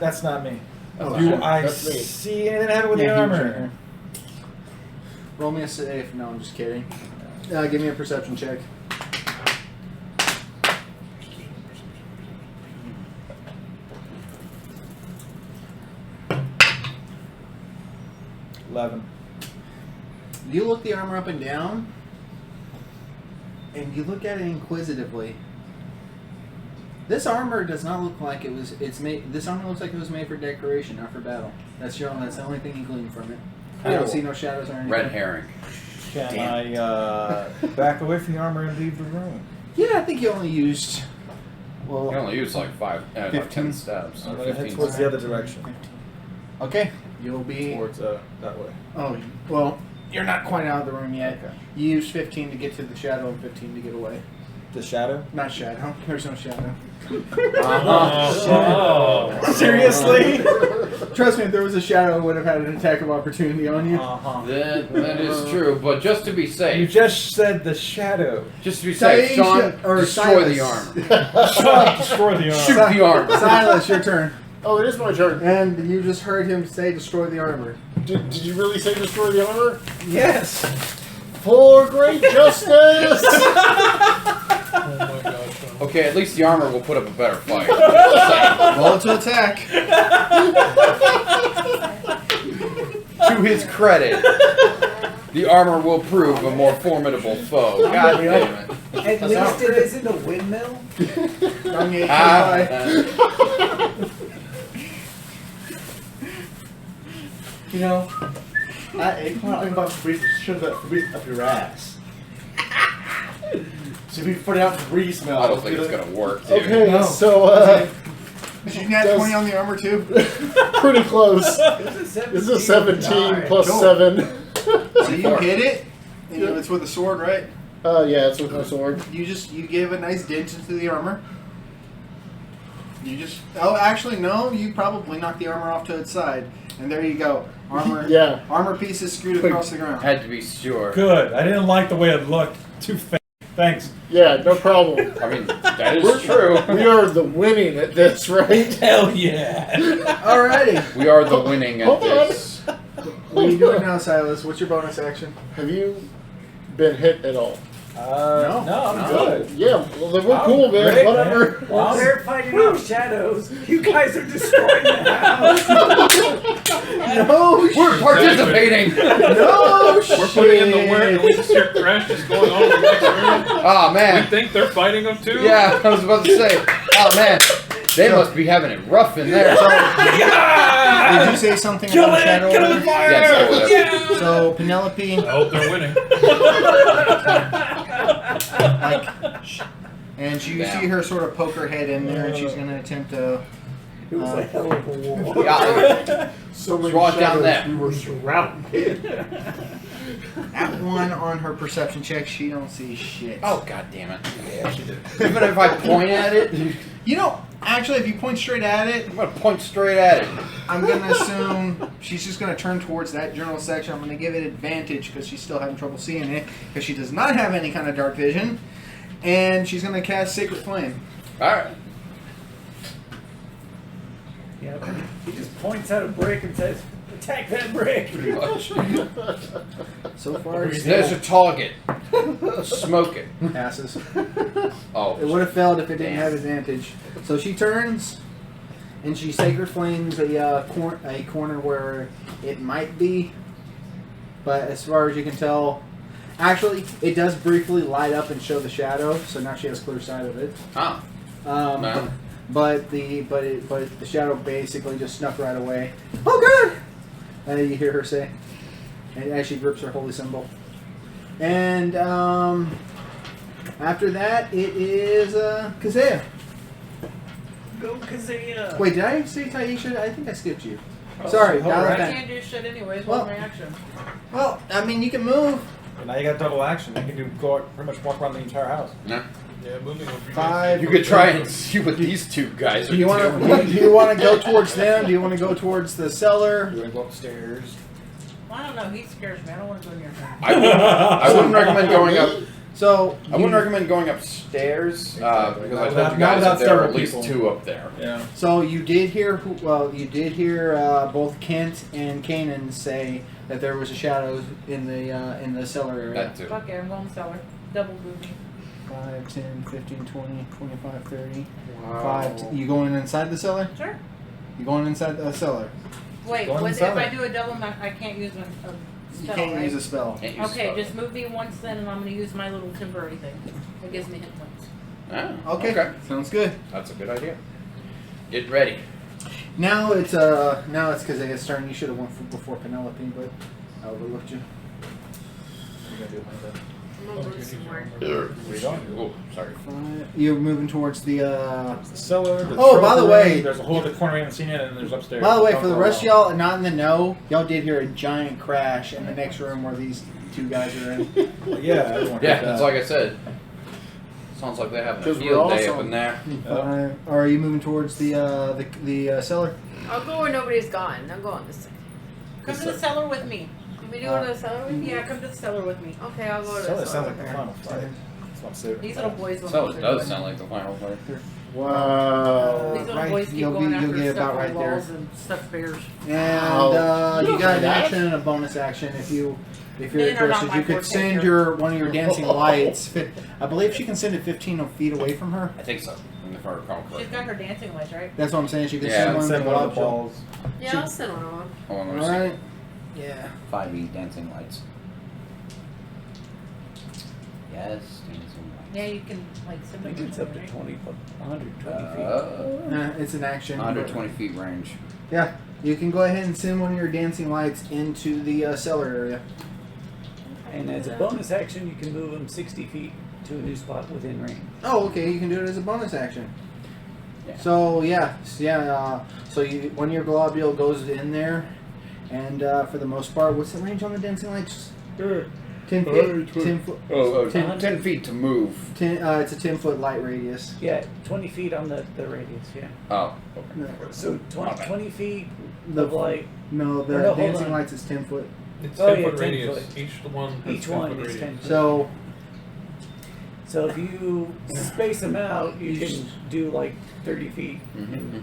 That's not me. That's Do not I That's me. see anything happen with Yeah, the he was armor? Roll me a save. No, I'm just kidding. Give me a perception check. 11. You look the armor up and down, and you look at it inquisitively. This armor does not look like it was. It's made. This armor looks like it was made for decoration, not for battle. That's the only thing you glean from it. I don't see no shadows or anything. Red herring. Can Damn. I back away from the armor and leave the room? Yeah, I think you only used. Well, You only use like 10 15 steps. I'm Or going to head 15 towards steps. the other direction. okay. You'll be. Towards that way. Oh, well, you're not quite out of the room yet. Okay. You used 15 to get to the shadow and 15 to get away. The shadow? Not shadow. There's no shadow. Oh. Seriously? Trust me, if there was a shadow, it would have had an attack of opportunity on you. Uh-huh. That is true, but just to be You safe, just said the shadow. just to be safe, Sean, or destroy the Silas. armor. Sean, destroy the Shoot armor. the armor. Silas, your turn. Oh, it is my turn. And you just heard him say destroy the armor. Did you really say destroy the armor? Yes. For great justice! Oh my gosh. Sean. Okay, at least the armor will put up a better fight. Roll to attack. To his credit, the armor will prove a more formidable foe. God damn it. At least it isn't a windmill. You know, I'm about to shove that Febreze up your ass. So if you put it out Febreze smell. I don't think it's gonna work, dude. Okay, No. so, Did you get 20 on the armor too? pretty close. This is a 17 plus Cool. 7. So you hit it. And it's with a sword, right? Yeah, it's with my sword. You gave a nice dent into the armor. Oh, actually no. You probably knocked the armor off to its side, and there you go. Armor. Yeah. Armor pieces screwed across the ground. Had to be sure. Good. I didn't like the way it looked. Too fake. Thanks. Yeah, no problem. I mean, that is true. We are the winning at this, right? Hell yeah. Alrighty. We are the winning at Hold on. this. What are you doing now, Silas? What's your bonus action? Have you been hit at all? No, I'm good. Yeah, well, then we're I'm cool, man. great, Whatever. man. While they're fighting off shadows, you guys are destroying the house. No, We're participating! no, We're putting in the work and we just hear crash just going on in the next room. Oh, We man. think they're fighting them too? Yeah, I was about to say. Oh, man. They must be having it rough in there. Did you say something Kill about it! shadow? Kill it Order? with fire! Yes, I would. So Penelope, I hope they're winning. and you Damn. see her sort of poke her head in there, and she's going to attempt to. It was a hell of a war. Yeah. So many Draw it down shadows, there. we were surrounded. At one on her perception check, she don't see shit. Oh, god damn it. Yeah, she did. Even if I point at it, You know, actually, if you point straight at it, I'm gonna point straight at it. I'm going to assume she's just going to turn towards that general section. I'm going to give it advantage because she's still having trouble seeing it because she does not have any kind of dark vision. And she's going to cast Sacred Flame. Alright. Yep. He just points at a brick and says, attack that brick. Pretty much. So far, it's There's a target. Smoke it. passes. Oh. It would have failed if it didn't Damn. have advantage. So she turns, and she Sacred Flames a corner where it might be. But as far as you can tell, actually, it does briefly light up and show the shadow. So now she has clear sight of it. Ah. Um, No. But the shadow basically just snuck right away. Oh god! And you hear her say, and as she grips her holy symbol. And after that, it is Kazea. Go Kazea. Wait, did I say Taisha? I think I skipped you. Sorry, dial it I back. can't do shit anyways. Well- What's my action? Well, I mean, you can move. And now you got double action. You can pretty much walk around the entire house. No. Yeah, moving over. 5. You could try and see what these two guys are Do you want doing. to? Do you want to go towards them? Do you want to go towards the cellar? You want to go upstairs? Well, I don't know. He scares me. I don't want to go near him. I wouldn't recommend going up. So I wouldn't recommend going upstairs because I told you Not guys without that there are at several least people. 2 up there. Yeah. So you did hear, you did hear both Kent and Kanan say that there was a shadow in the cellar area. That too. Fuck it, I'm going cellar. Double booty. 5, 10, 15, 20, 25, 30. Wow. 5. You going inside the cellar? Sure. You going inside the cellar? Wait, Go in the if cellar. I do a double, I can't use a You spell, can't right? use a spell. Can't use Okay, spells. just move me once then, and I'm gonna use my little temporary thing. It gives me hit points. Ah, Okay. Sounds good. That's a good idea. Get ready. Now it's because I guess turn. You should have went before Penelope, but I overlooked you. What are you gonna do with that? I'm gonna move somewhere. Where you going? Oh, sorry. You're moving towards the. The cellar. The Oh, by the trophy way- room, there's a whole other corner we haven't seen yet, and there's upstairs. By the way, Don't for the go rest of wrong. y'all not in the know, y'all did hear a giant crash in the next room where these two guys are in. Well, yeah, everyone Yeah, heard that's that. like I said. Sounds like they're having a 'Cause we're field day also- up in there. Are you moving towards the cellar? I'll go where nobody's gone. I'll go on this side. Come to the cellar with me. Can we go to the cellar with me? Yeah, come to the cellar with me. Okay, I'll go to Cellar the sounds cellar. like the final fight. That's what I'm saying. These little boys will So know it what does they're sound like the final fight. Wow. These little Right, boys keep you'll going be- after you'll get stuff about on right there. walls and stuffed bears. And Wow. you You got don't an know that? action and a bonus action if you're Men are not interested. my You could forte send here. one of your dancing lights. I believe she can send it 15 feet away from her. I think so. If I recall She's correctly. got her dancing lights, right? That's what I'm saying. She could Yeah, send one Send of the one of the balls. balls. Yeah, I'll send one of them. Hold on, All let me see. right. Yeah. 5e dancing lights. Yes, dancing lights. Yeah, you can like I send think them it's up to right? 120 feet. It's an action. 120 feet range. Yeah. You can go ahead and send one of your dancing lights into the cellar area. And as a bonus action, you can move them 60 feet to a new spot within range. Oh, okay. You can do it as a bonus action. Yeah. So so one of your globule goes in there, and for the most part, what's the range on the dancing lights? 10 feet. 10 foot. Oh, 10 10 feet to move. It's a 10-foot light radius. Yeah, 20 feet on the radius, yeah. Oh, okay. No, So 20, Okay. 20 feet The- of light. no, the Or no, hold dancing on. lights is 10 foot. It's Oh, 10 yeah, foot 10 radius. foot. Each one has Each 10 one foot is radius. 10 feet. So So if you space them out, you can do like 30 feet. Mm-hmm.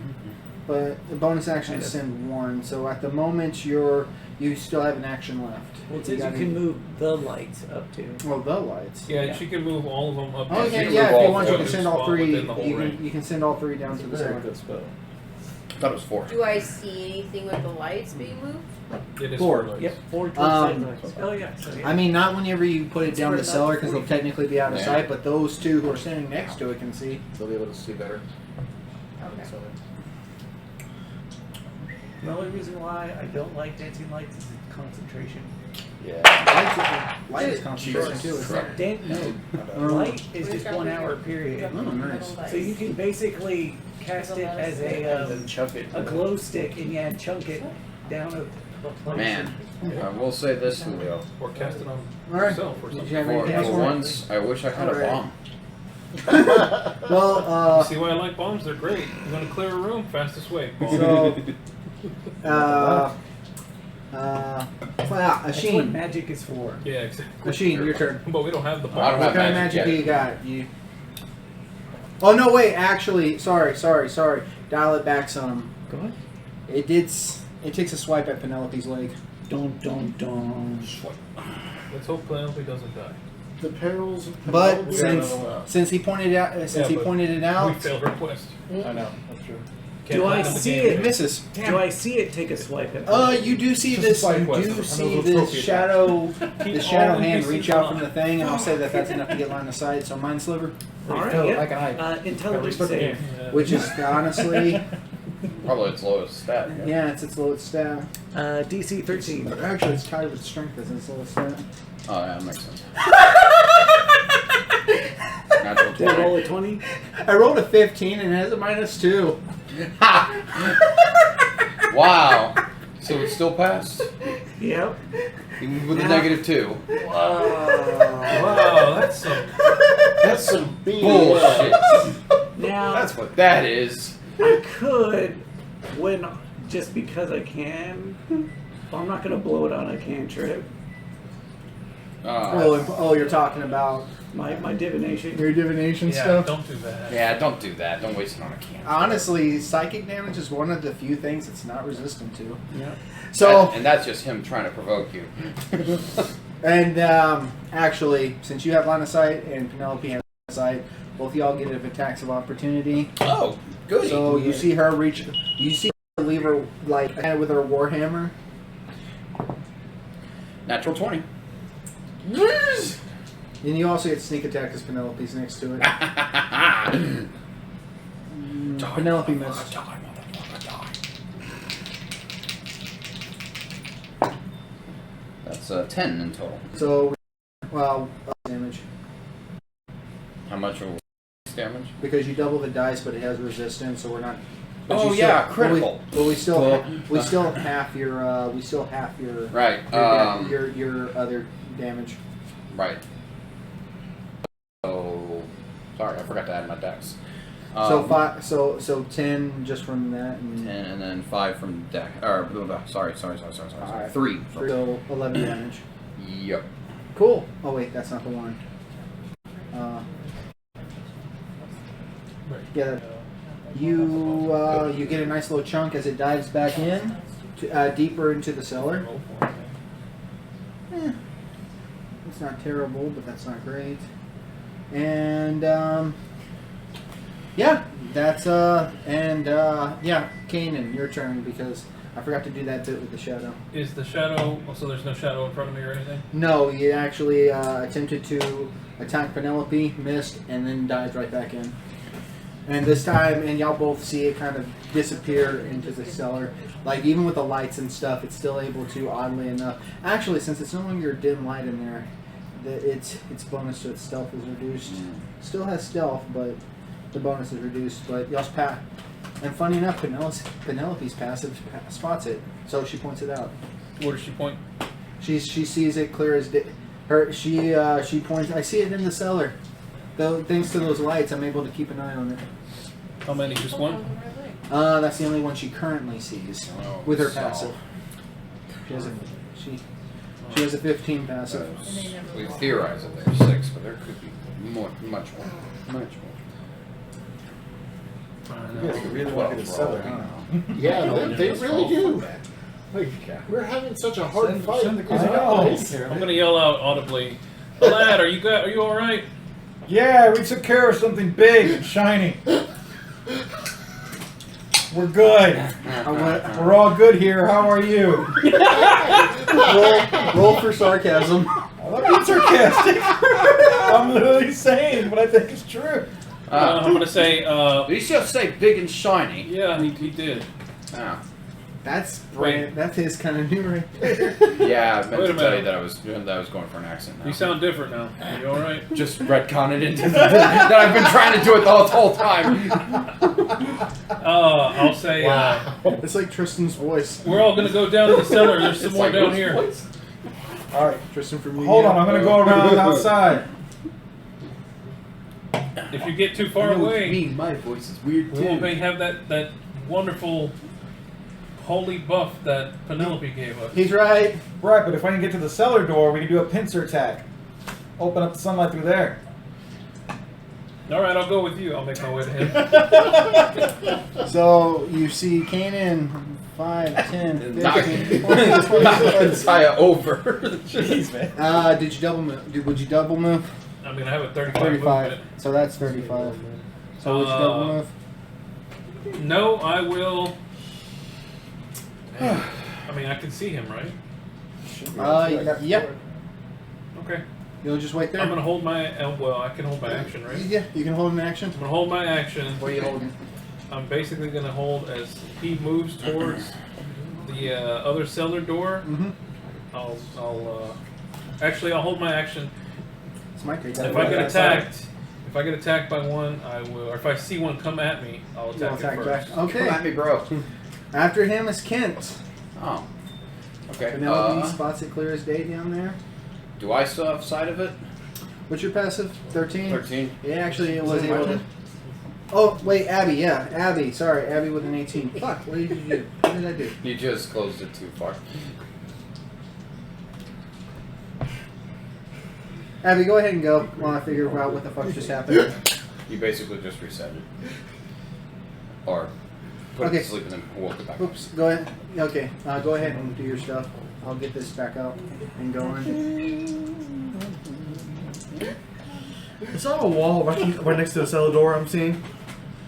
but the bonus action is send one. So at the moment you still have an action left. Well, it says you got can any- move the lights up to. Well, the lights. Yeah, and she can move all of them up. Oh, to okay, zero. yeah. If all you want, you four. can send all Spot three. within the whole range. You can send all three down It's to a the very center. good spell. I thought it was 4. Do I see anything with the lights being moved? It is Four. lights. Yep, 4 towards Um, lights. Oh yeah. So, yeah. I mean, not whenever you put it It's down for the about cellar because they'll 40 feet. technically be out of Yeah. sight. But those two who are standing next to it can see. They'll be able to see better. Okay. So, The only reason why I don't like dancing lights is the concentration. yeah. Light is concentration too. Isn't it? No, light is just 1 hour period. Oh, nice. So you can basically cast it as a chuck it. glow stick and chunk it down a place. Man, I will say this, Julio. Or cast it on All right. yourself or Did something. you have For, anything else for for me? once, I wish I had a Alright. bomb. Well, You see why I like bombs? They're great. You want to clear a room? Fastest way. Bomb. so well, That's what Asheen, magic is for. Yeah, exactly. Asheen, your turn. But we don't have the bomb. I don't What have kind of magic magic do yet. you got? You. Oh no! Wait. Actually, sorry. Dial it back some. Go ahead. It did. It takes a swipe at Penelope's leg. Dun dun dun. Let's hope Penelope doesn't die. The perils of But Penelope. since he pointed it out, but pointed it We out, failed her quest. I know. That's true. Can't Do I find them see again. it misses. Do I see it take a swipe at You do see Just a this. side You quest. do I know see those this trophy shadow, Keep the shadow all hand NPCs reach out alive. from the thing, and I'll say that that's enough to get line of sight. So mind sliver, Alright, Go, yeah. like an eye. Intelligence Restart the save. game. Yeah. which is honestly, Probably its lowest stat. yeah, it's its lowest stat. DC 13. Actually, it's tied with strength as its lowest stat. Oh, yeah, that makes sense. Natural Did I roll 20. a 20? I rolled a 15 and it has a -2. Wow. So it still passed? Yep. Even with a Now- -2. Wow, that's some. That's some Bullshit. Now, That's what that is. I could, when just because I can, but I'm not going to blow it on a cantrip. Oh, you're talking about My divination. your divination Yeah, stuff. don't do that. Yeah, don't do that. Don't waste it on a can. Honestly, psychic damage is one of the few things it's not resistant to. Yep. So, And that's just him trying to provoke you. and actually, since you have line of sight and Penelope has line of sight, both of y'all get attacks of opportunity. Oh, goody. So you see her reach. You see her leave her like kind of with her warhammer. Natural 20. And you also get sneak attack because Penelope's next to it. Penelope missed. That's 10 in total. So, well, damage. How much will damage? Because you double the dice, but it has resistance, so we're not. but Oh you yeah, still- critical. But we still Well, we still half your we still half your Right. your other damage. Right. So, sorry, I forgot to add my dex. So five, so 10 just from that, and 10 and then 5 from deck. Or sorry. Alright. 3. so 11 damage. Yep. Cool. Oh wait, that's not the one. Yeah. You get a nice little chunk as it dives back in, to, deeper into the cellar. It's not terrible, but that's not great. And yeah, that's yeah, Kanan, your turn because I forgot to do that bit with the shadow. Is the shadow? So there's no shadow in front of me or anything. No, he actually attempted to attack Penelope, missed, and then dives right back in. And this time, and y'all both see it kind of disappear into the cellar. Like, even with the lights and stuff, it's still able to, oddly enough. Actually, since it's no longer a dim light in there, its bonus to its stealth is reduced. Still has stealth, but the bonus is reduced. But y'all's and funny enough, Penelope's passive spots it, so she points it out. Where does she point? She sees it clear as day. She points. I see it in the cellar. Though, thanks to those lights, I'm able to keep an eye on it. How many? Just one? That's the only one she currently sees with her passive. She has a 15 passive. We theorize that there's 6, but there could be much more. You guys really want to get a cellar, huh? Yeah, they really do. Like, we're having such a hard fight. Send the I know. I'm gonna yell out audibly, "Lad, are you all right?" Yeah, we took care of something big and shiny. We're good. We're all good here. How are you? roll for sarcasm. I'm not being sarcastic. I'm literally saying what I think is true. I'm gonna say, Did he just say big and shiny? yeah, he did. Ah. That's Wait. That is kind of new, right there. Yeah, I meant Wait a to tell you minute. that I was going for an accent now. You sound different now. Are you all right? Just retcon it into that I've been trying to do it the whole time. I'll say, It's like Tristan's voice. we're all gonna go down to the cellar. There's some It's more like, down which here. voice? All right. Tristan from New Hold York. on. I'm gonna go around outside. If you get too far away, My voice is weird we won't have that wonderful holy buff that Penelope gave us. He's right. Right, but if I can get to the cellar door, we can do a pincer attack. Open up the sunlight through there. All right, I'll go with you. I'll make my way to him. So you see Kanan 5, 10, Knock 15, Messiah over. Jeez, man. did you double move? Would you double move? I mean, I have a 35 35. movement. So that's 35. So would you double move? No, I will. I mean, I can see him, right? Yep. Okay. You'll just wait there. I'm gonna hold my. Well, I can hold my action, right? Yeah, you can hold an action. I'm gonna hold my action. What are you holding? I'm basically gonna hold as he moves towards the other cellar door. Mm-hmm. Actually, I'll hold my action. It's my turn. If I get attacked by one, I will. Or if I see one come at me, I'll You'll attack it attack first. back. Come Okay. at me, bro. After him is Kent. Oh. Okay. Penelope spots it clear as day down there. Do I still have sight of it? What's your passive? 13? 13. Yeah, actually, it was Is it able my to. turn? Oh, wait, Abby, yeah. Abby, sorry. Abby with an 18. Fuck, what did you do? What did I do? You just closed it too far. Abby, go ahead and go while I figure out what the fuck just happened. You basically just reset it. Or put it Okay. to sleep and then woke it back up. Oops, go ahead. Okay, go ahead and do your stuff. I'll get this back out and going. Is that a wall right next to the cellar door I'm seeing?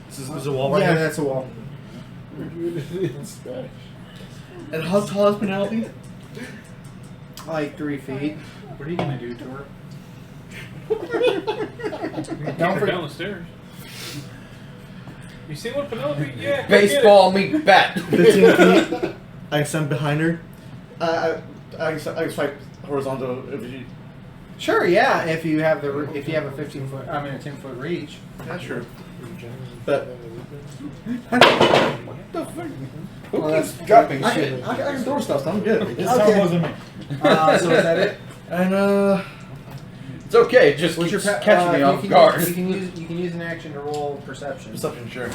This is a wall right Yeah, here? that's a wall. in Spanish. And how tall is Penelope? Like 3 feet. What are you gonna do to her? Don't Don't her for- down the stairs. You see what Penelope? Yeah. go Baseball me bet. 15 feet. I stand behind her. I swipe horizontal if you. Sure, yeah. If you have a 15-foot, I mean a 10-foot reach. Yeah, sure. But What the fuck? Who Well, keeps dropping I shit? can throw stuff, so I'm good. This Okay. time wasn't me. So is that it? And It's okay. It just What's keeps your catching me you off can guard. Use, you can use an action to roll perception. perception, sure.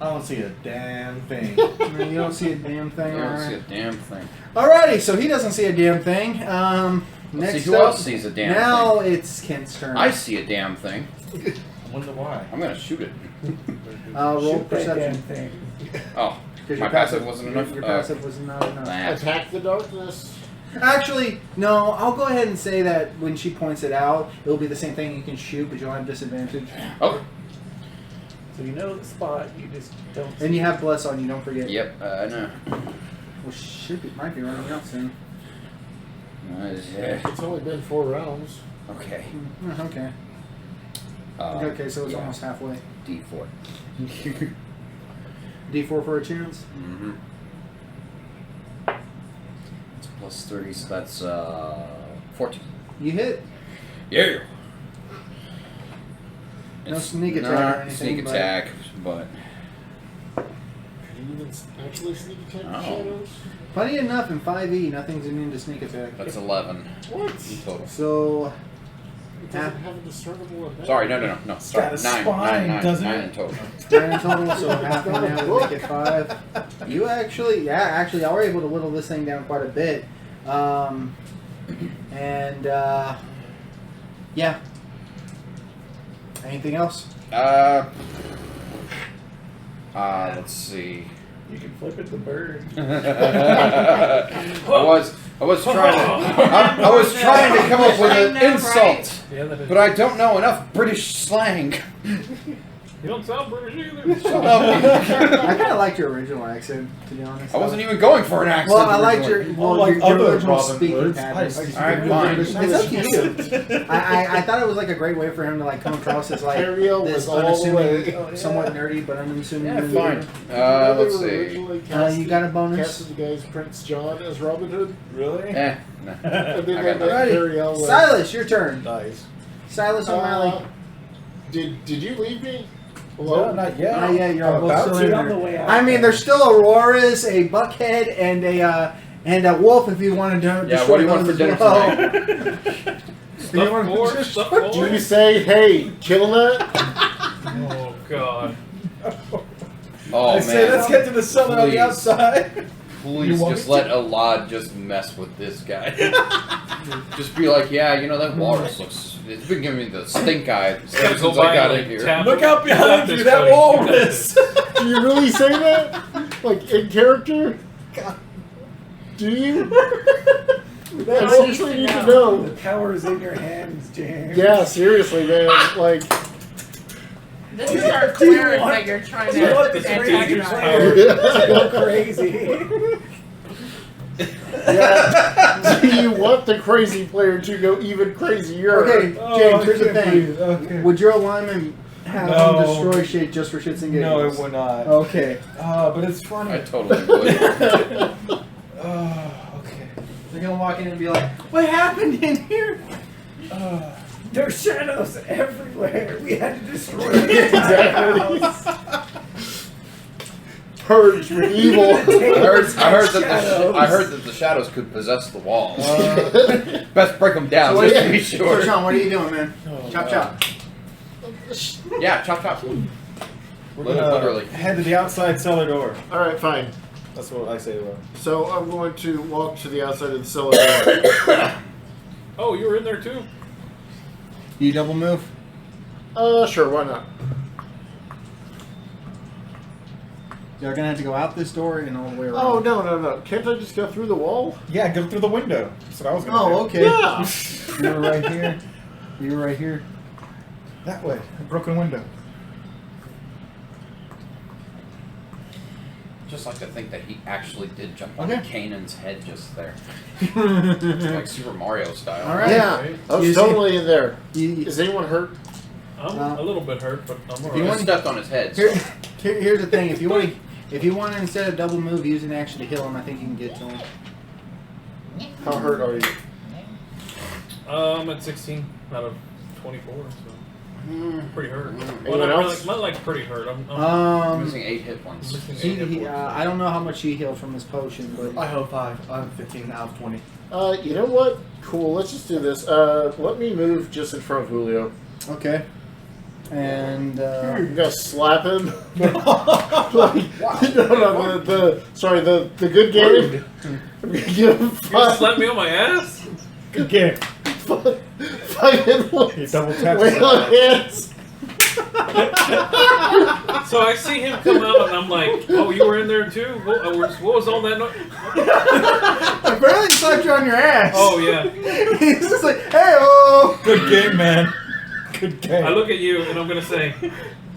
I don't see a damn thing. You don't see a damn thing. I don't see a Alright. damn thing. Alrighty, so he doesn't see a damn thing. Let's Next see who up, else sees a damn now thing. it's Kent's turn. I see a damn thing. I wonder why. I'm gonna shoot it. Roll perception. Oh, 'Cause my your passive wasn't enough. Your passive was not enough. Nah. Attack the darkness. Actually, no. I'll go ahead and say that when she points it out, it'll be the same thing. You can shoot, but you'll have disadvantage. Oh, So you know the spot, you just don't. And you have bless on you. Don't forget. yep. I know. Well, might be running out soon. Yeah. It's only been 4 rounds. Okay. Okay. Okay, so it's yeah. almost halfway. D4. D4 for a chance. Mm-hmm. It's plus 3, so that's 14. You hit. Yeah. No It's sneak attack or not anything, Sneak but- attack, but Can you even actually sneak attack the Oh. shadows? Funny enough, in 5e, nothing's immune to sneak attack. that's 11 What? in total. So, It doesn't have a discernible effect. Sorry, no. Sorry, got a 9 spine, doesn't nine it? in total. 9 in total, so half an hour to make it 5. You actually, y'all were able to whittle this thing down quite a bit. Yeah. Anything else? Let's see. You can flip it the bird. I was trying to come up with an insult, Yeah, that is. but I don't know enough British slang. You don't sound British either. Shut up. I kind of liked your original accent, to be honest. I wasn't even going for an accent. Well, I liked your, originally. well, Like your other original Robin speaking words. patterns. Alright, fine. It's up to you. I thought it was like a great way for him to like come across as like Ariel this was all the way. unassuming, somewhat nerdy but unassuming. Yeah, leader. fine. Let's see. You got a bonus. Casted the guy's Prince John as Robin Hood. Really? Eh, no. And then I they got made that. Ariel was. Silas, your turn. Nice. Silas O'Malley. Did you leave me? No, Hello? not yet. Not yet, you're I'm both about still to. in On the there. way out. I mean, there's still Auroras, a Buckhead, and a wolf if you want to Yeah, destroy what do you want those for as dinner well. tonight? Do you want to Four, just- stuff Do four. you say, hey, kill that? Oh God. Oh I man. say, let's get to the cellar on the Please. outside. Please You want just me let Alad just mess with this guy. Just be like, yeah, you know that walrus looks. It's been giving me the stink eye ever Gotta since go I by got and, in here. tap Look him. out You got behind this, you, that buddy. You got walrus. this. Do you really say that? Like, in character? Do you? I seriously need to know. The power is in your hands, James. Yeah, seriously, man. Like, This is our Do you cleric want- that you're trying do you to want the crazy antagonize. player to go crazy? yeah. Do you want the crazy player to go even crazier? Okay, Oh, James, here's I the can't thing. breathe. Okay. Would your alignment have No. him destroy shit just for shits and giggles? No, it would not. Okay. But it's funny. I totally would. Okay. They're gonna walk in and be like, "What happened in here?" There's shadows everywhere. We had to destroy Exactly. Purge with evil. I heard that the shadows could possess the walls. Best break them down So what just are to you- be So sure. Sean, what are you doing, man? Chop chop. Yeah, chop chop. We're Literally. head to the outside cellar door. Alright, fine. That's what I say to her. So I'm going to walk to the outside of the cellar door. Oh, you were in there too. You double move. Sure, why not? You're gonna have to go out this door and all the way around. Oh, no. Can't I just go through the wall? Yeah, go through the window. That's what I was going to do. Oh, okay. Yeah. You were right here. You were right here. That way. A broken window. just like to think that he actually did jump on Okay. Kanan's head just there. Like Super Mario style. All right. Yeah, I was You see- totally in there. You- Is anyone hurt? I'm a little bit hurt, but I'm You He alright. want- stepped on his head. Here, So. here's the thing. If you want to instead of double move, use an action to heal him. I think you can get to him. How hurt are you? I'm at 16 out of 24, so pretty hurt. Well, Anyone not, else? really, not like pretty hurt. I'm Missing 8 hit points. missing He, 8 hit he, points. I don't know how much he healed from his potion, but I hope 5. I'm 15 out of 20. You know what? What? Let's just do this. Let me move just in front of Julio. okay. And I'm gonna slap him. Sorry, the good game. I'm gonna give him You gonna 5. slap me on my ass? Good game. 5 hit points. He double taps Wait his on eye. hands. So I see him come out, and I'm like, "Oh, you were in there too? What was all that noise?" apparently he slapped you on your ass. Oh yeah. He's just like, hey, oh. Good game, man. Good game. I look at you, and I'm gonna say,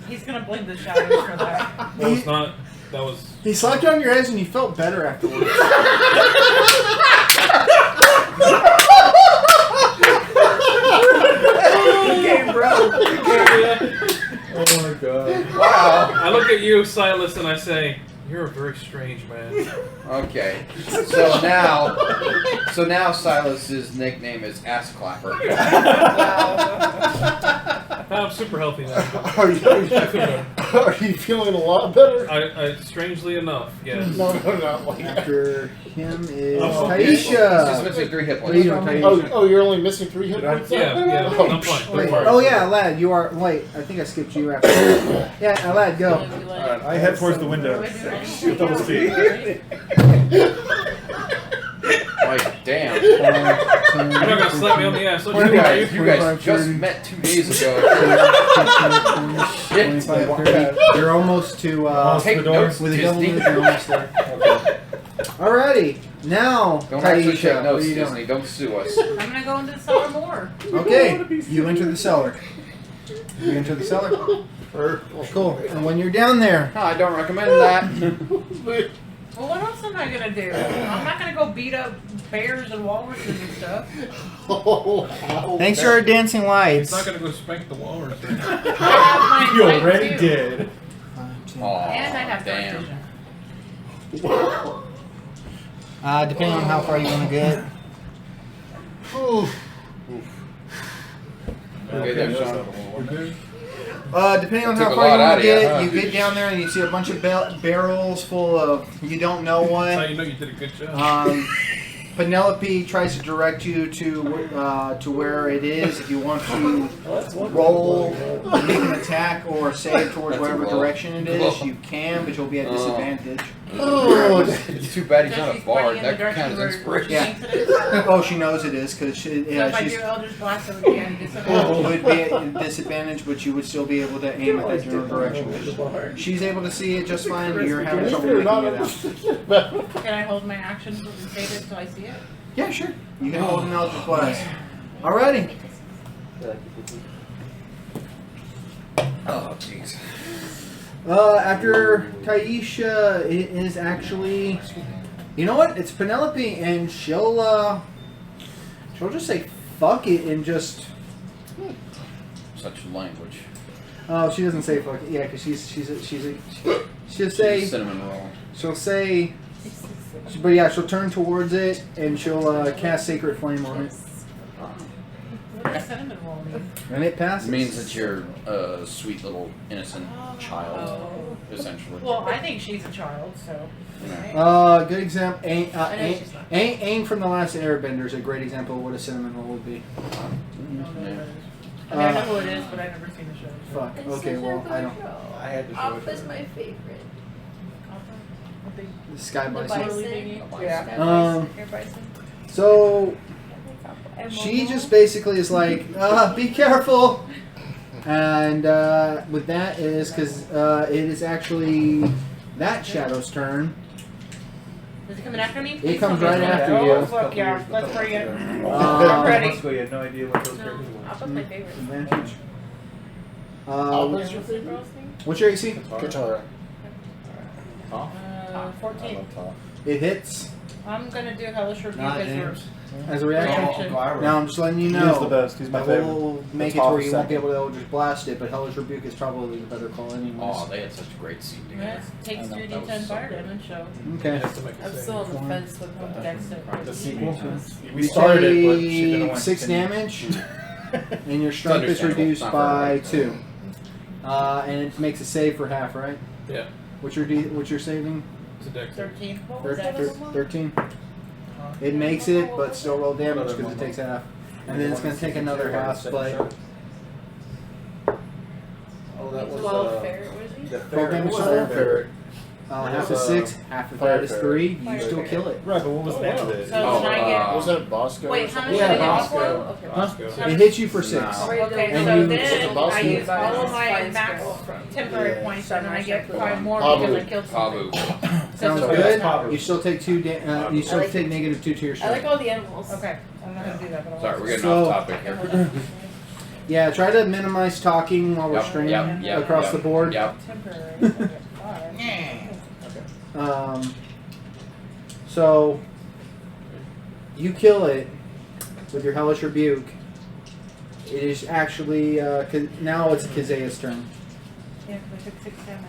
He's gonna blame the shadows for that. "That was not. That was." He slapped you on your ass, and you felt better afterwards. Good game, bro. Oh my god. Wow. I look at you, Silas, and I say, "You're a very strange man." Okay. So now Silas's nickname is Ass Clapper. I'm super healthy now. Are you feeling a lot better? I strangely enough, yes. No, not like that. After him is Oh, He's just Taisha. missing 3 hit What are you points. doing, Oh, Taisha? you're only missing 3 hit points? Yeah, I'm fine. Wait, Don't worry. oh yeah, lad, you are. Wait, I think I skipped you after. Yeah, lad, go. Alright, I head towards the window. Double speed. Like, damn. You're not gonna slap me on the ass, don't You you? guys 25, just 30. met 2 days ago. Shit. 25, 30. You're almost to. Take the door. notes, With a double Disney. move, you're almost there. Alrighty, now Don't actually Taisha, take what notes, are you Disney. doing? Don't sue us. I'm gonna go into the cellar more. Okay, you enter the cellar. You enter the cellar. Cool. And when you're down there, No, I don't recommend that. Well, what else am I gonna do? I'm not gonna go beat up bears and walruses and stuff. thanks for our dancing He's lights. not gonna go spank the walrus. I have my You light, already too. did. Aw, And I have dark damn. vision. Depending on how far you want to get. Okay, there, Sean. Depending on Took how a far you lot want out to of you, get, huh? you get down there and you see a bunch of barrels full of you don't know That's how what. you know you did a good job. Penelope tries to direct you to where it is. If you want to roll, make an attack, or save towards That's a whatever roll. direction it is, you can, but you'll be at disadvantage. It's too bad he's So not a she's pointing bard. in the That direction counts as where inspiration. she Yeah. thinks it is. Oh, she knows it is because So if I she's. do Eldritch Blast, it would be at a It disadvantage. would be at disadvantage, but you would still be able to aim at that general direction. She's able to see it just fine, but you're having trouble making it out. Can I hold my action and save it until I see it? Yeah, sure. You can hold an Eldritch Blast. Alrighty. Oh, jeez. After Taisha, it is actually. You know what? It's Penelope, and she'll just say fuck it and just. Such language. Oh, she doesn't say fuck it. Yeah, because she'll say. Cinnamon roll. She'll say. But yeah, she'll turn towards it and she'll cast Sacred Flame on it. What does cinnamon roll mean? And it passes. It means that you're a sweet little innocent child, Oh. essentially. Well, I think she's a child, so. Good example. I know she's not. Aang from the Last Airbender is a great example of what a cinnamon roll would be. I don't know who it is. I mean, I know who it is, but I've never seen the show. So. Fuck. Okay, well, I don't. I had to show it Oppa's to my favorite. What they- The Sky The Bison. bison. Yeah. Air bison. So And she Momo. just basically is like, be careful. And with that is because it is actually that Shadow's turn. Is it coming after me? It comes right Please after tell me. you. Oh, fuck yeah. Let's bring it. I'm Uh, ready. Let's go. You had no idea what those No, characters were. I'll put my favorite. Advantage. Oppa's your favorite? What's your AC? Guitar. 14. It hits I'm gonna do Hellish Rebuke Nah, as James. yours. as a reaction. Reaction. Now I'm just letting you He know. is the best. He's my I favorite. will make That's it to where half you won't be second. able to just blast it, but Hellish Rebuke is probably the better call anyways. Oh, they had such a great scene together. Yes, takes I know, 2d10 that was so fire good. damage, so. Okay. Has to make a I'm save. still on the fence with what Dex it. The sequel. We You started it, but she didn't take want to 6 continue. damage, and your strength is understandable. reduced It's not by very big. 2. And it makes a save for half, right? Yeah, What's your saving? it's a dex. 13. What Thir- was that? thir- 13. It makes it, but still roll damage because it takes half. And then it's going to take another half, but Oh, that was 12 ferret, was he? the 12 damage was total? a ferret. half was, is 6, half of fire that is ferret. 3. You Fire still ferret. kill it. Right, but what was Oh, the end wow. of it? So then I get. Was that Bosco? Wait, or how something? much Yeah, did I get Bosco. off of? Bosco. It hits you for 6. No. Okay, And so you- then Bosco. I use all of my Fine max scale. temporary Yeah. points, and then I get Pabu. 5 more Pabu. because I killed something. Pabu. Sounds So good. that's Pabu. You still take 2. You still I like take it. negative 2 to your I strength. like all the animals. Okay, I'm not gonna do that, but I'll. Sorry, we're getting So- off topic here. Yeah, try to minimize talking while we're Yep, streaming yep, yep, across yep, the board. Yep. Temporary, I get 5. So you kill it with your Hellish Rebuke. It is actually now it's Kazea's turn. Yeah, because I took 6 damage.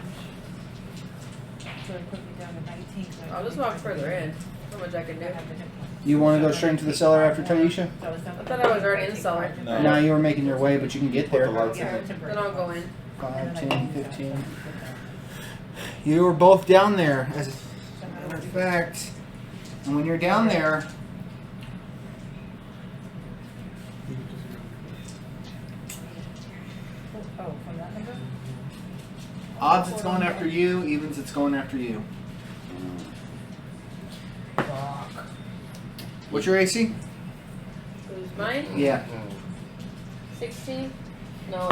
So it put me down to 19. So I'll just walk further in. How much I can do. I have to hit points. You want to go straight into the cellar after Taisha? So was down I thought I was already in the cellar. No. Now you were making your way, but you can get Put the there. lights Yeah, in. temporary. Then I'll go in. 5, 10, 15. You were both down there, as a matter of fact. And when you're down there, Oh, from that number? odds it's going after you, evens it's going after you. What's your AC? Who's mine? Yeah. 16? No.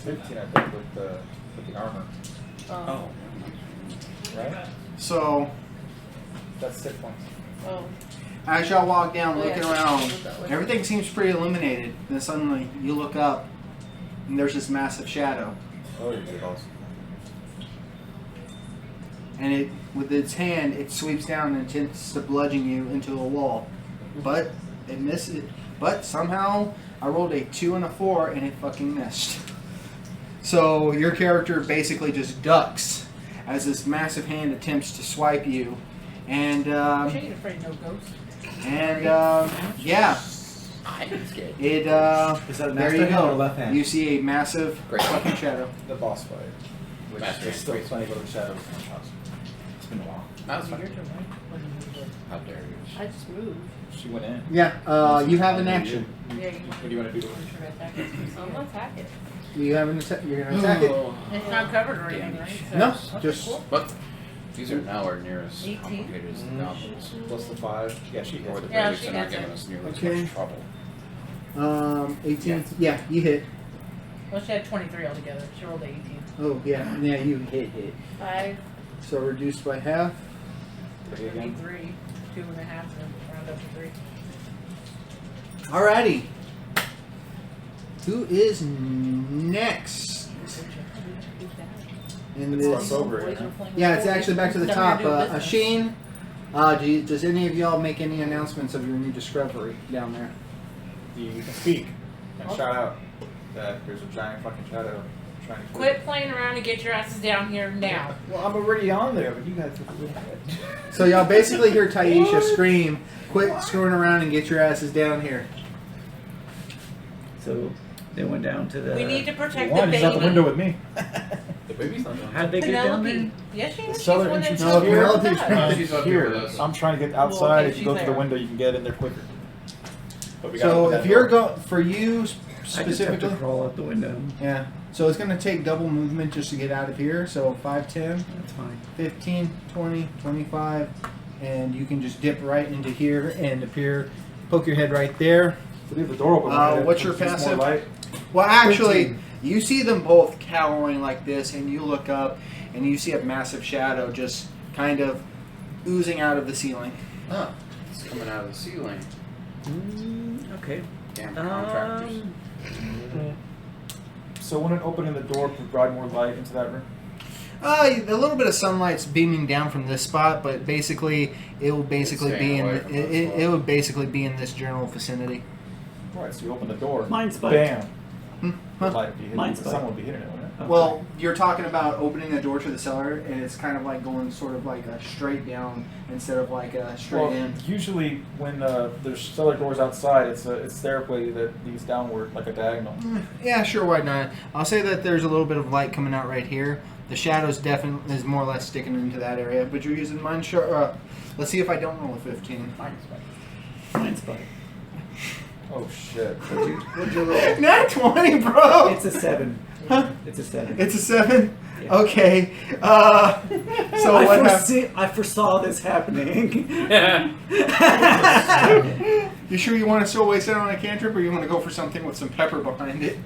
15, I think, with the armor. Oh. Right? So, That's 6 points. Oh. as y'all walk down, Oh, looking yeah. around, Look that way. everything seems pretty illuminated. Then suddenly you look up, and there's this massive shadow. Oh, you did also. And it, with its hand, it sweeps down and attempts to bludgeon you into a wall. But it misses. But somehow, I rolled a 2 and a 4, and it fucking missed. So your character basically just ducks as this massive hand attempts to swipe you. And She ain't afraid no ghosts. yeah, I didn't skate. it Is that there you master hand go. or left hand? You see a massive Great. fucking shadow. The boss fight. Which Master there's hand, still great. plenty of other shadows in the house. It's been a while. That's Your fine. turn, right? Or did you do it? How dare you? I just moved. She went in. Yeah, you have an action. Yeah, you What do you want to do to her? want to attack it. I'm gonna attack it. You have an attack. You're gonna attack it. It's not covered or anything, right? So- No, okay, just cool. But these are nowhere near as 18? complicated as the goblins. Plus the 5. Yeah, she Or hits the it. Yeah, berries she are not gets giving it. us nearly Okay. as much trouble. 18. Yeah, you hit. Well, she had 23 altogether. She rolled 18. Oh yeah, you hit. 5. So reduced by half. Three again. 3, 2.5, and then round up to 3. Alrighty. Who is next in It's this? us over here, huh? Yeah, it's actually back to the top. Asheen, does any of y'all make any announcements of your new discovery down there? You can speak and shout out that there's a giant fucking shadow trying to Quit playing around and get your asses down here now. Well, I'm already on there, but you guys are really good. So y'all basically hear Taisha scream, "Quit screwing around and get your asses down here." So they went down to the. We need to protect the One, he's out the window baby. with me. The baby's not done. How'd they get down there? Penelope. Yes, she is. The She's southern one that entrance told is me here. about Penelope's that. She's up here Here, with us. I'm trying to get outside. Well, okay, if you go she's through the there. window, you can get in there quicker. But we gotta So open that if you're door. for you I just have to specifically, crawl out the window. yeah. So it's gonna take double movement just to get out of here. So 5, 10. That's fine. 15, 20, 25, and you can just dip right into here and appear, poke your head right there. leave the door open. What's your It's more passive? light. Well, actually, 15. you see them both cowering like this, and you look up, and you see a massive shadow just kind of oozing out of the ceiling. Huh. It's coming out of the ceiling. Okay. Damn contractors. Um, So wouldn't opening the door provide more light into that room? A little bit of sunlight's beaming down from this spot, but basically it will basically It's be staying in away from this it spot. would basically be in this general vicinity. Right, so you open the door. Mine spiked. Bam. Huh? The light would be hitting. Mine's Someone spiked. would be hitting it, wouldn't it? Okay. Well, you're talking about opening the door to the cellar, and it's kind of like going sort of like a straight down instead of like a straight Well, in. usually when there's cellar doors outside, it's their way that leads downward like a diagonal. Yeah, sure, why not? I'll say that there's a little bit of light coming out right here. The shadows definitely is more or less sticking into that area, but you're using mine. Let's see if I don't roll a 15. Mine's spiked. Oh shit. What'd you roll? Not 20, bro. It's a 7. Huh? It's a 7. It's a 7. Yeah. Okay. So what happened? I foresaw this happening. You sure you want to still waste it on a cantrip, or you want to go for something with some pepper behind it?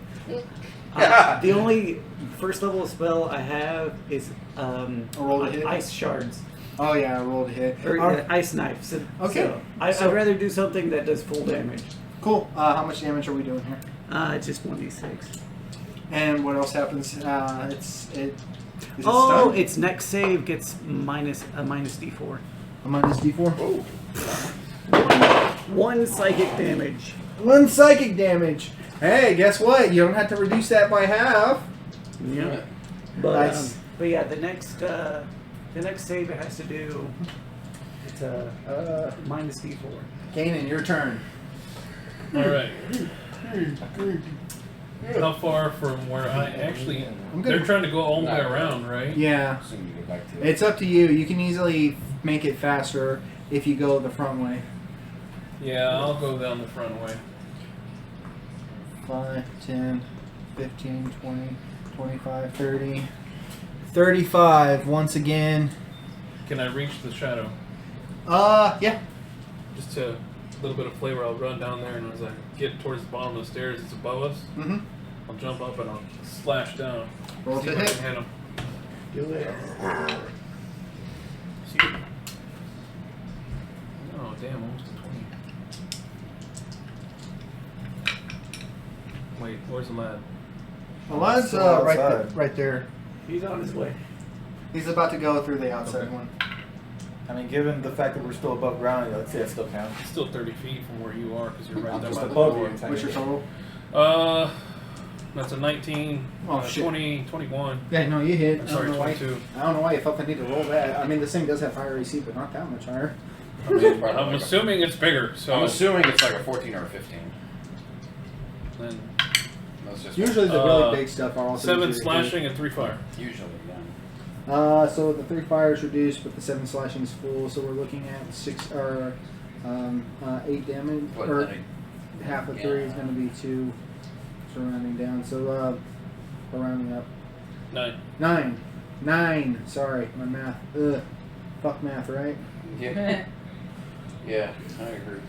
The only first level spell I have is A roll to hit? ice shards Oh yeah, I rolled a hit. or All right. ice knives. So, Okay. so So- I'd rather do something that does full damage. Cool. How much damage are we doing here? It's just 1d6. And what else happens? Is it Oh, stunned? its next save gets minus d4. A minus D4. One psychic damage. 1 psychic damage. Hey, guess what? You don't have to reduce that by half. Yeah. But Nice. but yeah, the next save it has to do. It's minus d4. Kanan, your turn. Alright. How far from where I actually... I'm They're good. trying to go all the way around, right? Yeah, Soon you get back to it's up to you. You can easily make it faster if you go the front way. Yeah, I'll go down the front way. 5, 10, 15, 20, 25, 30. 35 once again. Can I reach the shadow? Yeah. Just to a little bit of flavor, I'll run down there, and as I get towards the bottom of the stairs, it's above us. Mm-hmm. I'll jump up and I'll slash down. Roll See to if I hit. can hit him. Do it. See. Oh damn, almost a 20. Wait, where's the lad? Alad's Still right, outside. right there. He's on his way. He's about to go through the outside Okay. one. I mean, given the fact that we're still above ground, I'd say it still counts. It's still 30 feet from where you are, because you're right I'm there just by the above door. you. What's your total? That's a 19, Oh, shit. 20, 21. Yeah, no, you hit. I'm I sorry, don't know why. 22. I don't know why you felt the need to roll that. I mean, this thing does have higher AC, but not that much higher. I'm assuming it's bigger, so I'm assuming it's like a 14 or a 15. then That's just Usually the really big stuff are also 7 easier to hit. slashing and 3 fire. usually, yeah. So the 3 fire is reduced, but the 7 slashing is full. So we're looking at 6 or 8 damage, What, or like, half of 3 is going to be 2, surrounding down. So we're rounding up. 9. 9. Sorry, my math. Ugh. Fuck math, right? Yeah. Yeah, I agree.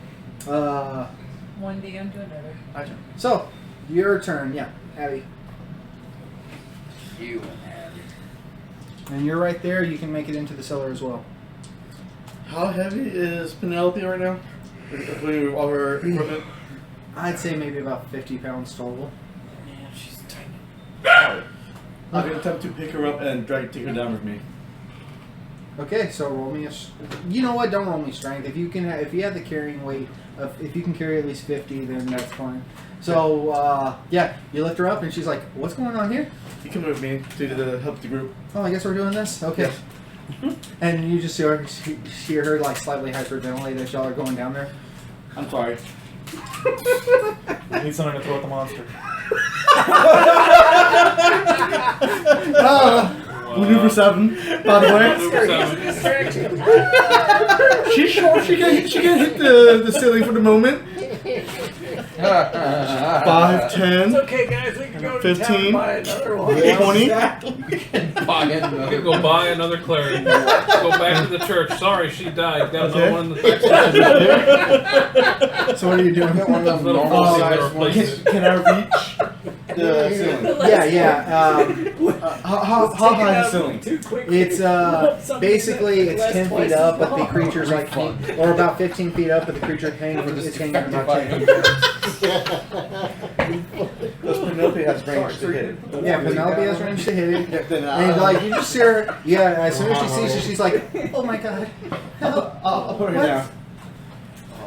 One DM to another. Gotcha. So your turn. Yeah, Abby. You and Abby. And you're right there. You can make it into the cellar as well. How heavy is Penelope right now? Including all her equipment? I'd say maybe about 50 pounds total. Yeah, she's tiny. I'm gonna attempt to pick her up and take her down with me. Okay, so roll me you know what? Don't roll me strength. If you can, if you have the carrying weight of, if you can carry at least 50, then that's fine. So yeah, you lift her up, and she's like, "What's going on here?" You come with me to help the group. Oh, I guess we're doing this. Okay. And you just hear her like slightly hyperventilate as y'all are going down there. I'm sorry. I need something to throw at the monster. Maneuver 7, by the way. Maneuver 7. She's short. She can hit the ceiling for the moment. 5, 10, Okay, guys, we can go to 15, town and buy another one. 20. Buy I'm gonna go buy another cleric. Go back to the church. Sorry, she died. Got another Okay. one in the back. So what are you doing? Got one of those Little normal fuzzy sized little ones. places. Can I reach The ceiling. How high is the ceiling? It's basically it's 10 feet up, but the creature's like or about 15 feet up, but the creature hanging from it's hanging about 10 feet down. Because Penelope has range to hit it. Yeah, Penelope has range to hit it. Then And like you just see her, yeah. As soon as she sees you, she's like, "Oh my god, help!" I'll put her What? down.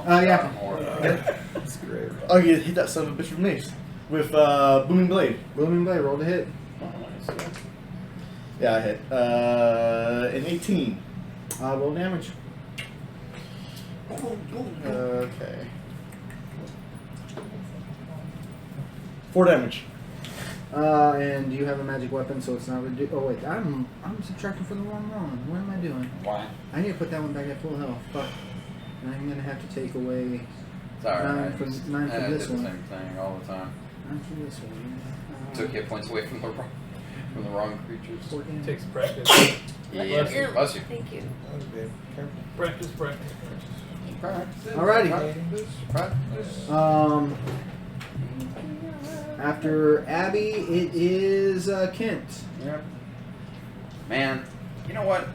Yeah. That's great. Oh, you hit that son of a bitch with mace. With booming blade. Booming blade, roll to hit. Yeah, I hit. An 18. Roll damage. Okay. 4 damage. And you have a magic weapon, so it's not reduced. Oh wait, I'm subtracting from the wrong one. What am I doing? Why? I need to put that one back at full health. Fuck. And I'm gonna have to take away It's alright. 9 from I this did the one. same thing all the time. 9 from this one. Took hit points away from the wrong creatures. 14. Takes practice. Yeah, bless you. Thank you. Practice. Alrighty. Practice. After Abby, it is Kent. Yep. Man, you know what?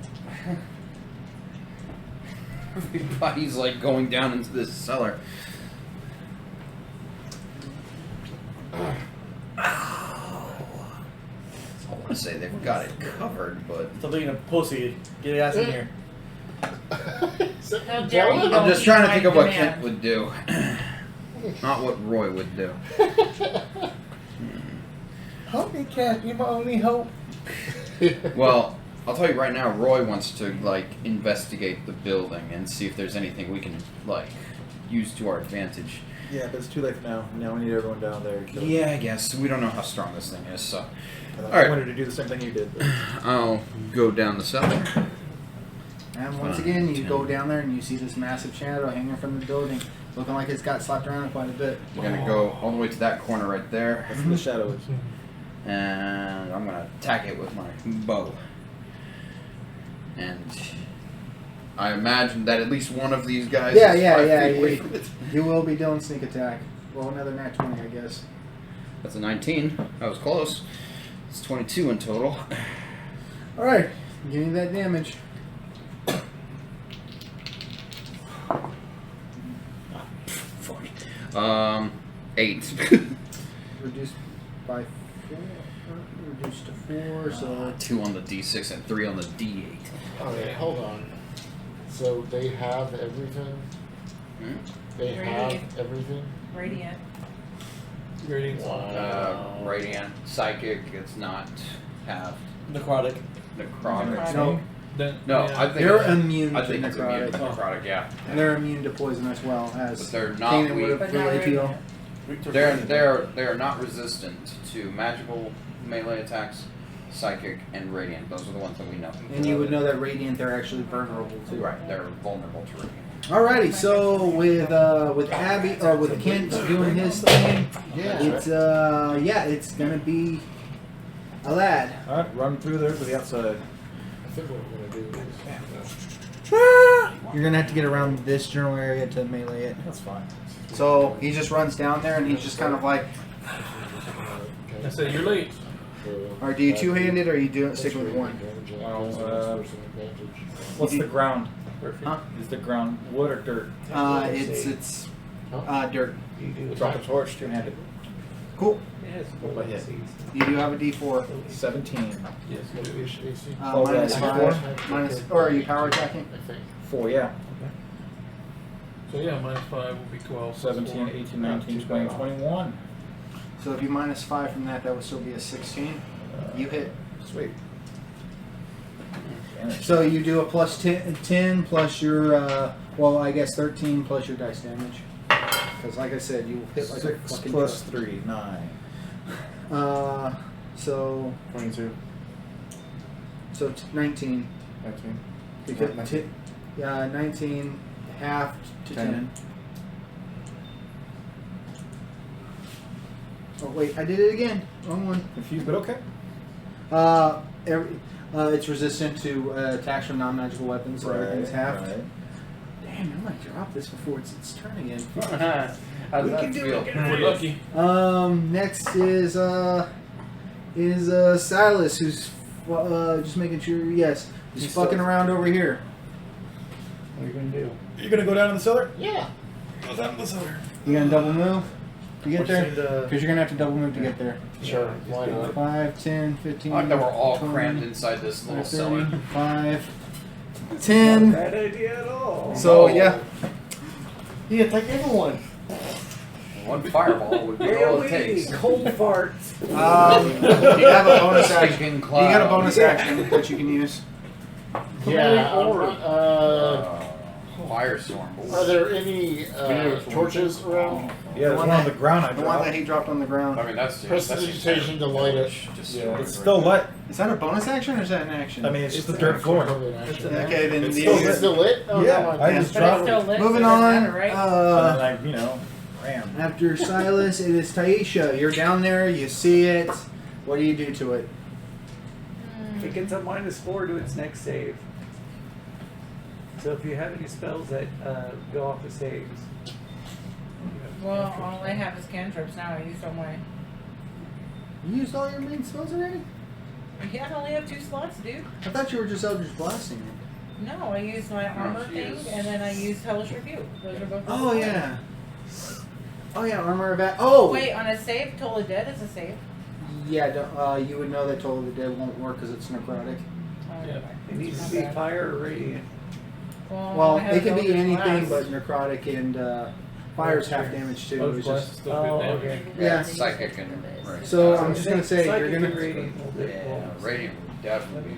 Everybody's like going down into this cellar. I want to say they've got it covered, but Stop being a pussy. Get your ass in here. How dare you I'm don't just trying to think of what demand. Kent would do, not what Roy would do. Help me, Cat. You're my only hope. Well, I'll tell you right now, Roy wants to like investigate the building and see if there's anything we can like use to our advantage. Yeah, but it's too late for now. Now we need everyone down there. To kill it. Yeah, I guess we don't know how strong this thing is, so I Alright. wanted to do the same thing you did. But I'll go down the cellar. And once again, you go down there and you see this massive shadow hanging from the building, looking like it's got slapped around quite a bit. We're gonna go all the way to that corner right there, that's what the shadow is. and I'm gonna attack it with my bow. And I imagine that at least one of these guys is 5 feet away from it. You will be doing sneak attack. Well, another nat 20, I guess. That's a 19. That was close. It's 22 in total. Alright, give me that damage. Fuck. 8. Reduced by 4. Reduced to 4, so 2 on the D6 and 3 on the D8. Okay, hold on. So they have everything? Hmm? They have Radiant. everything? Radiant. Radiant. Radiant, Psychic, it's not halved. Necrotic. Necrotic. no, No, yeah. I think they're it's, immune I to think it's immune to necrotic. necrotic, yeah. And they're immune to poison as well as But they're not Kanan weak. would have But not relayed to you. radiant. They are not resistant to magical melee attacks, psychic, and radiant. Those are the ones that we know. And you would know that radiant they're actually vulnerable to. Right, they're vulnerable to radiant. Alrighty, so with Abby or with Kent doing his thing, it's it's gonna be a lad. Alright, run through there to the outside. I think what we're going to do is... You're gonna have to get around this general area to melee it. That's fine. So he just runs down there and he's just kind of like, I said you're late. or do you two-handed or are you doing stick with one? What's the ground? Huh? Is the ground wood or dirt? It's dirt. Drop a torch, two-handed. Cool. What do I hit? You do have a D4. 17. Yes, you do. Oh, Minus yeah, 5. Minus, or are you power attacking? I think. 4, yeah. So yeah, minus 5 will be 12. 17, 18, 19, 20, 21. So if you minus 5 from that, that would still be a 16. You hit. Sweet. So you do a plus 10 plus your, well, I guess 13 plus your dice damage. Because like I said, you hit like a 6 fucking plus 3, 9. So 22. so 19. 19. Because 19. 19 half to 10. Oh wait, I did it again. Wrong one. Confused, but okay. It's resistant to attacks from non-magical weapons, so everything's half. Right. Damn. Damn, I might drop this before it's its turn again. How's We that can do feel? it If we're lucky. Next is Silas, who's just making sure. Yes, he's fucking around over here. What are you gonna do? You're gonna go down in the cellar? Yeah. Go down in the cellar. You gonna double move to get there? Proceed, Because you're gonna have to double move to get there. Sure. Why not? 5, 10, 15. I like that we're all 20, crammed inside this little cellar. 30, 5, 10. Bad idea at all. So Oh. yeah, He attacked everyone. One fireball would be all it takes. Cold farts. you have a bonus action. Stinking You cloud. got a bonus action that you can use. Yeah. Firestorm. Are there any torches around? Yeah, there's one on the ground I The one that dropped. he dropped on the ground. I mean, that's Prestidigitation to light it. Just Yeah, stored it's right still there. lit. Is that a bonus action or is that an action? I mean, it's just the dirt floor. Probably an action. Okay, then It's the still Is it still lit? Oh, Yeah, never mind. I just But it's dropped still it. lit. moving so it doesn't on. matter, right? And then I, ram. After Silas, it is Taisha. You're down there. You see it. What do you do to it? It gets a -4 to its next save. So if you have any spells that go off the saves. Well, all I have is cantrips now. I used all my. You used all your main spells already? Yeah, I only have 2 slots, dude. I thought you were just Eldritch Blasting it. No, I used my armor she thing, is. and then I used Hellish Rebuke. Those are both. Oh yeah. Oh yeah, armor of Oh. Wait, on a save, Toll of Dead is a save. Yeah, you would know that Toll of the Dead won't work because it's necrotic. Oh, Yeah. okay. It needs Not to be bad. fire or radiant. Well, I have it can be Eldritch anything Blast. but necrotic and fire's half damage too. Eldritch Which Blast is is, still Oh, good damage. okay. yeah. Psychic and So I'm just gonna say Psychic you're and gonna. radiant will do- Yeah, will- radiant would definitely.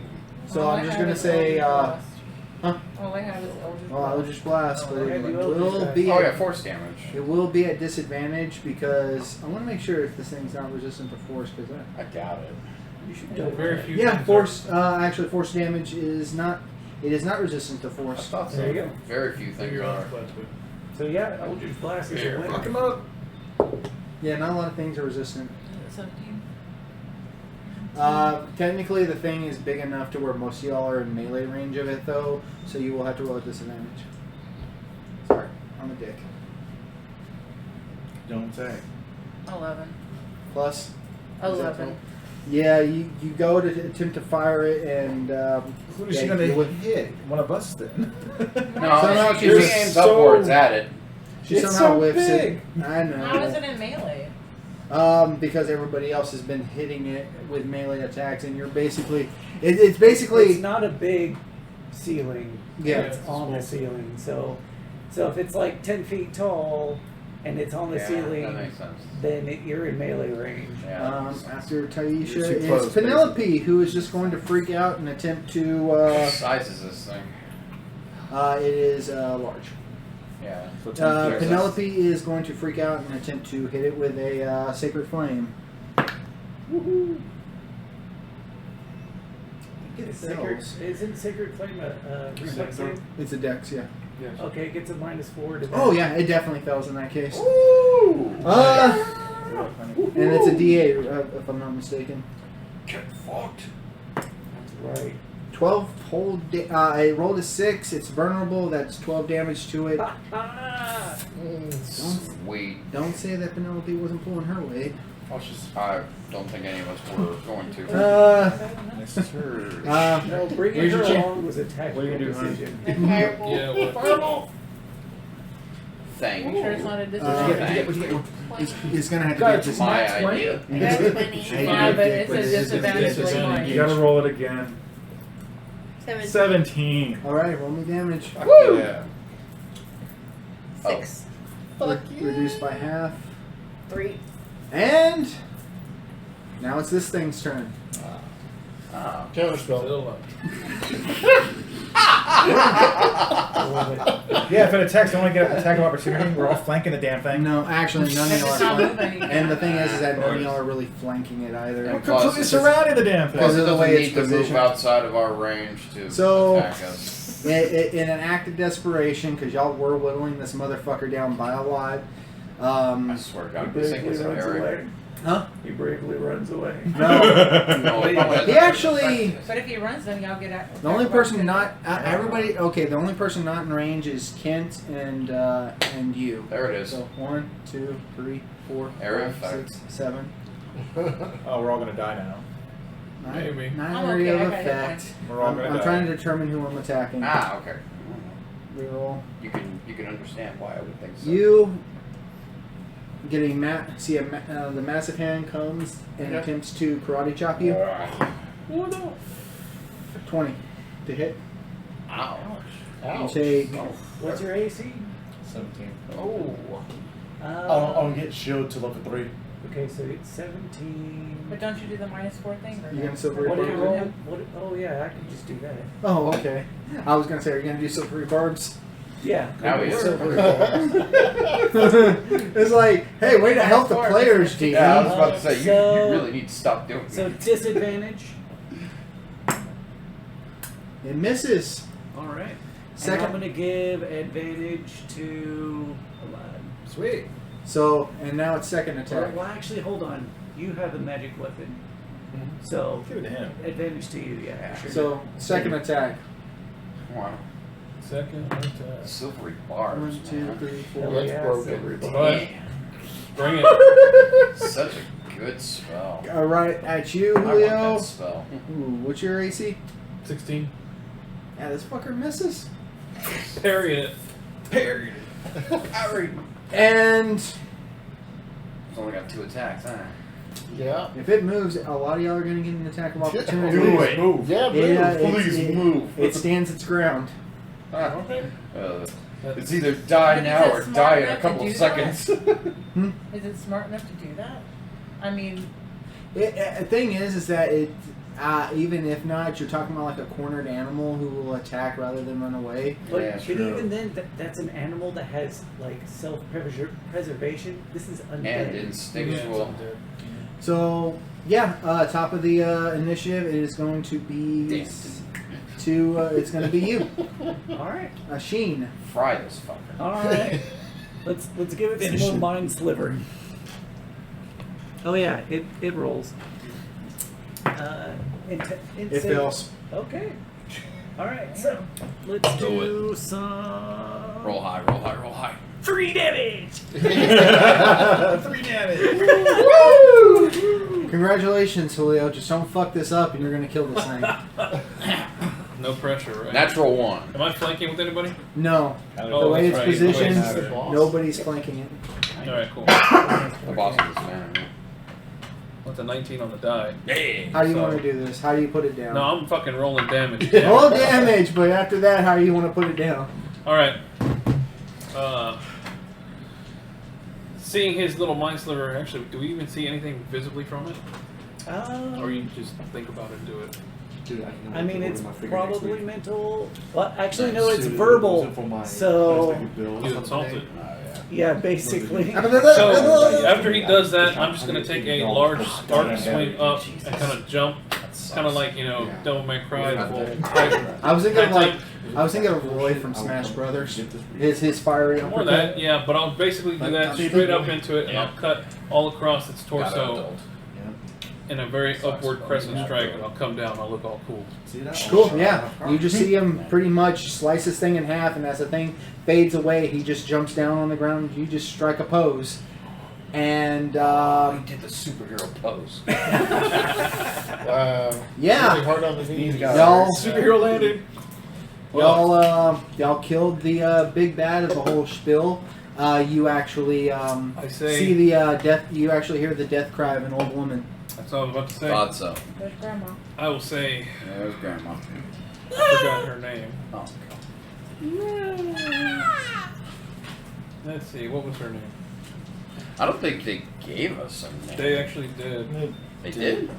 So All I'm I just have gonna is say, Eldritch Blast. huh? All I have is Eldritch Well, Blast. Eldritch Blast, but Oh, it yeah, you will Eldritch be. Oh yeah, force damage. It will be at disadvantage because I want to make sure if this thing's not resistant to force. Because I doubt it. You should Yeah, double very check. few. yeah, things force. Actually, force damage is not. It is not resistant to I force. thought so. There you go. Very few are- things You're are. on Blast, but- So yeah, Eldritch Blast is a winner. Fuck him up. Yeah, not a lot of things are resistant. 17. Technically, the thing is big enough to where most of y'all are in melee range of it, though. So you will have to roll a disadvantage. Sorry, I'm a dick. Don't say. 11. Plus. 11. Yeah, you go to attempt to fire it, and Who is yeah, she gonna you would- hit? One of us then. No, Somehow she she's aims so- upwards at it. She It's somehow so whiffs big. it. I know. How is it in melee? Because everybody else has been hitting it with melee attacks, and you're basically, it's basically, It's not a big ceiling. yeah. It's on the ceiling. So if it's like 10 feet tall and it's on the Yeah, ceiling, that makes sense. then you're in melee range. Yeah. After Taisha, You're too it's close, Penelope, who is just going to freak out and attempt to. What size is this thing? It is large. Yeah. So 10 feet. Penelope is going to freak out and attempt to hit it with a sacred flame. Woohoo! It Sacred, fails. isn't Sacred Flame a reflex save? It's a dex, yeah. Okay, it gets a -4 to that. Oh yeah, it definitely fails in that case. Ooh. And it's a D8, if I'm not mistaken. Get fucked. That's right. 12 whole. I rolled a 6. It's vulnerable. That's 12 damage to it. Ah! Sweet. Don't say that Penelope wasn't pulling her weight. I don't think any of us were going to. No, bringing Here's her your chance. along was a tactical What are you gonna do, decision. Yeah, well, Thank Make sure it's you. not a What'd disadvantage. you get? It's gonna have to That's be a my disadvantage. idea. It's a- 20. Yeah, but it's But a it is a disadvantage like disadvantage. mine. You gotta roll it again. 17. All right, roll me damage. Fuck yeah. 6. Reduced by half. 3. And now it's this thing's turn. Oh. Counterspell. still up. Yeah, if it attacks, don't want to get an attack of opportunity. We're all flanking the damn thing. No, actually, none of y'all are It's not flanking. moving. And the thing is that none of y'all are really flanking it either. And We're plus, completely it's surrounded the damn Plus, thing. it the doesn't way it's need to move positioned. outside of our range to So- attack us. In an act of desperation, because y'all were whittling this motherfucker down by a lot, I swear to God, this thing is Basically runs area. away. Huh? He bravely runs away. No. No, He actually. But if he runs, then y'all get out. The only person not everybody. Okay, the only person not in range is Kent and you. There it is. So 1, 2, 3, 4, Area 5, effect. 6, 7. Oh, we're all gonna die now. Maybe. 9 I'm area okay, of I got hit effect. points. We're all I'm, gonna I'm die. trying to determine who I'm attacking. Ah, okay. Reroll. You can understand why I would think so. You get the massive hand comes and attempts to karate chop you. Oh no. 20 to hit. Ouch. You take What's your AC? 17. Oh. I'll get shield to level 3. Okay, so it's 17. But don't you do the -4 thing? Or You no? gonna silver What do you barbs? roll? Oh yeah, I can just do that. Oh, okay. I was gonna say, are you gonna do silvery barbs? Yeah. Now go he is. silver. It's like, hey, way to help the players, DM. Yeah, I was about to say, you So- really need to stop doing So that. disadvantage. It misses. All right. Second- And I'm gonna give advantage to Aladdin. Sweet. So, and now it's second Or, attack. well, actually, hold on. You have a magic weapon, so Give it to him. advantage to you. Yeah. Sure. So, second attack. Wow. Second attack. Silvery barbs. 1, 2, man. 3, Hell 4. yeah, broken. silver bar. But bring it. Such a good spell. All right, at you, I want Julio. that spell. Ooh, what's your AC? 16. Yeah, this fucker misses. Parry it. Parried. And It's only got 2 attacks, huh? Yeah. if it moves, a lot of y'all are gonna get an attack of opportunity. Do it. Move. Yeah, move. Yeah, Please move. It stands its ground. Ah, Okay. it's either die But is now it or smart die in a enough to couple do of seconds. Is it smart enough to do that? I mean, The thing is that it, even if not, you're talking about like a cornered animal who will attack rather than run away. But, Yeah, but sure. even then, that's an animal that has like self-preservation. This is undead. And instinctual. So yeah, top of the initiative, it is going to be Damn. it's going to be you, All right. Sheen. Fry this fucker. All right. let's give it some more mind sliver. Oh yeah, it rolls. It fails. Okay. All right. So let's do some Roll high, roll high, roll high. 3 damage. 3 damage. Congratulations, Julio. Just don't fuck this up, and you're going to kill this thing. No pressure, right? Natural 1. Am I flanking with anybody? No, Oh, the way it's that's right. positioned, Nobody's the boss. nobody's flanking it. All right, cool. The boss of this man. What's a 19 on the die? How do you So- want to do this? How do you put it down? No, I'm fucking rolling damage. Roll damage, but after that, how do you want to put it down? All right. Seeing his little mind sliver, actually, do we even see anything visibly from it? Or you just think about it and do it? Dude, I can I mean, it's my figure next probably week. mental. Well, actually, no, it's Dude, verbal. those are for my- So, You insult it. yeah, basically. So after he does that, I'm just gonna take a large arc swing up and kind of jump, kind of like Devil May Cry. The whole I was thinking of Roy from Smash Brothers. His fiery More that, yeah. But I'll basically do that straight up into it, and I'll cut all across its torso in a very upward crescent strike, and I'll come down. I'll look all cool. Cool, yeah. You just see him pretty much slice this thing in half, and as the thing fades away, he just jumps down on the ground. You just strike a pose. And, He did the superhero pose. yeah. Really hard on the knees, guys. Y'all, Superhero landing. y'all killed the big bad of the whole spiel. You actually I say. see the death. You actually hear the death cry of an old woman. That's all I was about to say. Thought so. there's grandma. I will say. Yeah, it was grandma. I forgot her name. Oh, Let's see. What was her name? I don't think they gave us a name. They actually did. They did?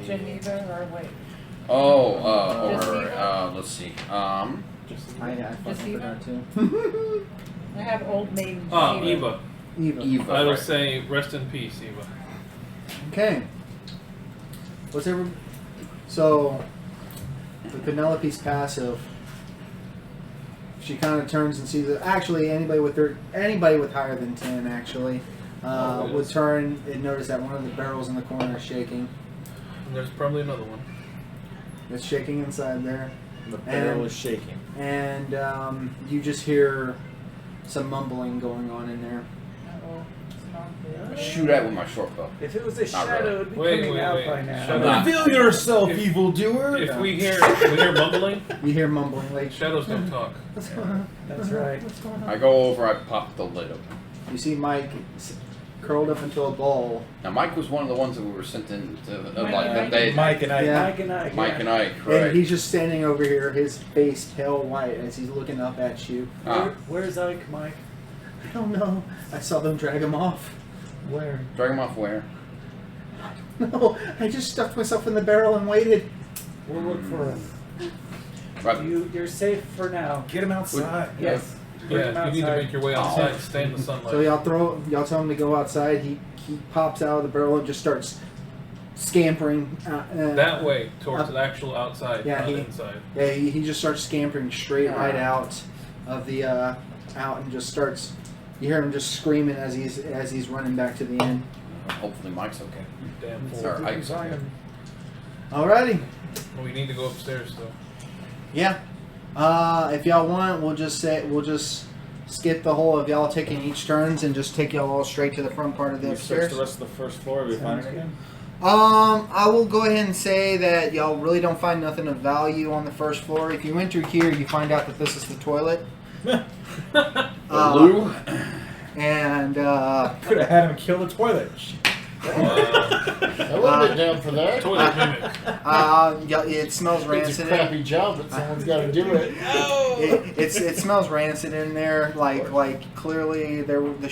Geneva or wait. Let's see. I fucking Deceiver? forgot too. I have old maiden. Eva. Eva. Eva. I will right. say, rest in peace, Eva. Okay. What's every? So, the Penelope's passive. She kind of turns and sees it. Actually, anybody with higher than 10, actually, would turn and notice that one of the barrels in the corner is shaking. And there's probably another one. It's shaking inside there. The barrel And- is shaking. And you just hear some mumbling going on in there. Uh-oh, it's not good. Shoot at with my short bow. If it was a Not shadow, really. it'd be Wait, coming wait, out wait. by now. Shut up. Reveal yourself, If- evildoer! If No. we hear mumbling, You hear mumbling like shadows don't talk. What's going on? That's right. What's going on? I go over, I pop the lid open. you see Mike curled up into a ball. Now, Mike was one of the ones that we were sent in to, Mike, like, that Mike, they, Mike and I. Yeah. Mike and I. Mike yeah. and Ike, right? And he's just standing over here, his face pale white as he's looking up at you. Ah, Where's Ike, Mike? I don't know. I saw them drag him off. Where? drag him off where? No, I just stuffed myself in the barrel and waited. We'll look for him. Right. You're safe for now. Get him outside. Yes. Bring him Yeah, you need to outside. make your way outside, stay in the sunlight. So y'all tell him to go outside. He pops out of the barrel and just starts scampering. That way, towards the actual outside, Yeah, not he- inside. Yeah, he just starts scampering straight right out of the out and just starts. You hear him just screaming as he's running back to the inn. Hopefully Mike's okay. Damn fool. Or Ike's okay. Alrighty. We need to go upstairs though. Yeah. If y'all want, we'll just skip the whole of y'all taking each turns and just take y'all all straight to the front part of the We search upstairs. the rest of the first floor. We find Sounds it again. I will go ahead and say that y'all really don't find nothing of value on the first floor. If you enter here, you find out that this is the toilet. Lou? And Could have had him kill the toilet. I wouldn't be down for that. Toilet mimic. yeah, it smells It's a rancid. crappy job, but someone's got to do it. It smells rancid in there. Like clearly the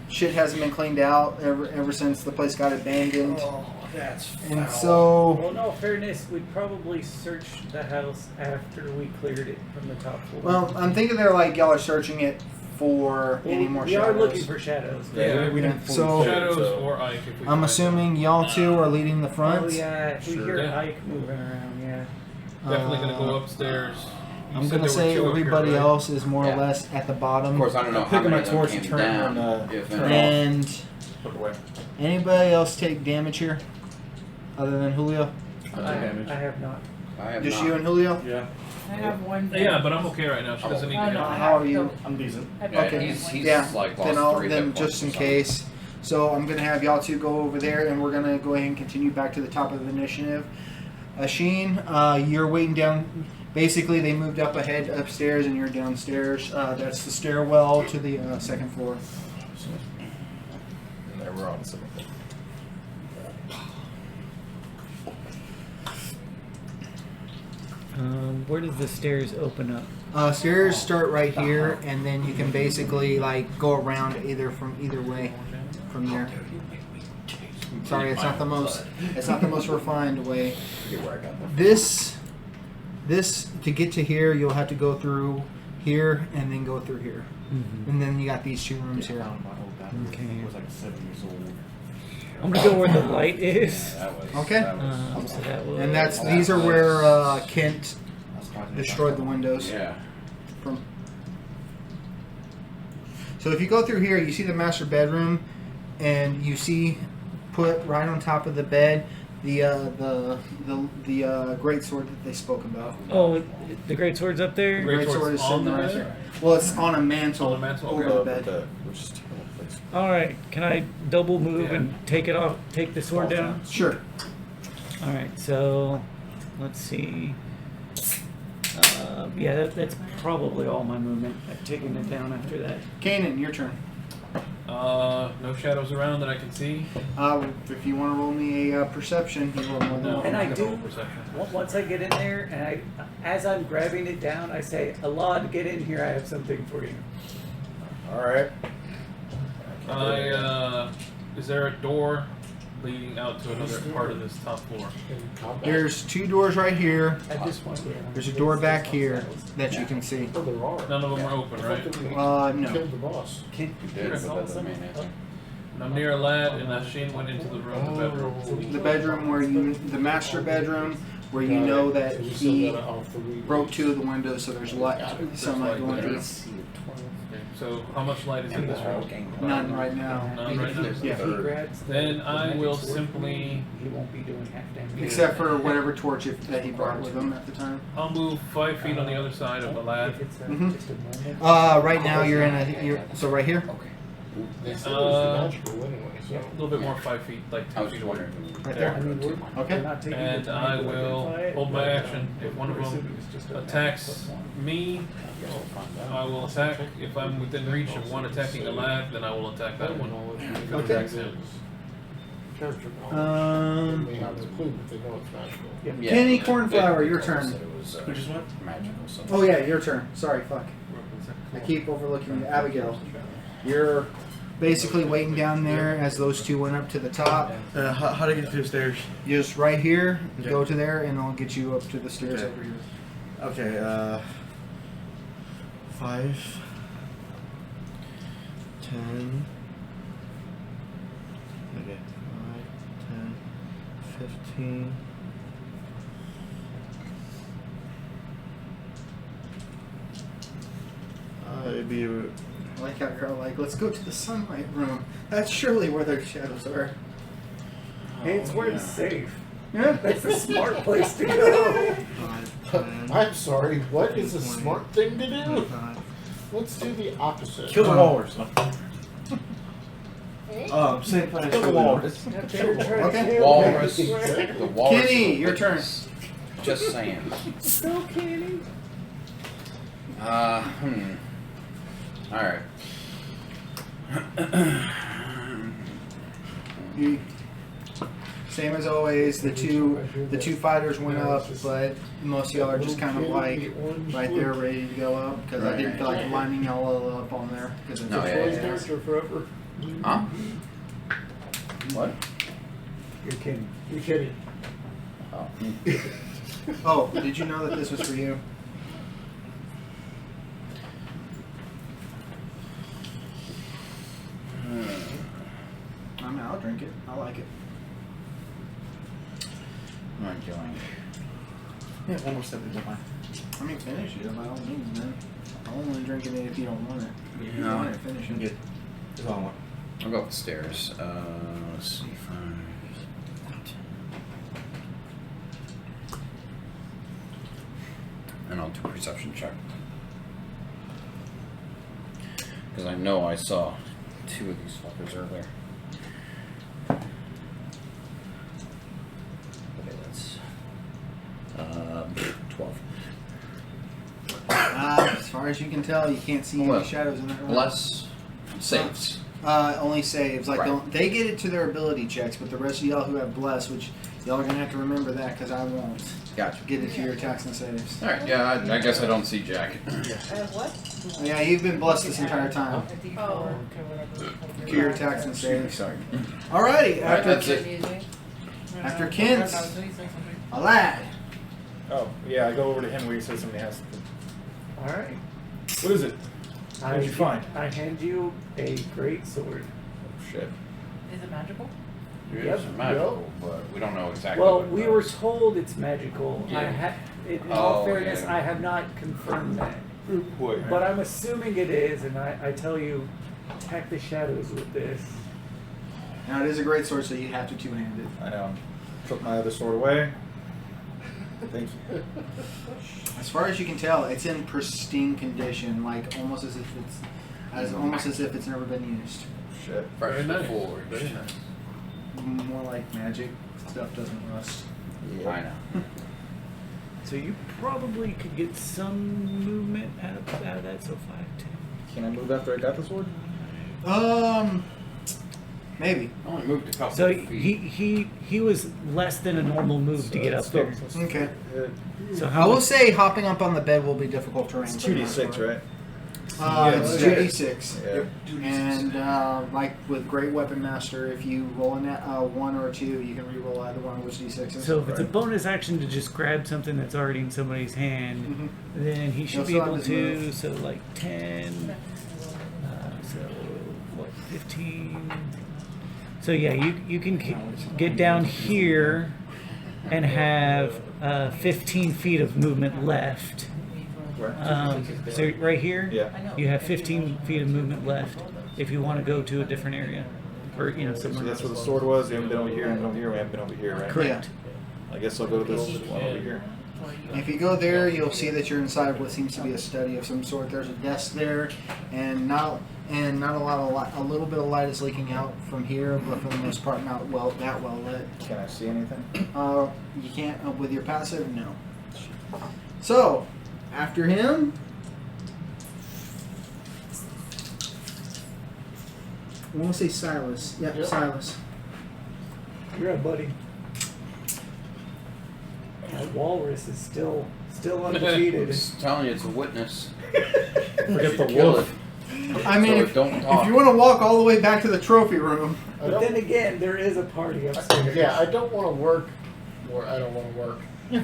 shit hasn't been cleaned out ever since the place got abandoned. Oh, that's And foul. so Well, in all fairness, we'd probably search the house after we cleared it from the top floor. well, I'm thinking they're like y'all are searching it for any more we shadows. are looking for shadows. Yeah, we didn't fully So- check, Shadows so- or Ike if we I'm find assuming y'all two are leading the front. Oh yeah, if we Sure. hear Yeah. Ike moving around, yeah. them. Definitely gonna go Uh, upstairs. You I'm said gonna there were say two up here, everybody right? else is more Yeah. or less at the Of bottom. course, I don't know I'm how picking many my of them torch came and turn down. and, if turn any. And Put away. anybody else take damage here, other than Julio? I have not. I have Just not. you and Julio. Yeah, I have one. Yeah, but I'm okay right now. She doesn't need I to know. help. How are you? I'm decent. Yeah, Okay. he's Yeah, like then lost I'll 3 then hit points just or in something. case. So I'm gonna have y'all two go over there, and we're gonna go ahead and continue back to the top of the initiative. Sheen, you're waiting down. Basically, they moved up ahead upstairs, and you're downstairs. That's the stairwell to the second floor. And there we're on some. Where does the stairs open up? Stairs start right here, and then you can basically like go around from either way from there. Sorry, it's not the most refined way. Forget where I got that. This to get to here, you'll have to go through here and then go through here, and then you got these two rooms here. Okay. was like 7 years old. I'm gonna go where the light is. Okay. So that was, And these are where Kent destroyed the windows Yeah. from. So if you go through here, you see the master bedroom, and you see put right on top of the bed the great sword that they spoke about. Oh, the great sword's up there. Great Great sword sword's is on sitting the right bed? there. Well, it's on a mantle, On a mantle, over okay. the bed. Which is terrible place. All right, can I double move Yeah. and take it off? Take the sword down. Sure. All right, so let's see. Yeah, that's probably all my movement. I've taken it down after that. Kanan, your turn. No shadows around that I can see. If you want to roll me a perception, you roll more than No. one. And I I'm gonna roll do. perception. Once I get in there, and as I'm grabbing it down, I say, "Alad, get in here. I have something for you." All right. Is there a door leading out to another part of this top floor? There's two doors right here. At this point, yeah. There's a door back here that you can see. Oh, there are. None of them are open, right? No. Killed the boss. You did, but that doesn't mean anything. And I'm near a lad, and Shane went into the room, the bedroom. The bedroom the master bedroom where you know that So we still he got all three. broke 2 of the windows, so there's light, sunlight going through. Okay, so how much light is in this room? None right now. None right now? Yeah. If he grabs the, Then the I magic will sword simply- he won't be doing half damage. Except for whatever torch that he brought with him at the time. I'll move 5 feet on the other side of the lad. If it's Mhm. just a moment. Right now you're in so right here? They said it was magical anyway, so. A little bit more, 5 feet, like I 10 was feet just away. wondering. Right I there? mean, we're, Okay. we're not taking And the time I to will identify it, hold my but, action. If one of we're them assuming it's just a attacks plus one. me, I will attack. If I'm within reach of one attacking the lad, then I will attack that one. If it Okay. attacks him. Character knowledge. Um, They may have the clue, but they know it's magical. Yeah. Kenny Cornflower, your turn. Which is what? Magical. So. Oh yeah, your turn. Sorry, fuck. I keep overlooking you. Abigail. You're basically waiting down there as those two went up to the top. How do I get to the stairs? Just right here, Okay. go to there, and I'll get you up to the stairs Okay. over here. Okay, 5, 10. Okay, 5, 10, 15. It'd be. I like how you're all like, let's go to the sunlight room. That's surely where their shadows are. Hey, it's where it's safe. Yeah. That's a smart place to go. 5, 10. I'm sorry, what is a 20, smart thing to do? 25. Let's do the opposite. Kill the walrus. Same plan. Kill the walrus. Okay. Walrus. The walrus. Kenny, your turn. Just saying. So Kenny. Alright. You, same as always, the two fighters went up, but most of y'all are just kind of like right there ready to go up because I didn't feel like lining y'all up on there because it's No, just yeah, Troy's yeah. character forever. Huh? What? You're kidding. You're kidding. Oh. Oh, did you know that this was for you? I mean, I'll drink it. I like it. What am I doing? Yeah, one more step into mine. I mean, finish it by all means, man. I'm only drinking it if you don't want it. But if you No. want it, finish it. Good. That's all I want. I'll go up the stairs. Let's see. 5, 10. And I'll do a perception check. Because I know I saw 2 of these fuckers earlier. Okay, that's 12. As far as you can tell, you can't see Well, any shadows in that room. Bless saves. Only saves. Like Right. they get it to their ability checks, but the rest of y'all who have bless, which y'all are gonna have to remember that because I won't Gotcha. get it to your attacks and saves. Alright, yeah, I guess I don't see Jack. What? Yeah, you've been blessed this entire time. Oh. To your attacks and saves. Sorry. Alrighty, Alright, after that's it. After Kent. a lad. Oh, yeah, I go over to him where he says somebody has something. All right. What is it? What did you find? I hand you a great sword. Oh, shit. Is it magical? It Yep. is magical, but we don't know exactly Well, what it we does. were told it's magical. Yeah. In all Oh, fairness, yeah. I have not confirmed that. Boy. But I'm assuming it is, and I tell you, attack the shadows with this. Now it is a great sword, so you have to two-hand it. I know. Put my other sword away. Thank you. As far as you can tell, it's in pristine condition, like almost as if it's never been used. Shit. Fresh Very nice. forged. Very nice. More like magic stuff doesn't rust. I know. So you probably could get some movement out of that. So 5, 10. Can I move after I got the sword? Maybe. I only moved a couple So of feet. he was less than a normal move to get up there. Okay. So I how will much? say hopping up on the bed will be difficult terrain. It's for the 2d6, most part. right? It's Yeah. 2d6. Yeah. And like with Great Weapon Master, if you roll a 1 or a 2, you can re-roll either one of those d6s. So if it's a Right. bonus action to just grab something that's already in somebody's hand, then he should Mm-hmm. He'll be still able have his to. move. So like 10. So what? 15. So yeah, you can get down here and have 15 feet of movement left. So right here, Yeah. you have 15 feet of movement left if you want to go to a different area. Or, you know, So somewhere that's where else. the sword was. We haven't been over here. We haven't been over here. We haven't been over here, right? Correct. I guess I'll go to this one over here. If you go there, you'll see that you're inside what seems to be a study of some sort. There's a desk there, and not a lot of light. A little bit of light is leaking out from here, but for the most part, not that well lit. Can I see anything? You can't with your passive, no. So, after him, I want to say Silas. Yep, Yep. Silas. You're up, buddy. That walrus is still I'm undefeated. just telling you, it's a witness. Forget the Kill wolf. I mean, So if, don't talk. if you want to walk all the way back to the trophy room, But then again, there is a party upstairs. Yeah, I don't want to work. Or I don't want to work. I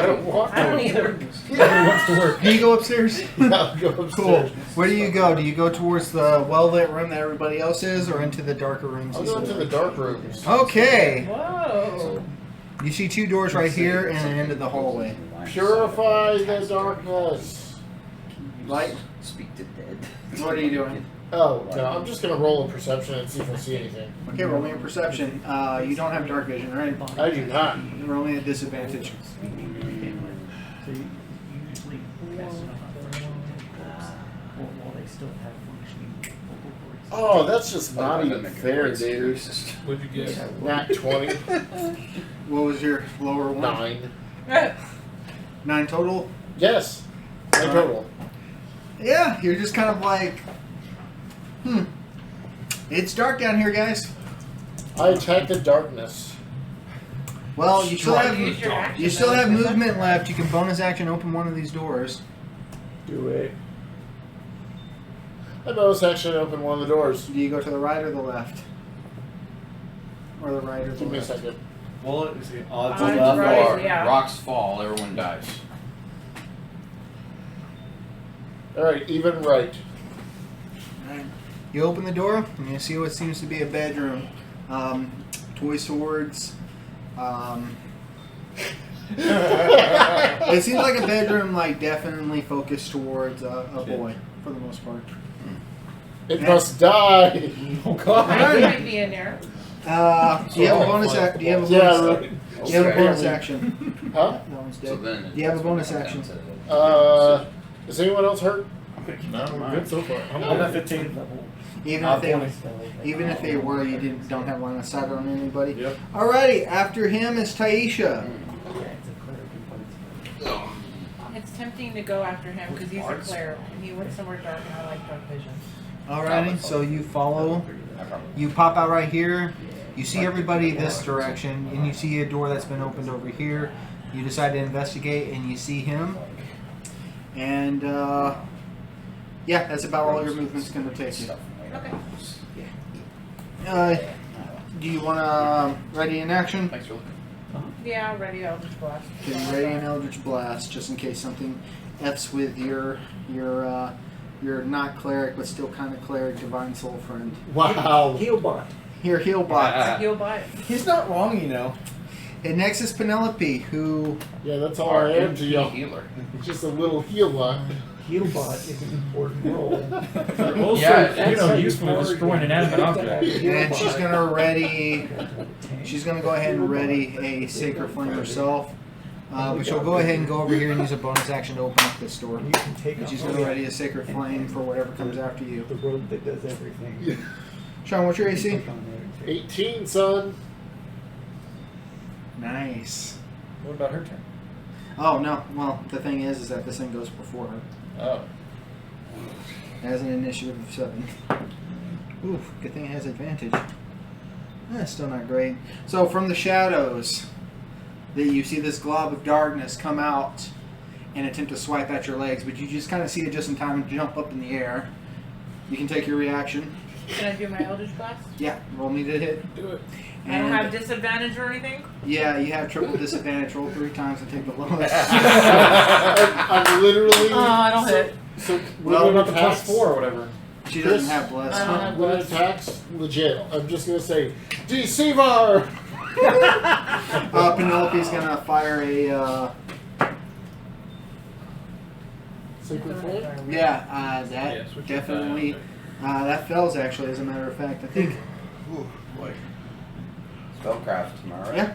don't want to. I don't either. Nobody wants to work. do you go upstairs? I'll go upstairs. Cool. Where do you go? Do you go towards the well-lit room that everybody else is, or into the darker rooms? I'll go into the dark rooms. Okay. Whoa. You see two doors right here and an end of the hallway. Purify the darkness. Light. Speak to dead. What are you doing? Oh, no, I'm just going to roll a perception and see if I see anything. Okay, roll me a perception. You don't have dark vision, right? I do not. Roll me a disadvantage. So you usually cast enough while they still have functioning vocal cords. Oh, that's just not even fair, dude. What'd you get? Nat 20. What was your lower one? 9. 9 total? Yes. 9 total. Yeah, you're just kind of like, it's dark down here, guys. I attack the darkness. Well, you still have Use your action, you still though. have movement left. You can bonus action open one of these doors. Do it. I bonus action open one of the doors. Do you go to the right or the left? Or the right or the Give me a left? second. Well, is the odds Odds left right. are. Yeah. Rocks fall, everyone dies. Alright, even right. Right. You open the door and you see what seems to be a bedroom. Toy swords. It seems like a bedroom, like definitely focused towards a boy for the most part. It must die. Oh I God. might be in there. Do you have a bonus? Do you have a bonus? Yeah, right. Do you have a Okay. bonus action? Huh? That one's So dead. then Do you have a bonus action? Is anyone else hurt? No, we're good so far. I'm at 15. Even if they were, you don't have line of sight on anybody. Yep. Alrighty, after him is Taisha. It's tempting to go after him because he's a cleric and he went somewhere dark and I like dark vision. Alrighty, so you follow. You pop out right here. You see everybody this direction, and you see a door that's been opened over here. You decide to investigate, and you see him. And yeah, that's about all your movement's going to take you. Okay. Do you want to ready in action? Thanks for looking. Yeah, ready. I'll just blast. Okay, ready in Eldritch Blast, just in case something F's with your not cleric, but still kind of cleric divine soul friend. Wow. Healbot. Here, Healbot. Heal by. He's not wrong, you know. And next is Penelope, who Yeah, that's all I am to y'all. Healer. Just a little heal line. Healbot is an important role. Also, Yeah, you know, that's useful how to you destroy an target. inanimate object. and she's gonna ready. She's gonna go ahead and ready a sacred flame herself. But she'll go ahead and go over here and use a bonus action to open up this door. You can take And off she's gonna ready a sacred flame for whatever comes after you. the road that does everything. Sean, what's your AC? 18, son. Nice. What about her turn? Oh no. Well, the thing is that this thing goes before her. Oh. It has an initiative of 7. Oof, good thing it has advantage. Still not great. So from the shadows, that you see this glob of darkness come out and attempt to swipe at your legs, but you just kind of see it just in time to jump up in the air. You can take your reaction. Can I do my Eldritch Blast? Yeah, roll me to hit. Do it. I don't have disadvantage or anything? Yeah, you have triple disadvantage. Roll 3 times and take the lowest. I'm literally. Oh, I don't hit. So, Well, when about it the attacks, +4 or whatever. She doesn't have bless. I don't have when it attacks, legit, I'm just gonna say, Deceiver! Penelope's gonna fire a. Sacred flame? That Yeah, switch your definitely. die That fails actually, as a matter of fact. I think. Ooh, boy. Spellcraft, am I right? Yeah.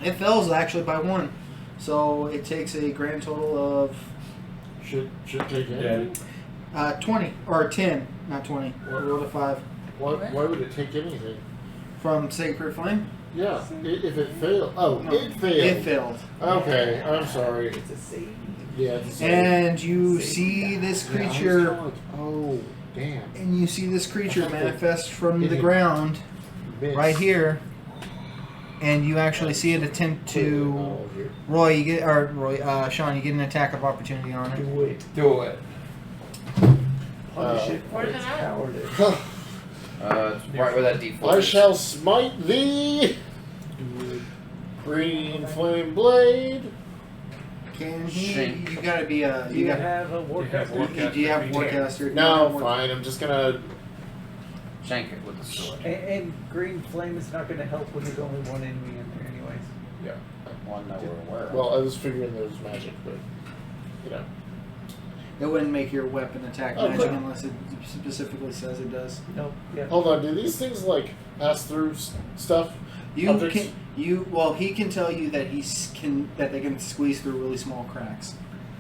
It fails actually by 1. So it takes a grand total of Should take anything. 20 or 10, not 20. Roll a 5 Why would it take anything? from Sacred Flame. Yeah, if it failed. Oh, No, it failed. It failed. Okay, I'm sorry. It's a save. Yeah, it's a save. And you see this Yeah, I was creature, kinda like, oh, damn. and you see this creature manifest from It the hit. ground Missed. right here, and you actually see it attempt to. Oh, here. Roy, you get Sean, you get an attack of opportunity on it. Do it. Do it. Punish it for Where's its it at? cowardice. It's right where that D4 I is. shall smite thee. Green flame blade. Can he? Shank. You gotta be a. Do You you got. have a have warcaster? Warcaster? Do you have feat? Warcaster? No, fine. I'm just gonna. Shank it with the sword. And green flame is not going to help when there's only one enemy in there, anyways. Yeah. One that we're aware of. Well, I was figuring there was magic, but you know. It wouldn't make your weapon attack Oh, magic good. unless it specifically says it does. Nope. Yeah. Hold on. Do these things like pass through stuff? You Objects? can. Well, he can tell you that that they can squeeze through really small cracks.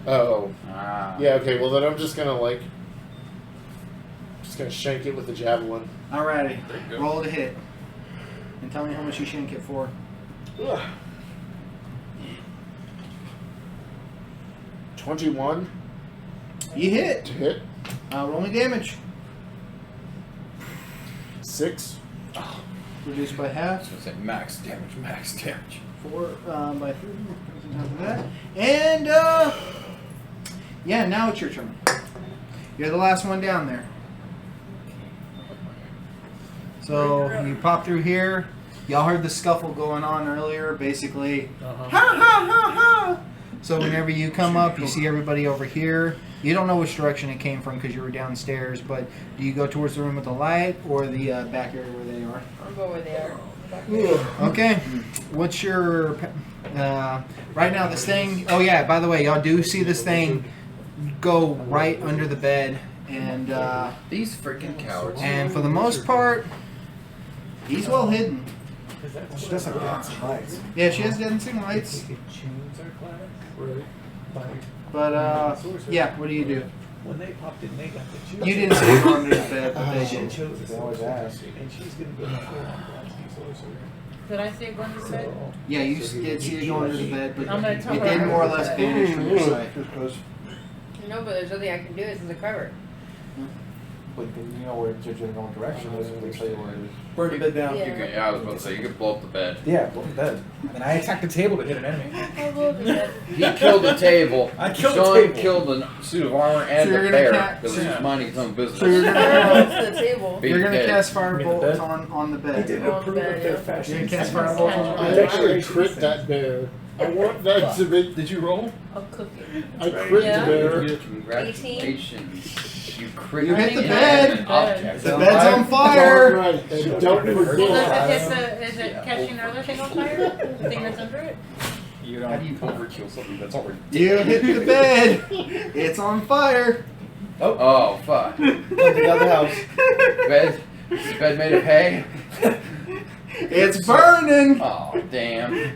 Oh. Ah. Yeah. Okay. Well, then I'm just gonna shank it with the javelin. Alrighty, There you go. roll to hit, and tell me how much you shank it for. Ugh. 21 You hit. to hit. Roll me damage. 6. Reduced by I half. was gonna say max damage, max damage. 4 by 3. On top of that. And yeah, now it's your turn. You're the last one down there. So you pop through here. Y'all heard the scuffle going on earlier. Basically, Uh-huh. ha ha ha ha. So whenever you come up, you see everybody over here. You don't know which direction it came from because you were downstairs. But do you go towards the room with the light or the back area where they are? I'll go where they are. Okay. What's your right now? This thing. Oh yeah. By the way, y'all do see this thing go right under the bed, and These freaking cowards. for the most part, he's well hidden. She does have dancing lights. Yeah, she has dancing lights, We could change our class Right. by but yeah. What do you do? when they popped in, they got to choose. You didn't say go under the bed, but they She did. chose a They always ask. and she's going to go full on blasting sorcerer. Did I see it going to bed? So, Yeah, you did see it go under the bed, but I'm gonna tell it her did I'm more or under less the bed. vanish from your sight. No, but there's nothing I can do. It's in the cupboard. But you know where it's in the wrong direction. They tell you where it is. Burn the bed down. Yeah. You could, yeah, I was about to say, you could blow up the bed. Yeah, look at that. I mean, I attacked the table to hit an enemy. I will do that. He killed the table. I killed the Sean table. killed the suit of armor and So you're the gonna bear ca- because so- he was minding his own business. So you're Where gonna else to the table? Be you're gonna dead. cast You mean the firebolt bed? on the he bed. didn't On the approve bed, of their yeah. fashion. You can cast sense. firebolt on the I bed. actually crit that bear. I want that to be. Did you roll? I'll cook it. I crit Yeah. the bear. Congratulations. You crit You hit the an bed. inanimate object. The bed's on fire. Right, and don't Well, forget. is it catching another thing on fire? The thing that's under it? You How don't. do you overkill something that's already You hit the bed. It's on fire. Oh, fuck. Something out the house. Bed? Is the bed made of hay? It's burning. Oh, damn.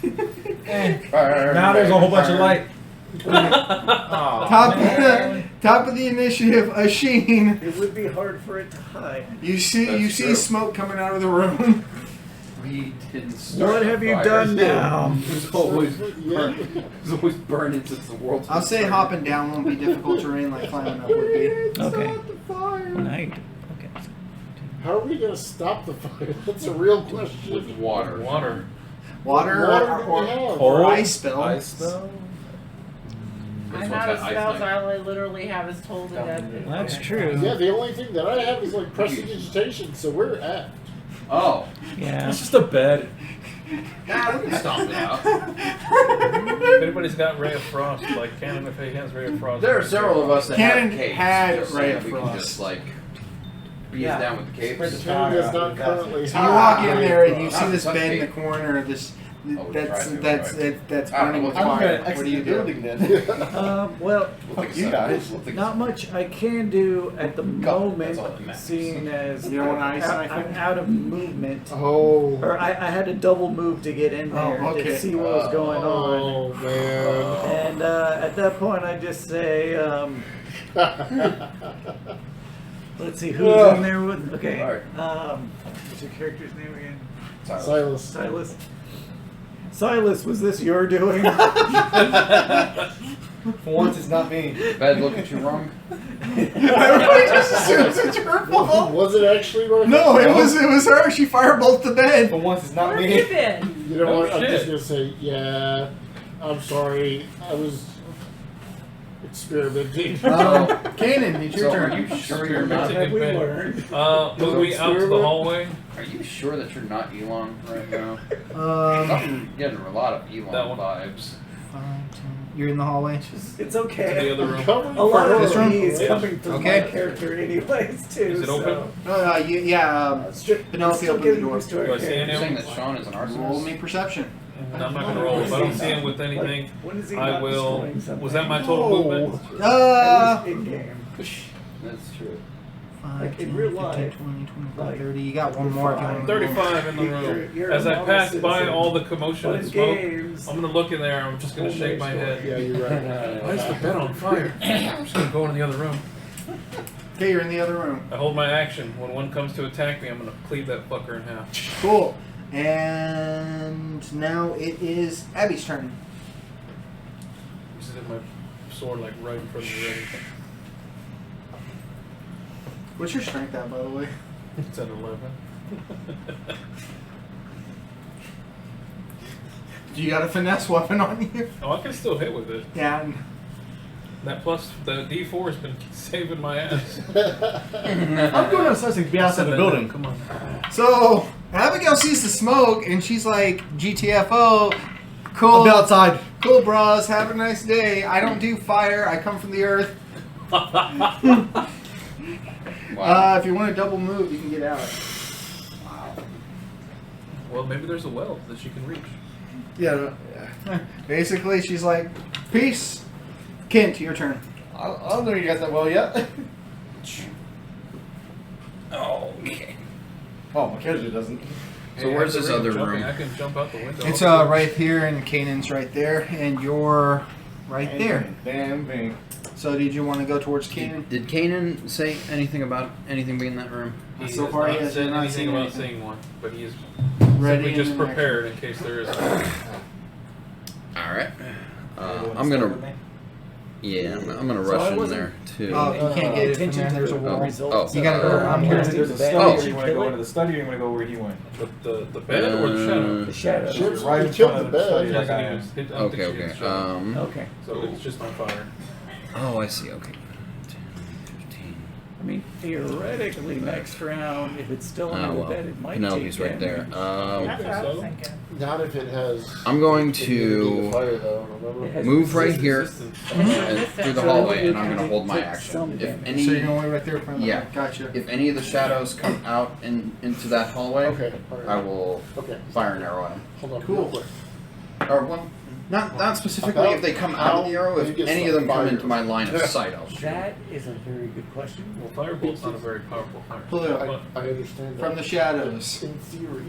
Now there's a whole bunch of light. Oh, Top of the initiative, Asheen. It would be hard for it to hide. You see That's true. smoke coming out of the room. we didn't start What the have you fire. done now? It was always burning since the world. I'll say hopping down won't be difficult terrain like climbing up would be. Okay. Night. Okay. How are we gonna stop the fire? That's a real question. With water. Water. Water What or, do we have? or ice spell. Ice spell. I'm This out one's of got ice spells. knife. All I literally have is told to death. That's true. Yeah, the only thing that I have is like prestidigitation, so we're at. Oh. Yeah. It's just a bed. Nah, we can stomp it out. If anybody's got Ray of Frost, like Cannon if he has Ray of Frost. There are several of us that Cannon have capes. had just Ray saying of we can Frost. just like He is down with the capes. Kenny does not currently So you walk in there and you Ah, see this duct bed in the tape. corner. This Oh, we that's tried to, that's right. that's Ah, burning with I'm fire. gonna What do you exit the do? building then. Well, We'll think you it's guys. we'll think not it's- much I can do at the moment, that's all that matters. seeing as You don't want ice I'm knife? out of movement. Oh. Or I had to double move to get in there Oh, okay. to see what was going on. Oh man. And at that point, I just say, let's see who's in there with. Okay. Alright. What's your character's name again? Silas. Silas. Silas, was this your doing? For once, it's not me. Bad look at you wrong. Everybody just assumes it's her fault. Was it actually my No, it was her. She firebolted the bed. For once, it's not Where have me. you been? You know Oh, what? I'm just shit. gonna say, yeah. I'm sorry. I was experimenting. Kanan, it's your So are turn. you sure you're not? Have we learned? Moving out to the hallway. Are you sure that you're not Elon right now? Um, I'm getting a lot of Elon That one. vibes. you're in the hallway. It's To the okay. other room. Coming A lot for of her. me is coming from Okay. my character anyways, too. Is it open? Penelope Still opened the getting door. used to our Do I see character. You're saying anyone? that Sean is an Roll arsonist? me perception. And I'm not gonna roll. If I don't see him with anything, When is he I not will. destroying something? Was that my total movement? At least in game. That's true. 5, Like, in 10, real 15, life, 20, 25, like, 30. You got one more if you want to 35 in the room. You're As a I normal pass by citizen. all the commotion But and in smoke, games, I'm gonna look in there. I'm just gonna shake my head. Yeah, you're right. Why is the bed on fire? I'm just gonna go in the other room. Okay, you're in the other room. I hold my action. When one comes to attack me, I'm gonna cleave that fucker in half. Cool. And now it is Abby's turn. Just hit my sword like right in front of me ready. What's your strength at, by the way? It's at 11. Do you got a finesse weapon on you? Oh, I can still hit with it. Yeah. That plus the D4 has been saving my ass. I'm going outside to be outside the building. Come on. So Abigail sees the smoke and she's like, GTFO, cool. I'll be outside. Cool, bros. Have a nice day. I don't do fire. I come from the earth. Wow. If you want to double move, you can get out. Well, maybe there's a well that she can reach. Yeah. Basically, she's like, peace. Kent, your turn. I don't know you got that well yet. Okay. Oh, my character doesn't. So where's as this the other jumping, room? I can jump out the window. It's right here, and Kanan's right there, and you're right there. Bam, bam. So did you want to go towards Kanan? Did Kanan say anything about anything being in that room? He So has far, he not has said not anything seen about anything. seeing one, but he is Ready simply just and in prepared in case there is one. All right. Anyone I'm start gonna. with me? Yeah, I'm gonna So I rush in wasn't- there too. Oh, you can't get it from Attention there. to There's a the wall. results. You gotta go around here. There's a study, Oh. or you want to go into the study, or you want to go where he went? The bed or the shadow? The shadow. Chips, Right you in killed front of the the study, bed. like I Doesn't am. even- I don't Okay, think she okay. hits shadow. Okay. So it's just on fire. Oh, I see. Okay. 10, 15. I mean, theoretically, next round, if it's still under Oh the well. bed, it might Penelope's take right there. damage. That's what I was thinking. Not if it has. I'm going immunity to fire, though, remember? It has move right here Resistance. and through the hallway, and I'm gonna hold my Take action. some If damage. any, So you're going right there in front of Yeah. Gotcha. if any of the shadows come out into that hallway, Okay. Alright. I will Okay. fire an arrow at them. Hold on. Cool. real quick. Or well, not specifically if they come out of the arrow. If any of them come into my line of sight, I'll shoot. That is a very good question. Well, firebolt's not a very powerful fire. Pull it up. But I understand that. From the shadows, In theory,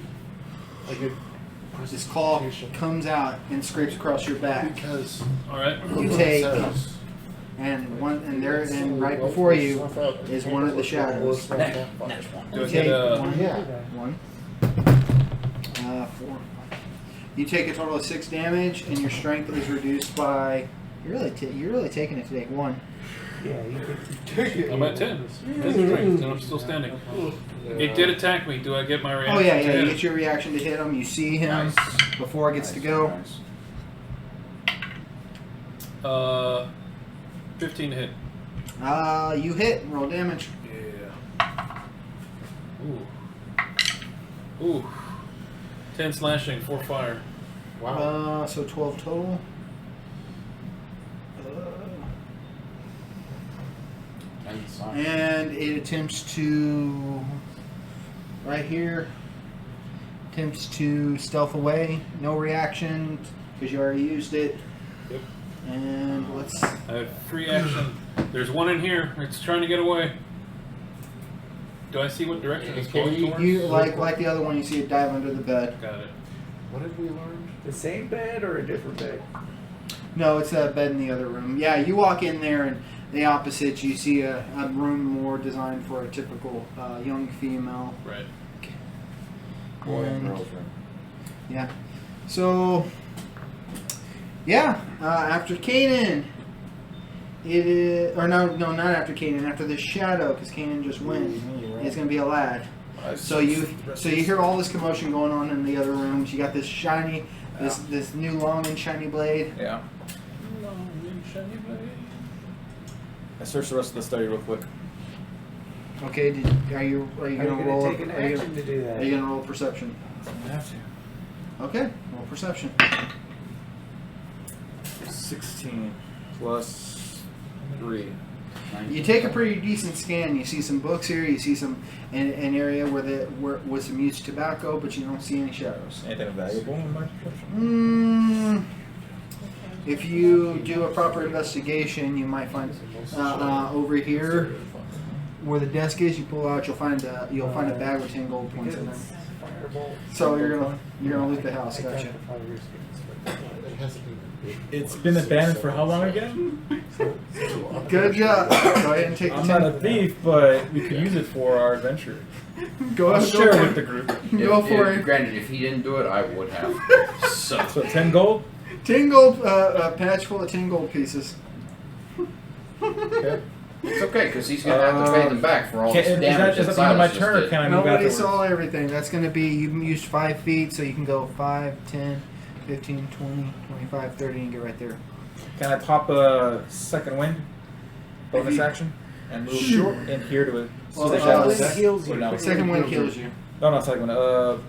I could. this claw comes out and scrapes across your back. Because all right. You take, and right before you is one of the shadows. Do You I take get a? one. Yeah. One. 4. You take a total of 6 damage, and your strength is reduced by. You're really taking it today. 1. Yeah, you could. I'm at 10. 10 strength, and I'm still standing. It did attack me. Do I get my reaction? Oh yeah, to yeah. hit You it? get your reaction to hit him. You see him Nice. before it gets to Nice, go. nice. 15 to hit. You hit. Roll damage. Yeah. Ooh. 10 slashing, 4 fire. Wow. So 12 total. And And it attempts to, right here, attempts to stealth away. No reaction, because you already used it. Yep. And let's... I have free action. There's one in here. It's trying to get away. Do I see what direction it's Can going you- towards? You, like the other one, you see it dive under the bed. Got it. What have we learned? The same bed or a different bed? No, it's a bed in the other room. Yeah, you walk in there and the opposite, you see a room more designed for a typical young female. Right. Boy and And- girl's room. Yeah. So, yeah, after Kanan, it is, or no, not after Kanan, after the shadow, because Kanan just went. It's gonna be a lad. So you hear all this commotion going on in the other rooms. You got this shiny, this new long and shiny blade. Yeah. Long and shiny blade. I searched the rest of the study real quick. Okay, are you Are you gonna roll? going to take an Are you action to do that? gonna roll perception? I have to. Okay, roll perception. 16 plus 3. You take a pretty decent scan. You see some books here. You see some an area where with some used tobacco, but you don't see any shadows. Anything valuable in my perception? If you do a proper investigation, you might find over here where the desk is. You pull out, you'll find a bag with 10 gold points in there. So you're gonna loot the house. Gotcha. It hasn't been. It's been abandoned for how long again? Good job. Go ahead and take the I'm 10. not a thief, but we could use it for our adventure. Go I'll ahead. share with the group. Go for it. Granted, if he didn't do it, I would have. So. So 10 gold? 10 gold. A patch full of 10 gold pieces. Okay. It's okay, because he's going to have to pay them back for all this Is damage that the end of my Silas turn, or just can I move Nobody afterwards? saw everything. That's going to be, you used 5 feet, so you can go 5, 10, 15, 20, 25, 30, and get right there. Can I pop a second wind? Bonus If you- action? And move Sure. in here to it. Well, the second shadow wind deck? heals Or you. no? Second one kills you. No, not second one.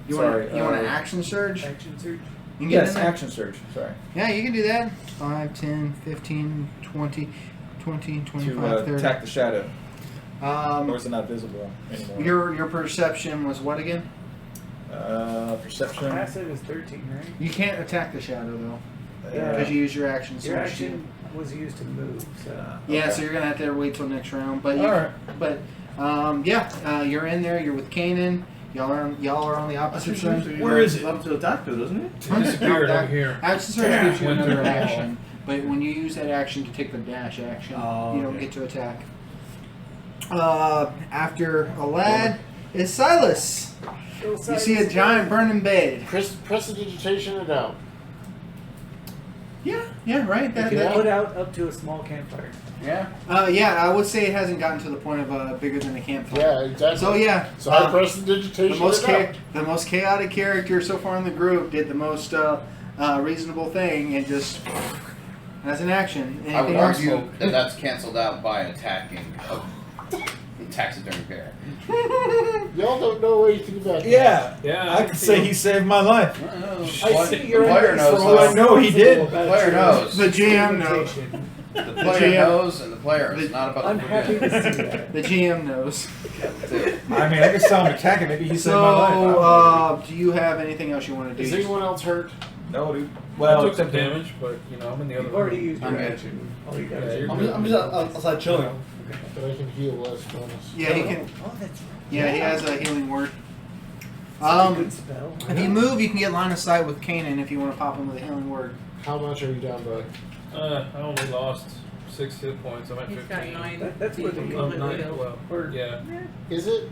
You Sorry. want an action surge? Action search? You can get Yes, in there? action surge. Sorry. Yeah, you can do that. 5, 10, 15, 20, 25, To 30. attack the shadow. Or is it not visible anymore? Your perception was what again? Perception. Passive is 13, right? You can't attack the shadow though, Yeah. because you use your action surge. Your action was used to move, so. Yeah, Okay. so you're gonna have to wait till next round. But you, Alright. but you're in there. You're with Kanan. Y'all are on the opposite side. Where is it? Up to attack though, doesn't it? It disappeared over here. Action surge gives you Went through another the wall. action, but when you use that action to take the dash action, Oh, you don't okay. get to attack. After a lad is Silas. You see a giant burning bed. Prestidigitation it out. Yeah, right. You That, can that, put out up to a small campfire. Yeah. yeah, I would say it hasn't gotten to the point of bigger than a campfire. Yeah, exactly. So yeah, So I prestidigitation the most chaotic character so far in the group did the most reasonable thing and just as an action. I would Anything else? argue that that's canceled out by attacking a taxidermy bear. Y'all don't know anything about Yeah. Yeah, I could say he saved my life. I see your player knows. For all I know, he did. The player knows. The GM knows. The player knows, and the player is not about I'm to happy forget. to see that. The GM knows. I mean, I just saw him attacking. Maybe he saved my life. So, do you have anything else you want to Is do? anyone else hurt? No, dude. I Well, took some except him. damage, but you know I'm in the other You've already room. used your I'm good. action. All you got Yeah, is you're your good. I'm just outside chilling. But I can heal less bonus. Yeah, he can. Oh, that's Yeah, he has a healing word. such a good spell. If you move, you can get line of sight with Kanan if you want to pop him with a healing word. How much are you down by? I only lost 6 hit points. I'm at He's 15. got 9. That's where the people Oh, that healing heal. 9, well, Or- yeah. Is it?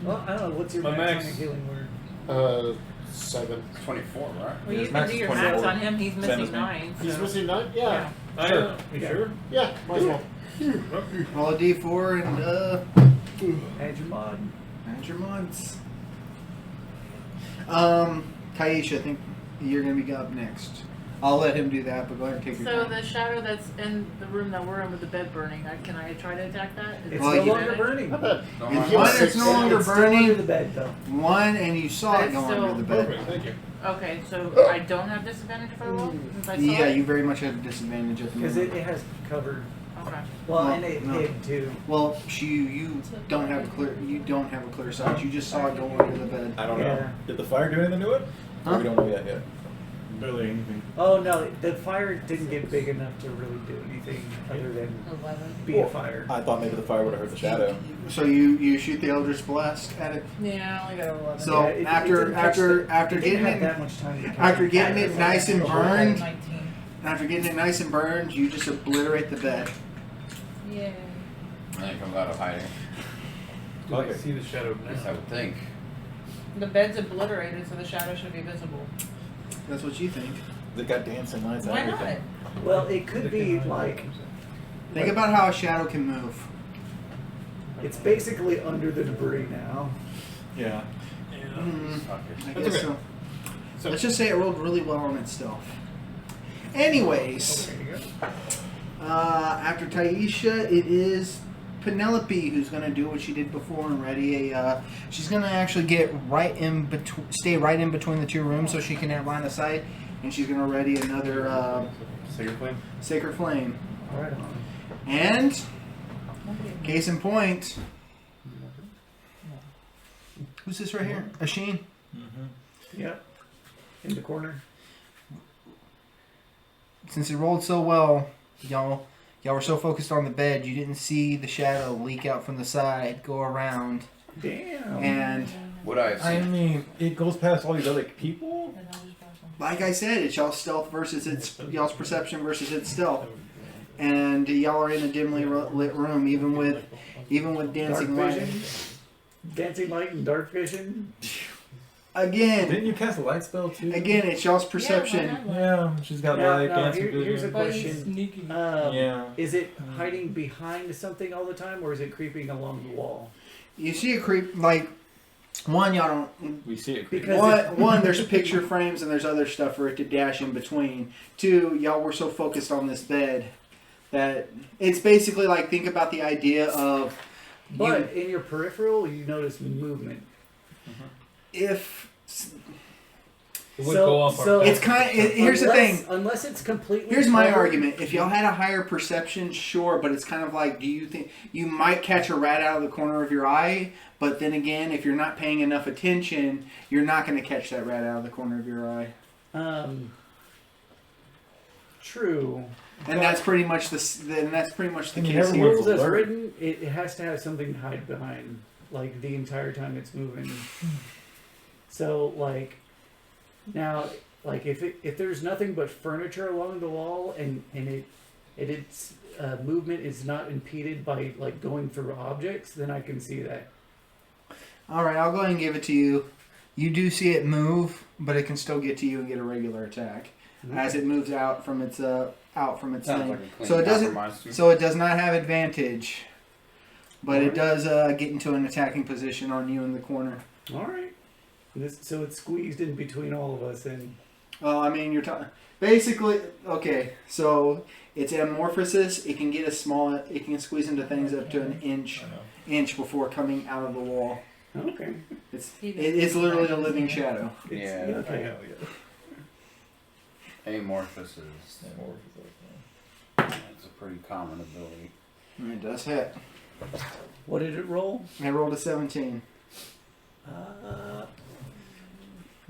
Well, I don't know. What's your My max on max- a healing word? 7. 24, right? Well, you His can max do is your 24. max on him. He's Same as missing me. 9. He's so- missing 9? Yeah. I Sure. know. You Yeah. sure? Yeah, might as well. Roll a d4 and Add your mod. add your mods. Kaisha, I think you're gonna be up next. I'll let him do that, but go ahead and take your So time. the shadow that's in the room that we're in with the bed burning, can I try to attack that? Is It's Well, no you- longer burning. Not bad. No, If I'm one, not. it's no longer It's still under burning. the bed, though. One, and you saw But it it's go still- under the bed. Perfect. Thank you. Okay, so I don't have disadvantage if I roll? Since I saw Yeah, it? you very much have a disadvantage at the Because moment. it has covered. Oh, Okay. Well, No, and it no. hid too. Well, you don't have a clear sight. You just saw it go under the bed. I don't know. Yeah. Did the fire do anything to it? Or Huh? we don't know yet. Barely anything. Oh no, the fire didn't get big enough to really do anything other than 11. be a fire. I thought maybe the fire would have hurt the shadow. So you shoot the Eldritch Blast at it. Yeah, I only got 11. So Yeah, it after didn't catch after it didn't getting have it that much time to catch after it. getting it nice and burned, 19. after getting it nice and burned, you just obliterate the bed. Yeah. And then it comes out of hiding. Do I Okay. see the shadow At least I now? would think. The bed's obliterated, so the shadow should be visible. That's what you think. They got dancing lights and Why not? everything. Well, it could be like Think about how a shadow can move. it's basically under the debris now. Yeah. I That's guess okay. so. So Let's just say it rolled really well on its stealth. Anyways, There you go. after Taisha, it is Penelope who's gonna do what she did before and ready a. She's gonna actually get right in between, stay right in between the two rooms so she can have line of sight, and she's gonna ready another Sacred flame. Sacred Flame. Right on. And case in point, who's this right here? Asheen. Yep. In the corner. Since it rolled so well, y'all were so focused on the bed, you didn't see the shadow leak out from the side, go around, Damn. and Would I have I seen mean, it goes past all these other people. like I said, it's y'all's stealth versus y'all's perception versus its stealth, and y'all are in a dimly lit room, even with dancing Dark light. vision. Dancing light and dark vision. Again, Didn't you cast a light spell too? it's y'all's perception. Yeah, she's got Now, light, dancing here's a vision. question. Sneaky. Yeah. Is it hiding behind something all the time, or is it creeping along the wall? You see a creep like one. Y'all don't. We see it. Because One, there's picture frames and there's other stuff for it to dash in between. Two, y'all were so focused on this bed that it's basically like, think about the idea of But in your peripheral, you notice movement. if It would go off our it's kind. Here's the thing. Unless it's completely. Here's my covered- argument. If y'all had a higher perception, sure, but it's kind of like, do you think you might catch a rat out of the corner of your eye? But then again, if you're not paying enough attention, you're not going to catch that rat out of the corner of your eye. True. And that's pretty much the. And that's pretty much the I mean, case everyone's here. Rules as alert. written, it has to have something to hide behind, like the entire time it's moving. So, like, now, like if there's nothing but furniture along the wall and its movement is not impeded by like going through objects, then I can see that. All right, I'll go ahead and give it to you. You do see it move, but it can still get to you and get a regular attack as it moves out from its Sounds thing. like a clean So it doesn't. compromise to me. So it does not have advantage, but it does get into an attacking position on you in the corner. All right. So it's squeezed in between all of us, and Well, I mean, you're talking basically. Okay, so its amorphosis. It can get a small. It can squeeze into things up to an inch before coming out of the wall. okay. It's literally a living shadow. Yeah. Okay. Amorphosis. That's a pretty common ability. And it does hit. What did it roll? I rolled a 17.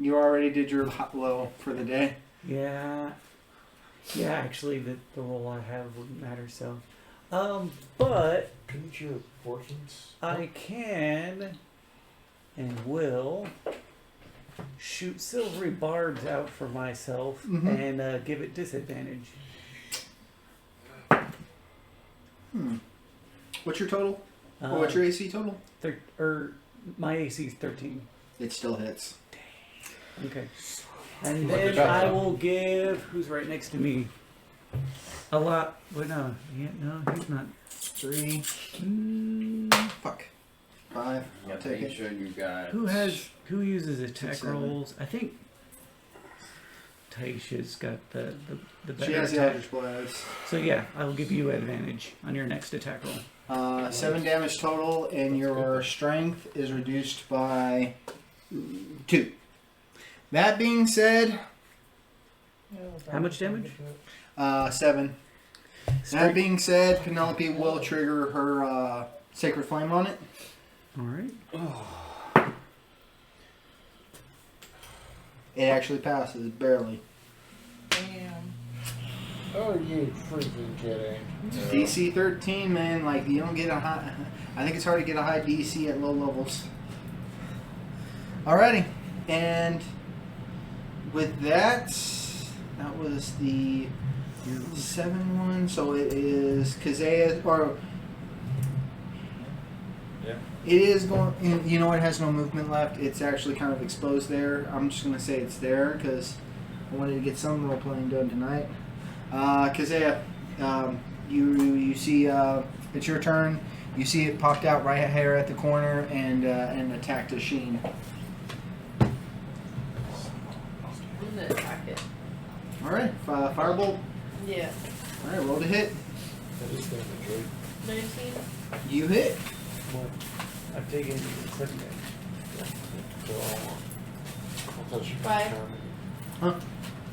You already did your low for the day. Yeah. Yeah, actually, the roll I have wouldn't matter, so. But Couldn't your fortunes? I can and will shoot silvery barbs out for myself Mhm. and give it disadvantage. What's your total? Or what's your AC total? My AC is 13. It still hits. Okay. And Look at then that. I will give who's right next to me. A lot. Wait, no. Yeah, no, he's not. 3. Fuck. 5. I'll take it. Taisha, you got. Who uses attack 7. rolls? I think Taisha's got the better She has the attack. Eldritch Blast. So yeah, I will give you advantage on your next attack roll. 7 damage total, and your strength is reduced by 2. That being said, How much damage? 7. That being said, Penelope will trigger her Sacred Flame on it. Alright. It actually passes, barely. Damn. Oh, you freaking kidding. DC 13, man. Like, you don't get a high... I think it's hard to get a high DC at low levels. Alrighty. And with that, that was the 7-1. So it is Kazea, or... Yeah. It is going... You know, it has no movement left. It's actually kind of exposed there. I'm just going to say it's there because I wanted to get some role-playing done tonight. Kazea, you see it's your turn. You see it popped out right here at the corner and attacked a Sheen. I'm gonna attack it. All right, firebolt. Yeah. All right, roll to hit. That is damage, right? 19. You hit. What? I've taken 7 damage. I'll touch you. 5. Huh?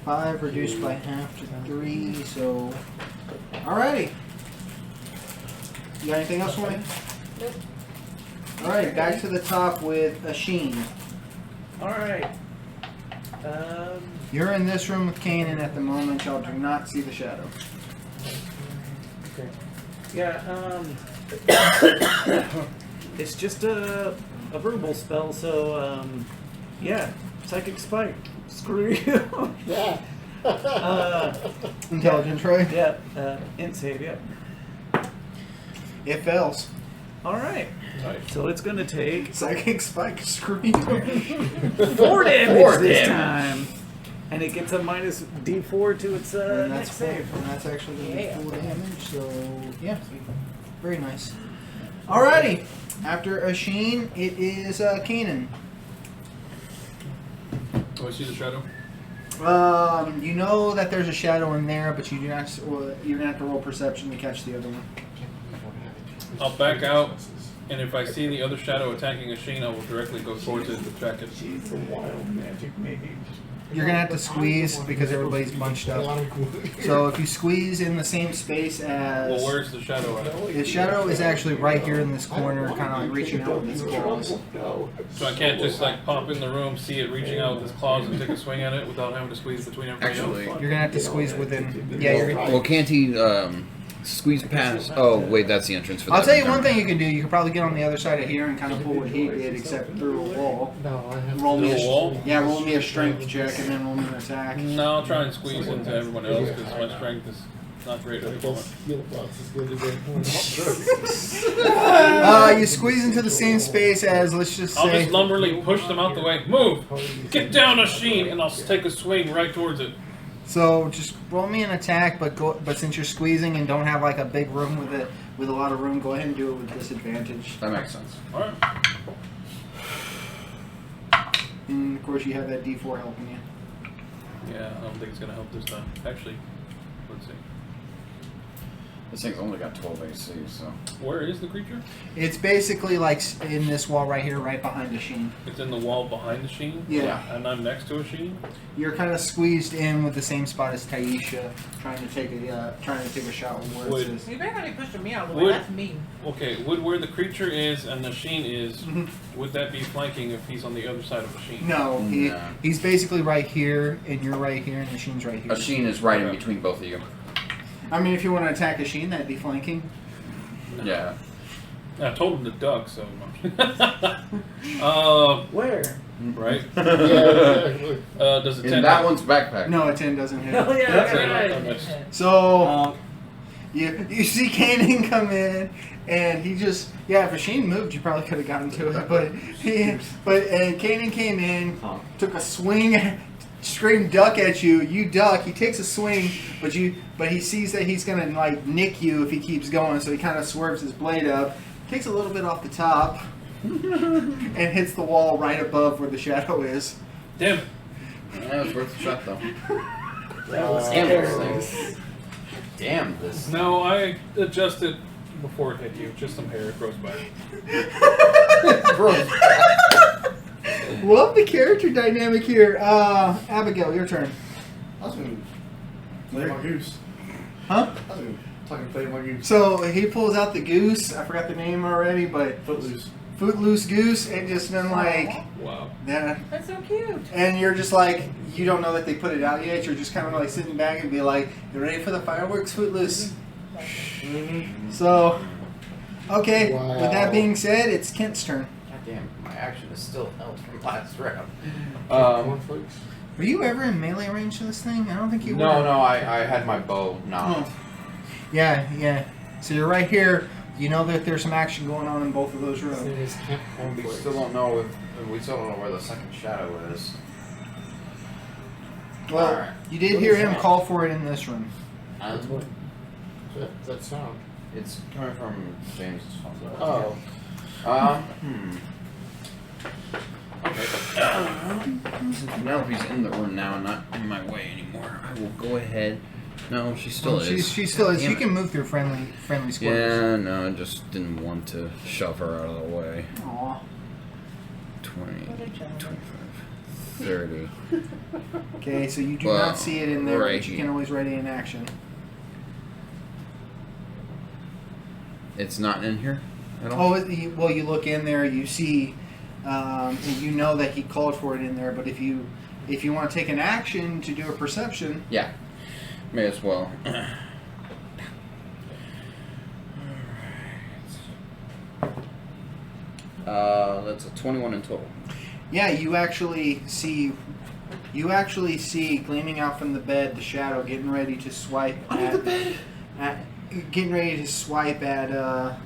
5 reduced by half to 3. So, alrighty. You got anything else for me? Nope. All right, back to the top with a Sheen. Alright. You're in this room with Kanan at the moment. Y'all do not see the shadow. Okay. Yeah, it's just a verbal spell, so, yeah. Psychic Spike. Screw you. Yeah. Intelligence, right? Yeah, int save, yeah. It fails. Alright. So it's gonna take Psychic Spike, screw you. 4 damage Four this damage. time. And it gets a minus d4 to its And next save. And that's actually going to Yeah. be 4 damage, so yeah, very nice. Alrighty, after Asheen, it is Kanan. Oh, I see the shadow. You know that there's a shadow in there, but you do not. You're gonna have to roll perception to catch the other one. I'll back out, and if I see the other shadow attacking a Sheen, I will directly go towards it to track it. She's a wild magic mage. You're gonna have to squeeze because everybody's bunched up. So if you squeeze in the same space as Well, where's the shadow at? the shadow is actually right here in this corner, kind of like reaching out with its claws. So I can't just like pop in the room, see it reaching out with its claws, and take a swing at it without having to squeeze between everybody Actually, else. You're gonna have to squeeze within. Yeah, you're. well, can't he squeeze past? Oh, wait, that's the entrance for that. I'll tell you one thing you can do. You could probably get on the other side of here and kind of pull what he did, except through a wall. No, I have Roll me Through a wall? Yeah, roll me a strength check and then roll me an attack. No, I'll try and squeeze into everyone else because my strength is not great at the moment. You squeeze into the same space as, let's just I'll say. just lumberly push them out the way. Move! Get down, a Sheen, and I'll take a swing right towards it. So just roll me an attack, but since you're squeezing and don't have like a big room with a lot of room, go ahead and do it with disadvantage. That makes sense. All right. And of course you have that D4 helping you. Yeah, I don't think it's gonna help this time. Actually, let's see. This thing's only got 12 AC, so. Where is the creature? It's basically like in this wall right here, right behind the Sheen. It's in the wall behind the Sheen? Yeah. And I'm next to a Sheen? You're kind of squeezed in with the same spot as Taisha, trying to take a shot with where it is. You better not be pushing me out of the way. Would- That's mean. Okay, would where the creature is and the Sheen is, Mhm. would that be flanking if he's on the other side of the Sheen? No, No. he's basically right here, and you're right here, and the Sheen's right here. A Sheen is right in between both of you. I mean, if you want to attack a Sheen, that'd be flanking. Yeah. I told him to duck, so. Where? Right? Yeah, exactly. Does it In 10 that one's backpack. No, a 10 doesn't hit. Hell yeah, That's right. it. I missed. So you see Kanan come in, and he just if a Sheen moved, you probably could have gotten to it, and Kanan came in, took a swing. Scream duck at you, you duck, he takes a swing, but he sees that he's gonna like nick you if he keeps going, so he kind of swerves his blade up, takes a little bit off the top, and hits the wall right above where the shadow is. Damn. Yeah, it was worth a shot, though. That was Damn terrible. this thing. Damn this. No, I adjusted before it hit you. Just some hair grows back. Gross. Love the character dynamic here. Abigail, your turn. I was gonna lay my goose. Huh? I was gonna Talking play one game. So he pulls out the goose. I forgot the name already, but Footloose. Footloose goose, and just been like, Wow. yeah. That's so cute. And you're just like, you don't know that they put it out yet. You're just kind of like sitting back and be like, you ready for the fireworks, Footloose? So, okay. Wow. With that being said, it's Kent's turn. God damn, my action is still held from last round. Cornflakes. Were you ever in melee range to this thing? I don't think you were. No, I had my bow knocked. Oh. Yeah. So you're right here. You know that there's some action going on in both of those rooms. It is Camp We Cornflakes. still don't know where the second shadow is. Well, Alright. you did What hear is him that? call for it in this room. That's what. That sound. It's coming from James' phone. Oh. Since Penelope's in the room now and not in my way anymore, I will go ahead. No, she still is. She still is. Damn You it. can move through friendly squares. Yeah, no, I just didn't want to shove her out of the way. Aw. 20, What a child. 25, 30. Okay, so you do Well, not see it in there, right but you here. can always ready in action. It's not in here at all? Well, you look in there, you see, you know that he called for it in there. But if you want to take an action to do a perception, Yeah. May as well. That's a 21 in total. yeah, you actually see gleaming out from the bed the shadow getting ready to swipe getting ready to swipe at a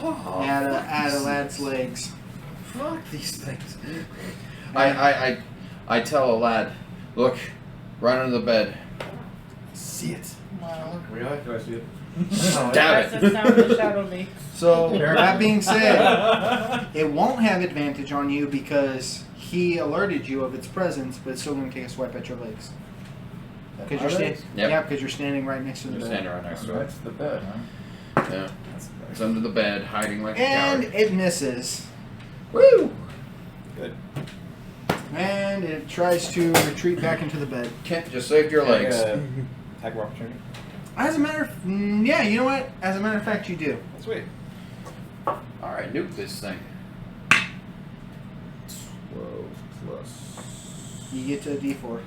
lad's legs. Fuck these things. I tell a lad, look, right under the bed. See it. Wow. Really? Do I see it? Stab That's it. the sound the shadow makes. So that being said, it won't have advantage on you because he alerted you of its presence, but it's still going to take a swipe at your legs. Because you're Alright. standing. Yep. Yeah, because you're standing right next to the You're bed. standing right next to it. That's the bed, huh? Yeah. It's under the bed, hiding like a And coward. it misses. Woo! Good. And it tries to retreat back into the bed. Kent just saved your legs. Attack of opportunity. As a matter of, yeah, you know what? As a matter of fact, you do. Sweet. Alright, nuke this thing. 12 plus You get to a D4. 4.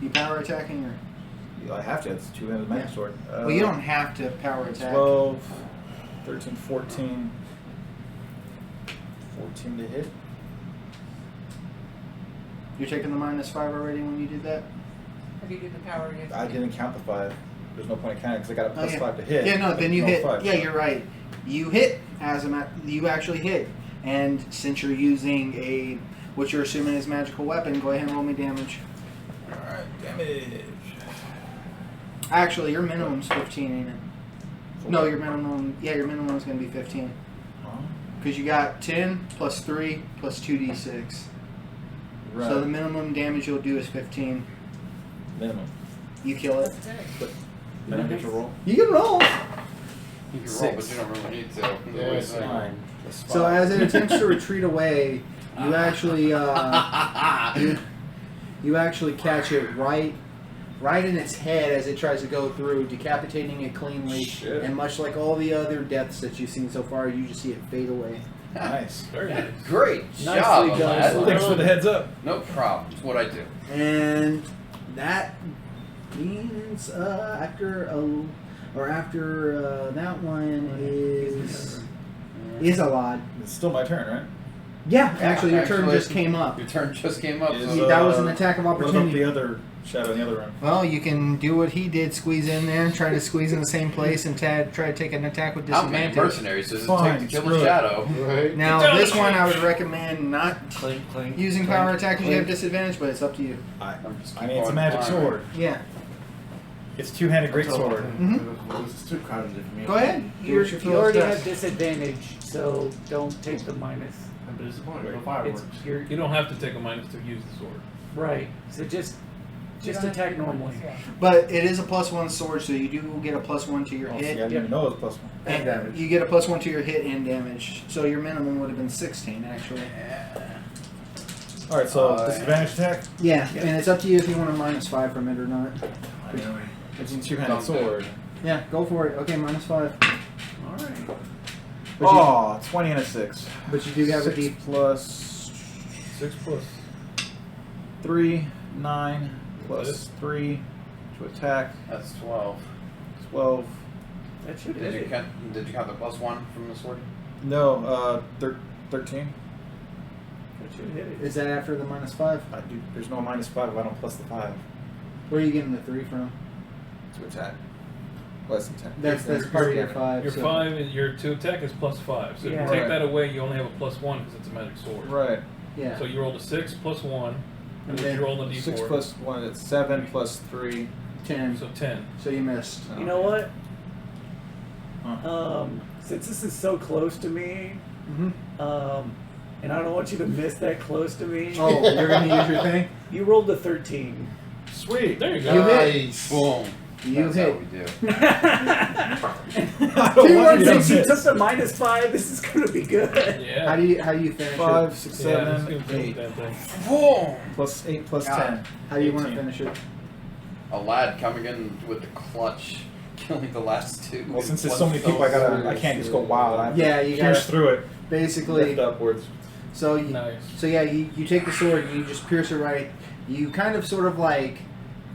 You power attacking or? I have to. It's two-handed magic Yeah. sword. Well, you don't have to power attack. 12, 13, 14. 14 to hit. You're taking the -5 already when you did that? Have you do the power against I me? didn't count the 5. There's no point in counting because I got a plus yeah. 5 to hit. Yeah, no, but then you no hit. 5, Yeah, so- you're right. You hit you actually hit. And since you're using what you're assuming is magical weapon, go ahead and roll me damage. Alright, damage. Actually, your minimum's 15, ain't it? No, your minimum is going to be 15. Because you got 10 plus 3 plus 2d6. Right. So the minimum damage you'll do is 15. Minimum. You kill it. That's it. But then I get to roll. You can roll. You can roll, Six. but you don't really need to. Yeah, it's 9. Plus 5. So as it attempts to retreat away, you actually you actually catch it right in its head as it tries to go through, decapitating it cleanly. Shit. And much like all the other deaths that you've seen so far, you just see it fade away. Nice. Very nice. Great Nicely job, done. lad. Thanks for the heads up. No problem. It's what I do. And that means after that one is a lot. It's still my turn, right? Yeah, actually, your turn actually, just came up. Your turn just came up. Is, So That was an attack of What about opportunity. the other shadow in the other room? Well, you can do what he did, squeeze in there, try to squeeze in the same place, and try to take an attack with how many disadvantage. mercenaries does it Fine, take to kill screw a it. shadow? Right? Now, this one I would recommend not Clink, clink. using clink, power attack because you have clink. disadvantage, but it's up to you. I just mean, keep it's a on magic climbing. sword. Yeah. It's two-handed great sword. This is too crowded for me. Go ahead. You Yours your already best. have disadvantage, so don't take the minus. I'm disappointed. No It's fireworks. You don't have to take a minus to use the sword. right. So just You don't have to attack do normally. this, yeah. But it is a +1 sword, so you do get a +1 to your Oh, hit. see, I didn't even know it was plus 1. And damage. You get a +1 to your hit and damage. So your minimum would have been 16, actually. Alright, so disadvantage attack. Yeah, and it's up to you if you want a -5 from it or not. It's a two-handed sword. Yeah, go for it. Okay, -5. All right. But Oh, 20 and a 6. but you do have a 6 D. plus 6 plus. 3, 9 plus This? 3 to attack. That's 12. 12. That should hit Did you it. count? Did you count the +1 from the sword? No, 13. That should hit it. Is that after the -5? There's no -5 if I don't plus the 5 Where are you getting the 3 from? to attack. Less than 10. That's part of your 5. Your so- 5, your to attack is +5. So if Yeah. you take Right. that away, you only have a +1 because it's a magic sword. Right. Yeah. So you rolled a 6 plus 1, and And then you then roll a d4. 6 plus 1, it's 7 plus 3. 10. So 10. So you missed. You know what? Huh. Since this is so close to me, Mm-hmm. and I don't want you to miss that close to me. Oh, you're gonna use your thing? You rolled a 13. Sweet. There you go. You hit. Nice. Boom. You That's hit. how we do. Teamwork, you since to you miss. took the -5, this is gonna be good. Yeah. How do you finish 5, it? 6, Yeah, 7, just give them 8. that thing. Boom. Plus 8 plus God. 10. How do you want to 18. finish it? A lad coming in with the clutch, killing the last 2. Well, since there's so many people, I can't just go wild. I have Yeah, to you pierce gotta- through it, Basically, lift upwards. so you, Nice. so yeah, you take the sword and you just pierce it right. You kind of sort of like,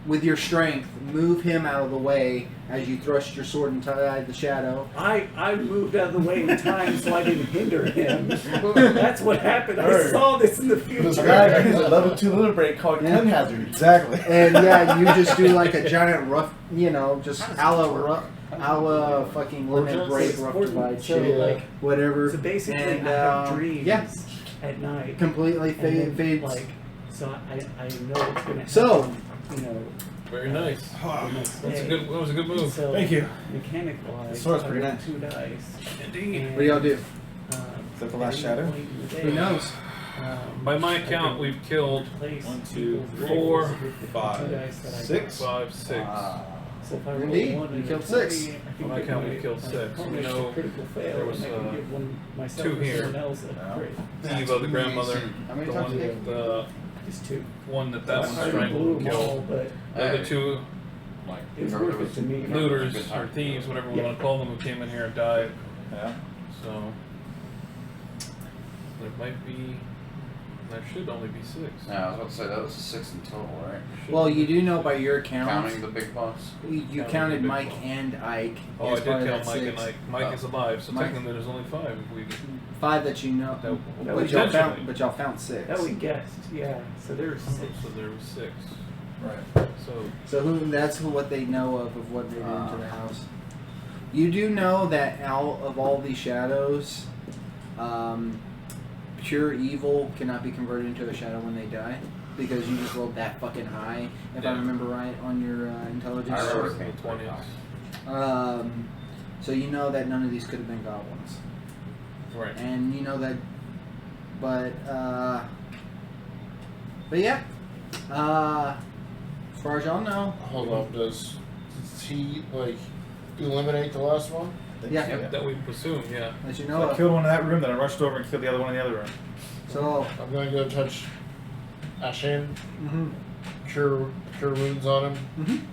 with your strength, move him out of the way as you thrust your sword inside the shadow. I moved out of the way in time so I didn't hinder him. That's what happened. I Hey. saw this in the This future. guy is a level 2 little break called Yeah. Gun Hazard. Exactly. And yeah, you just do like a giant rough, just a la fucking limit break, rough divide So shit, like, whatever. so basically, And, I have dreams yeah. at night. Completely And then, fades. like, so I know what's gonna happen. So- you know, Very nice. the next That's a day. good. That was a good move. So Thank you. mechanic wise, The sword's I pretty rolled nice. 2 dice. Indeed. What do y'all do? Um, Is that the last at shadow? any point in the Who day, knows? By my count, we've killed place 1, 2, people's 4, roles with the 5, 2 dice that I 6. 5, 6. So if I roll Indeed, 1 you and a killed 20, 6. I can By my give count, my- we killed my 6. We opponent know a critical fail, there was, and I can give one myself 2 or here. someone else a No. crit. Eva, the grandmother, How many the times one did with you the Just 2. one that I one's already blew strangled and them all, killed. but The other 2 Like, it was remember worth it to me. remember looters good or time. thieves, whatever we Yeah. want to call them, who came in here and died. Yeah. So there might be. There should only be 6. No, I was about to say that was 6 in total, right? Well, you do know by your count, Counting the big boss. you Counting counted the big Mike boss. and Ike. Oh, I as did part of count that Mike and 6. Ike. Mike is alive, so Mike- technically there's only 5 if we. 5 that you know. That, That But was y'all potentially. found 6. that we guessed, yeah. So there's 6. So there was 6. Right. So So that's what they know of what they did into the house. You do know that out of all these shadows, pure evil cannot be converted into a shadow when they die, because you just rolled that fucking high, if I Yeah. remember right, on your intelligence. I remember check. it being 20s. So you know that none of these could have been goblins, Right. and you know that, but yeah. As far as y'all know, Hold up, does he like eliminate the last one? yeah. Yeah. That we presume, yeah. As you So know, I killed one in that room, then I rushed over and killed the other one in the other room. so I'm gonna go touch Ashen, mhm. cure wounds on him.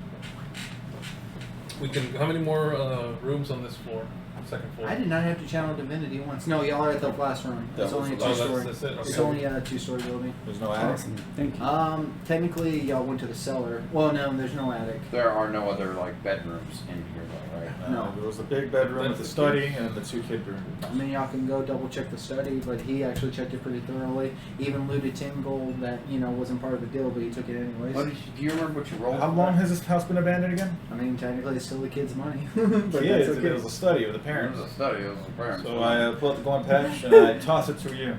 We can. How many more rooms on this floor? Second floor. I did not have to channel divinity once. No, y'all are at the last room. That It's was only a the Oh, last- two-story. that's it. Okay. It's only a two-story building. There's no attic. Thank you. Technically, y'all went to the cellar. Well, no, there's no attic. There are no other like bedrooms in here, though, right? No. There was a big bedroom with the study and the 2 kid rooms. I mean, y'all can go double check the study, but he actually checked it pretty thoroughly. Even looted 10 gold that wasn't part of the deal, but he took it anyways. What did do you remember what you rolled? How for long that? has this house been abandoned again? I mean, technically, it's still the kid's money, but Kids, that's okay. it was a study of the It parents. was a study. It was a parent. So I pull out the glowing patch and I toss it to you.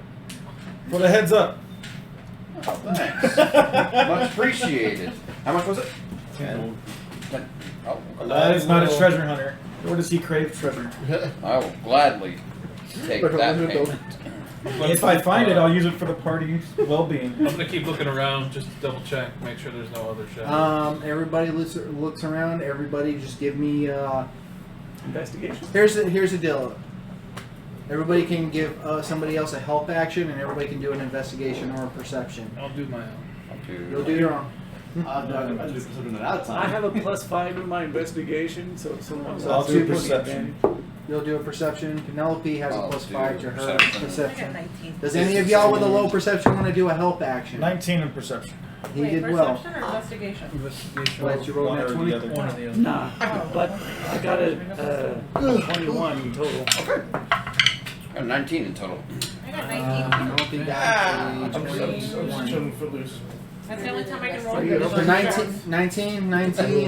For the heads up. Oh, thanks. Much appreciated. How much was it? 10. Oh, That is not a treasure hunter. Nor does he crave treasure. I will gladly take that payment. If I find it, I'll use it for the party's well-being. I'm gonna keep looking around just to double check, make sure there's no other shadows. Everybody looks around. Everybody just give me. Investigation. Here's the deal. Everybody can give somebody else a help action, and everybody can do an investigation or a perception. I'll do my own. You'll do your own. I do perception at a time. I have a +5 in my investigation, so if someone's I'll do perception. perception. You'll do a perception. Penelope has a I'll +5 do to her perception. I got perception. 19. Does any of y'all with a low perception want to do a help action? 19 in perception. He Wait, did well. perception or investigation? Investigation. What, you rolled One that or 20? the other. One or the other. Nah, Oh. but I got a 21 total. I got 19 in total. I got 19. Penelope got a I'm just 21. chilling footloose. That's the only time I can roll So you good. got So 19,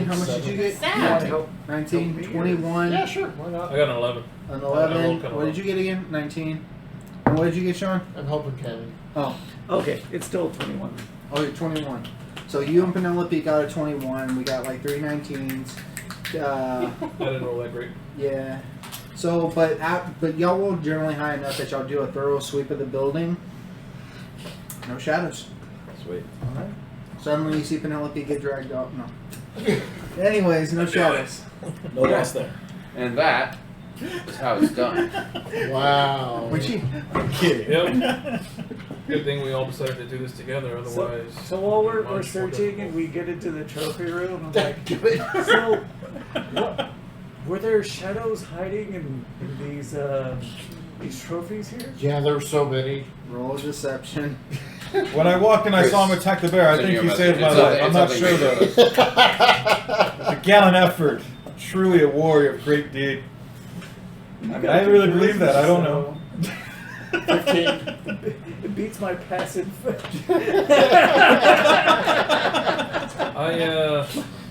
how much did you get? Sad. 19, 21, Yeah, sure. Why I not? got an 11. an I rolled 11. kinda What did low. you get again? 19. And what did you get, Sean? I'm helping Kenny. Oh, Okay, it's still 21. oh, you're 21. So you and Penelope got a 21. We got like 3 19s. I didn't roll that great. Yeah. So, but y'all rolled generally high enough that y'all do a thorough sweep of the building. No shadows. Sweet. Suddenly you see Penelope get dragged out. No. Anyways, no shadows. No loss there. And that is how it's done. Wow. When she, I'm kidding. Yep. Good thing we all decided to do this together, otherwise. So while we're much more searching and difficult. we get into the trophy room, I'm like, Do it. so what, were there shadows hiding in these trophies here? Yeah, there were so many. roll a deception. When I walked in, I saw him attack the bear. I It's in think your he message. saved my It's life. I'm it's not in sure your though. message. It's a gallant effort. Truly a warrior of great deed. I mean, I really believe that. I don't know. 15. It beats my passive.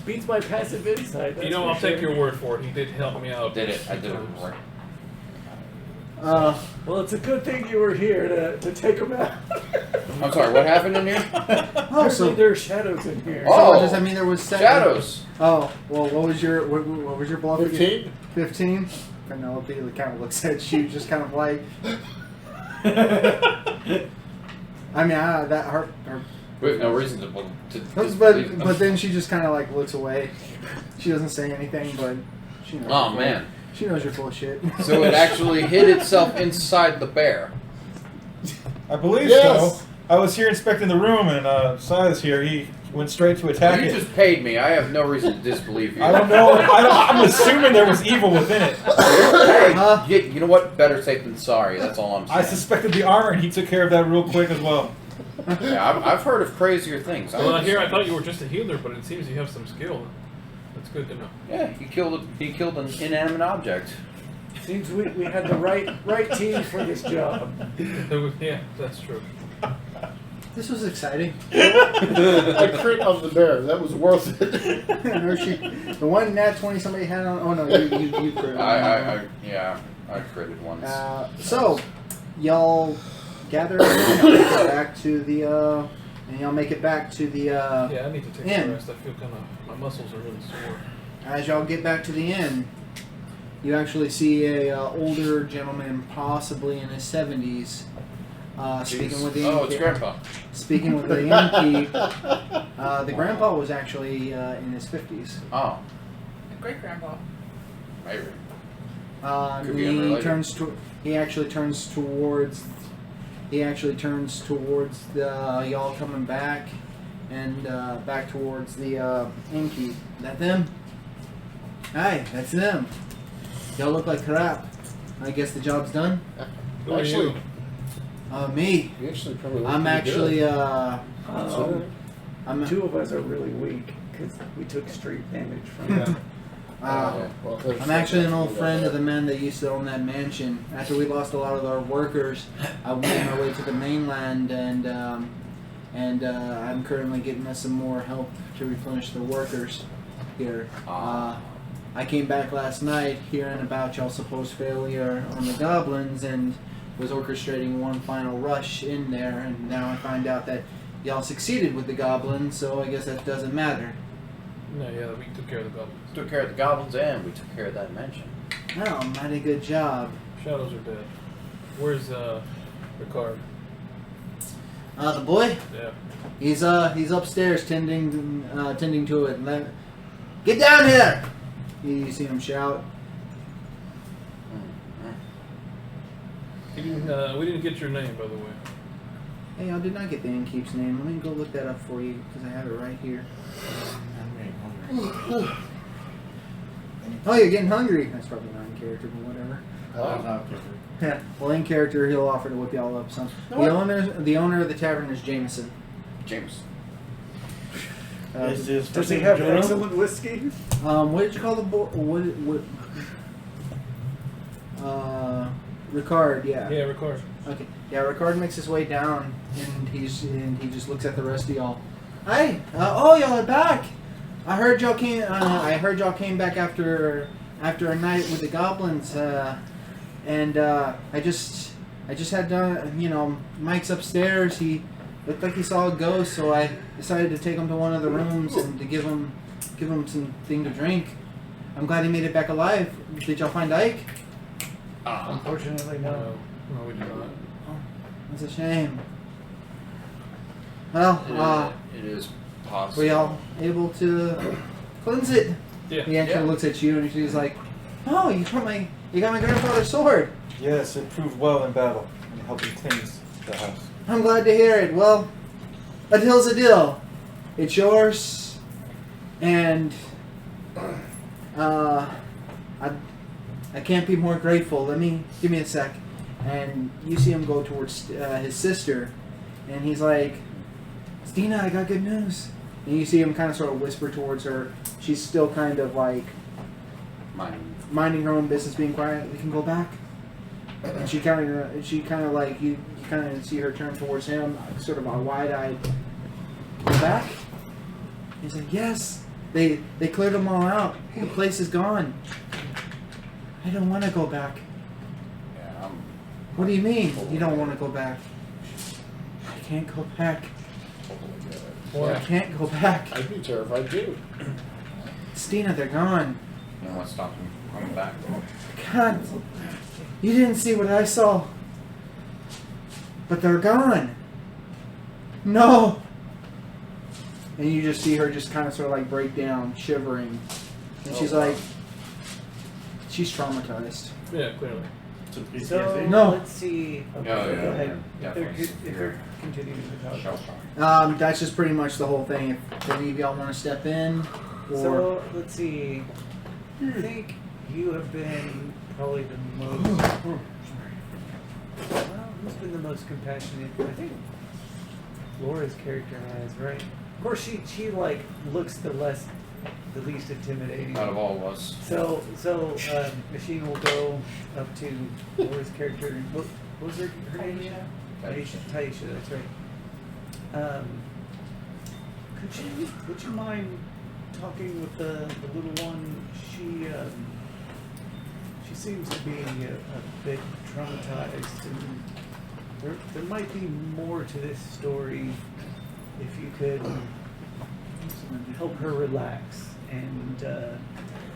beats my passive insight. You know, I'll take your word for it. He did help me out. Did it. I did it before. Well, it's a good thing you were here to take them out. I'm sorry, what happened in here? Oh, so there are shadows in here. Oh. what does that mean? There was 7. Shadows. Oh, well, what was your bluff? 15? 15. Penelope kind of looks at you, just kind of like. I mean, that her. We have no reason to But disbelieve them. then she just kind of like looks away. She doesn't say anything, but she knows. Oh you're full- man. She knows you're full of shit. So it actually hid itself inside the bear. I believe Yes. so. I was here inspecting the room, and Silas here, he went straight to attack You it. just paid me. I have no reason to disbelieve you. I don't know. I'm assuming there was evil within it. Hey, you know what? Better safe than sorry. That's all I'm saying. I suspected the armor, and he took care of that real quick as well. Yeah, I've heard of crazier things. Well, here I thought you were just a healer, but it seems you have some skill. That's good to know. Yeah, he killed an inanimate object. Seems we had the right team for this job. Yeah, that's true. This was exciting. A crit of the bear. That was worth it. No, the one nat 20 somebody had on. Oh no, you crit. I critted once. So, y'all gather everyone, y'all make it back to the and y'all make it back to the Yeah, I need to take inn. a rest. I feel kind of, my muscles are really sore. As y'all get back to the inn, you actually see a older gentleman, possibly in his 70s, speaking with the Oh, it's Grandpa. speaking with the innkeep. The grandpa was actually in his 50s. Oh, Great grandpa. maybe. Could be He unrelated. he actually turns towards the y'all coming back and back towards the innkeep. That them? Hi, that's them. Y'all look like crap. I guess the job's done. Who are Actually, you? Me. you actually probably look I'm pretty actually good. I'm Two of us are really weak because we took straight damage from them. Well, there's I'm actually an old something friend about of the men that used to own that mansion. After we lost a lot of our workers, I made my way to the mainland, and I'm currently getting us some more help to replenish the workers here. I came back last night hearing about y'all's supposed failure on the goblins and was orchestrating one final rush in there, and now I find out that y'all succeeded with the goblins, so I guess that doesn't matter. No, yeah, we took care of the goblins. Took care of the goblins and we took care of that mansion. Oh, mighty good job. Shadows are dead. Where's Ricard? The boy? Yeah. He's upstairs tending to it. Get down here! You see him shout. We didn't get your name, by the way. Hey, I did not get the innkeep's name. Let me go look that up for you because I have it right here. Oh, you're getting hungry. That's probably not in character, but whatever. Oh. Yeah. Well, in character, he'll offer to whip y'all up some. The owner of the tavern is Jameson. James. Does he have excellent whiskey? What did you call the boy? Ricard, yeah. Yeah, record. Okay. Yeah, Ricard makes his way down, and he just looks at the rest of y'all. Hey, oh, y'all are back. I heard y'all came. I heard y'all came back after a night with the goblins. And I just had Mike's upstairs. He looked like he saw a ghost, so I decided to take him to one of the rooms and to give him something to drink. I'm glad he made it back alive. Did y'all find Ike? Unfortunately, no. No, we do not. Oh, that's a shame. Well, It is possible. were y'all able to cleanse it? Yeah. He actually looks at you and she's like, "Oh, you got my grandfather's sword. Yes, it proved well in battle in helping cleanse the house. I'm glad to hear it. Well, a deal's a deal. It's yours, and I can't be more grateful. Give me a sec." And you see him go towards his sister, and he's like, "Stina, I got good news." And you see him kind of sort of whisper towards her. She's still kind of like minding her own business, being quiet. "We can go back." And she kind of like you kind of see her turn towards him, sort of a wide-eyed. "Go back?" He's like, "Yes. They cleared them all out. The place is gone." "I don't want to go back." Yeah, "What do you mean you don't want to go back?" "I can't go back. I can't go back. I'd be terrified too. Stina, they're gone." You know what stopped him from coming back? "God, you didn't see what I saw. But they're gone." "No." And you just see her just kind of sort of like break down, shivering. And she's like, she's traumatized. Yeah, clearly. So No. let's see. Okay, Oh, yeah, go ahead. yeah, If they're, definitely. if they're continuing to talk. Shell shock. That's just pretty much the whole thing. If any of y'all want to step in, or So let's see. I think you have been probably the most. Well, who's been the most compassionate? I think Laura's character has, right? Of course, she like looks the least intimidating. Out of all of us. So Machine will go up to Laura's character. What was her name? Taisha. Taisha, that's right. Would you mind talking with the little one? She seems to be a bit traumatized, and there might be more to this story if you could help her relax and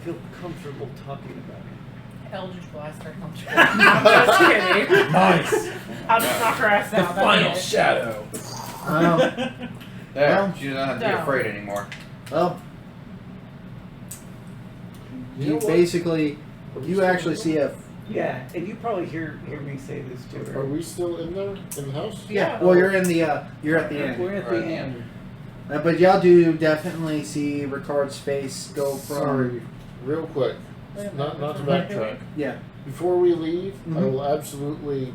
feel comfortable talking about it. Eldritch Blast her comfortable. I'm just kidding. Nice. I'll just knock her ass out. That's it. shadow. There, Well, she doesn't have to be no. afraid anymore. well, You know you what? basically, you actually see a. Yeah, and you probably hear me say this to her. Are we still in there in the house? Yeah. Well, you're in the. You're at the end. We're at the end. But y'all do definitely see Ricard's face go from. Sorry, real quick. Not to backtrack. Yeah. Before we leave, I Mhm. will absolutely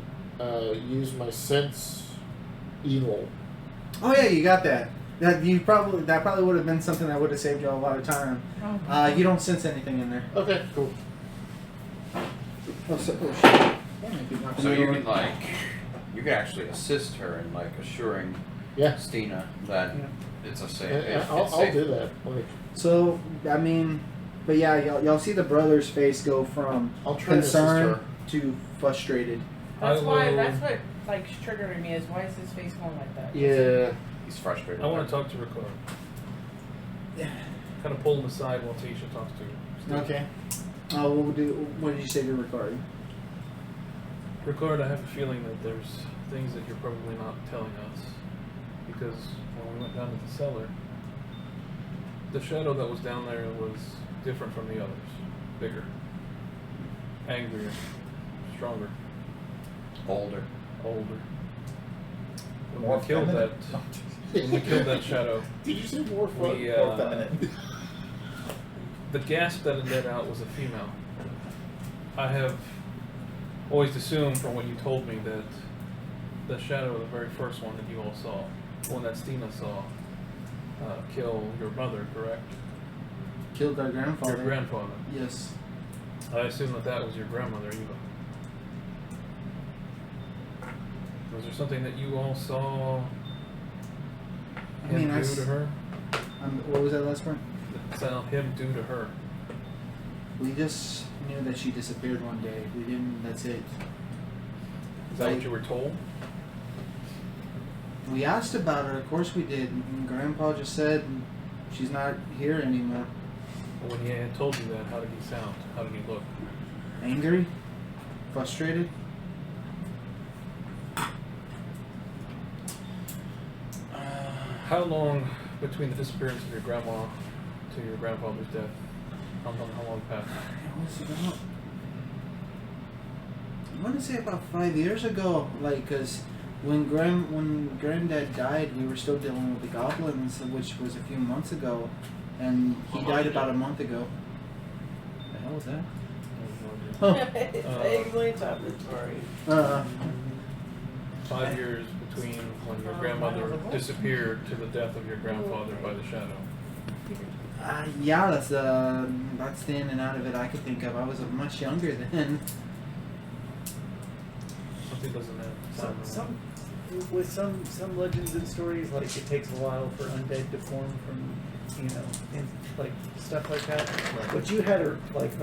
use my sense evil. Oh yeah, you got that. That probably would have been something that would have saved y'all a lot of time. You don't sense anything in there. Okay, cool. Oh, shit. Yeah, maybe not. So you can actually assist her in assuring Yeah. Stina that it's a safe. Yeah, I'll do that. Like, So I mean, but yeah, y'all see the brother's face go from I'll try to assist concern her. to frustrated. That's I why. will- That's what triggering me is why is his face going like that? Yeah. He's frustrated. I want to talk to Ricardo. Yeah. Kind of pull him aside while Tisha talks to her. Okay. What did you say to Ricard? Ricardo, I have a feeling that there's things that you're probably not telling us. Because when we went down to the cellar, the shadow that was down there was different from the others. Bigger. Angrier. Stronger. older. Older. When More we killed that. feminine. When we killed that shadow, Did you say more fun? we More feminine. the gasp that it let out was a female. I have always assumed from what you told me that the shadow, the very first one that you all saw, the one that Stina saw, kill your mother, correct? Killed our grandfather. Your grandfather. Yes. I assume that that was your grandmother, Eva. Was there something that you all saw I him mean, I do s- to her? What was that last part? Saw him do to her. We just knew that she disappeared one day. We didn't. That's it. Is that what you were told? We asked about her. Of course we did. And Grandpa just said she's not here anymore. When he had told you that, how did he sound? How did he look? Angry, frustrated. How long between the disappearance of your grandma to your grandfather's death? How long passed? It was about, I want to say about 5 years ago. Like, cause when Granddad died, we were still dealing with the goblins, which was a few months ago, and he died about a month ago. The hell was that? Explain something, sorry. 5 years between when your grandmother disappeared to the death of your grandfather by the shadow. Yeah, that's the in and out of it I could think of. I was much younger then. Something doesn't sound right. With some legends and stories, like it takes a while for undead to form from, and like stuff like that. Right. But you had a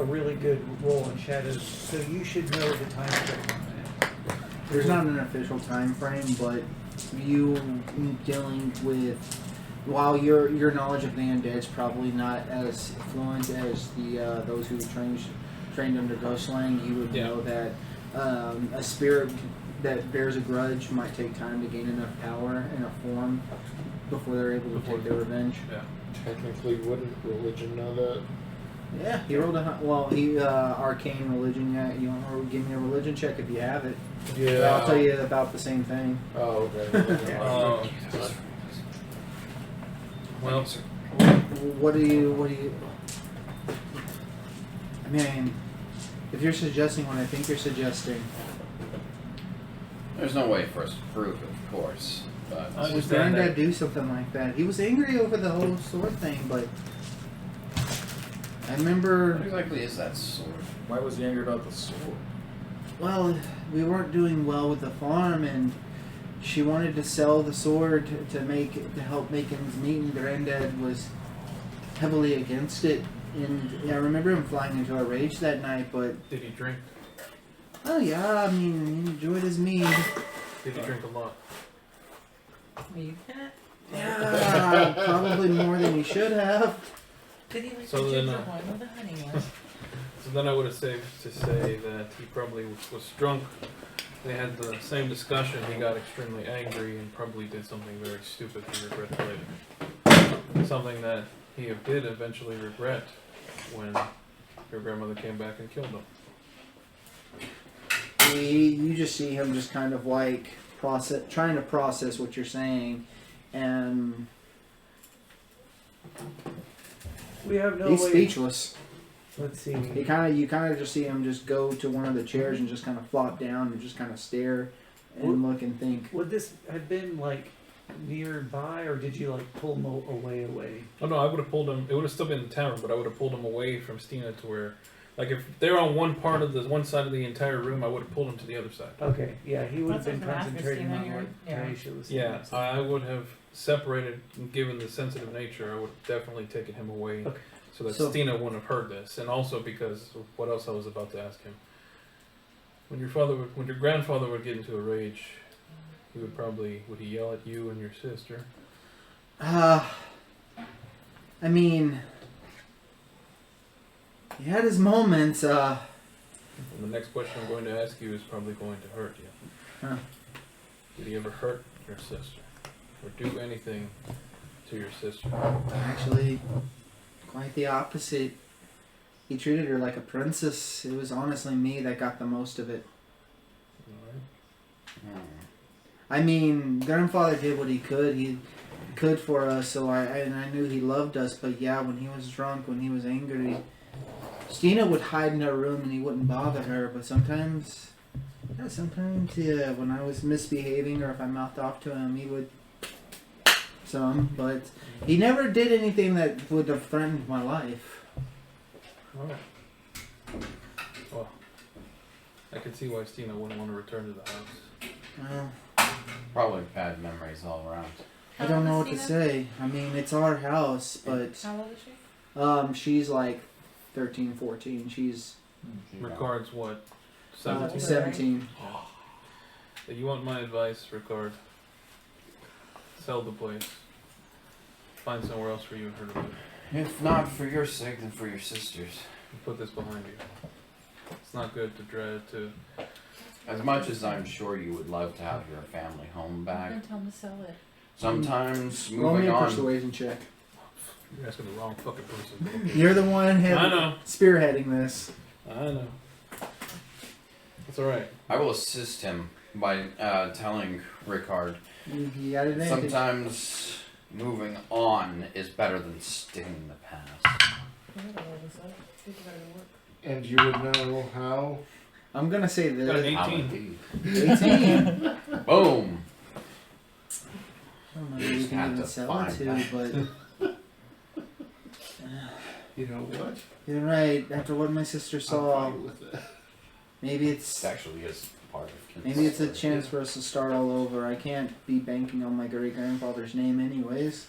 really good roll in shadows, so you should know the time frame on that. There's not an official time frame, but you dealing with, while your knowledge of the undead is probably not as fluent as the those who trained under Ghostland, you would Yeah. know that a spirit that bears a grudge might take time to gain enough power in a form before they're able to take their revenge. Yeah. Technically, wouldn't religion know that? Yeah, he rolled he arcane religion. Yeah, you want to give me a religion check if you have it. Yeah. I'll tell you about the same thing. Oh, okay. Well, What do you? I mean, if you're suggesting what I think you're suggesting, There's no way for us to prove it, of course. But I would understand Granddad that. do something like that? He was angry over the whole sword thing, but I remember. what exactly is that sword? Why was he angry about the sword? Well, we weren't doing well with the farm, and she wanted to sell the sword to help make ends meet, and Granddad was heavily against it. And I remember him flying into a rage that night, but Did he drink? oh yeah, I mean, he enjoyed his mead. Did he drink a lot? You can't. Yeah, probably more than he should have. Did he like So the then, ginger one with the honey one? So then I would have safe to say that he probably was drunk. They had the same discussion. He got extremely angry and probably did something very stupid he regretted later. Something that he did eventually regret when your grandmother came back and killed him. You just see him just kind of like trying to process what you're saying, and We have no he's way. speechless. Let's see. You kind of just see him just go to one of the chairs and just kind of flop down and just kind of stare and look and think. Would this have been like nearby, or did you like pull him away? Oh no, I would have pulled him. It would have still been in the tavern, but I would have pulled him away from Stina to where, like, if they're on one side of the entire room, I would have pulled him to the other side. Okay, yeah, he would have That's been what I was gonna ask, concentrating Christina, on you're- what yeah. Taisha was saying. Yeah, I would have separated, given the sensitive nature, I would have definitely taken him away Okay. so that So- Stina wouldn't have heard this. And also because of what else I was about to ask him. When your grandfather would get into a rage, would he yell at you and your sister? I mean, he had his moments. And the next question I'm going to ask you is probably going to hurt you. Huh. Did he ever hurt your sister? Or do anything to your sister? Actually, quite the opposite. He treated her like a princess. It was honestly me that got the most of it. Alright. I mean, grandfather did what he could. He could for us, so I knew he loved us. But yeah, when he was drunk, when he was angry, Stina would hide in her room and he wouldn't bother her. But sometimes, yeah, when I was misbehaving or if I mouthed off to him, he would but he never did anything that would have threatened my life. Alright. Well, I can see why Stina wouldn't want to return to the house. Well, Probably bad memories all around. I don't know what to say. I mean, it's our house, but How old is she? she's like 13, 14. She's Ricard's what? 17? 17. If you want my advice, Ricard, sell the place. Find somewhere else for you and her to live. If not for your sake, then for your sister's. And put this behind you. It's not good to dread to... As much as I'm sure you would love to have your family home back, Then tell him to sell it. sometimes Roll me moving a on. persuasion check. You're asking the wrong fucking person. You're the one I know. spearheading this. I know. That's alright. I will assist him by telling Ricard, You got it. sometimes moving on is better than sticking in the past. And you would know how? I'm gonna say Got an this. 18. 18. Boom! I don't know You who you just can have even to sell find it to, that. but You know what? you're right. After what my sister I'm saw, fine with it. maybe It it's actually is part of maybe it's a chance for us to start all over. I can't be banking on my great grandfather's name, anyways.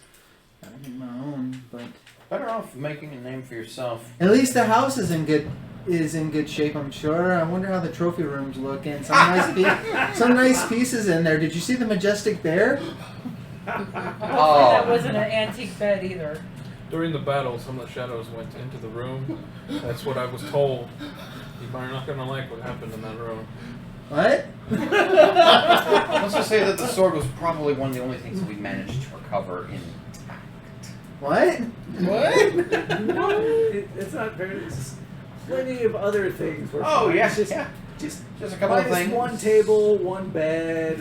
Gotta make my own, but Better off making a name for yourself. at least the house is in good shape. I'm sure. I wonder how the trophy rooms look and some nice pieces in there. Did you see the majestic bear? Hopefully that wasn't an antique bed either. During the battle, some of the shadows went into the room. That's what I was told. You are not going to like what happened in that room. What? Let's just say that the sword was probably one of the only things that we managed to recover in. What? What? It's not very. There's plenty of other things. We're Oh, fine. yeah, It's just, yeah. just Just a couple of minus things. one table, one bed,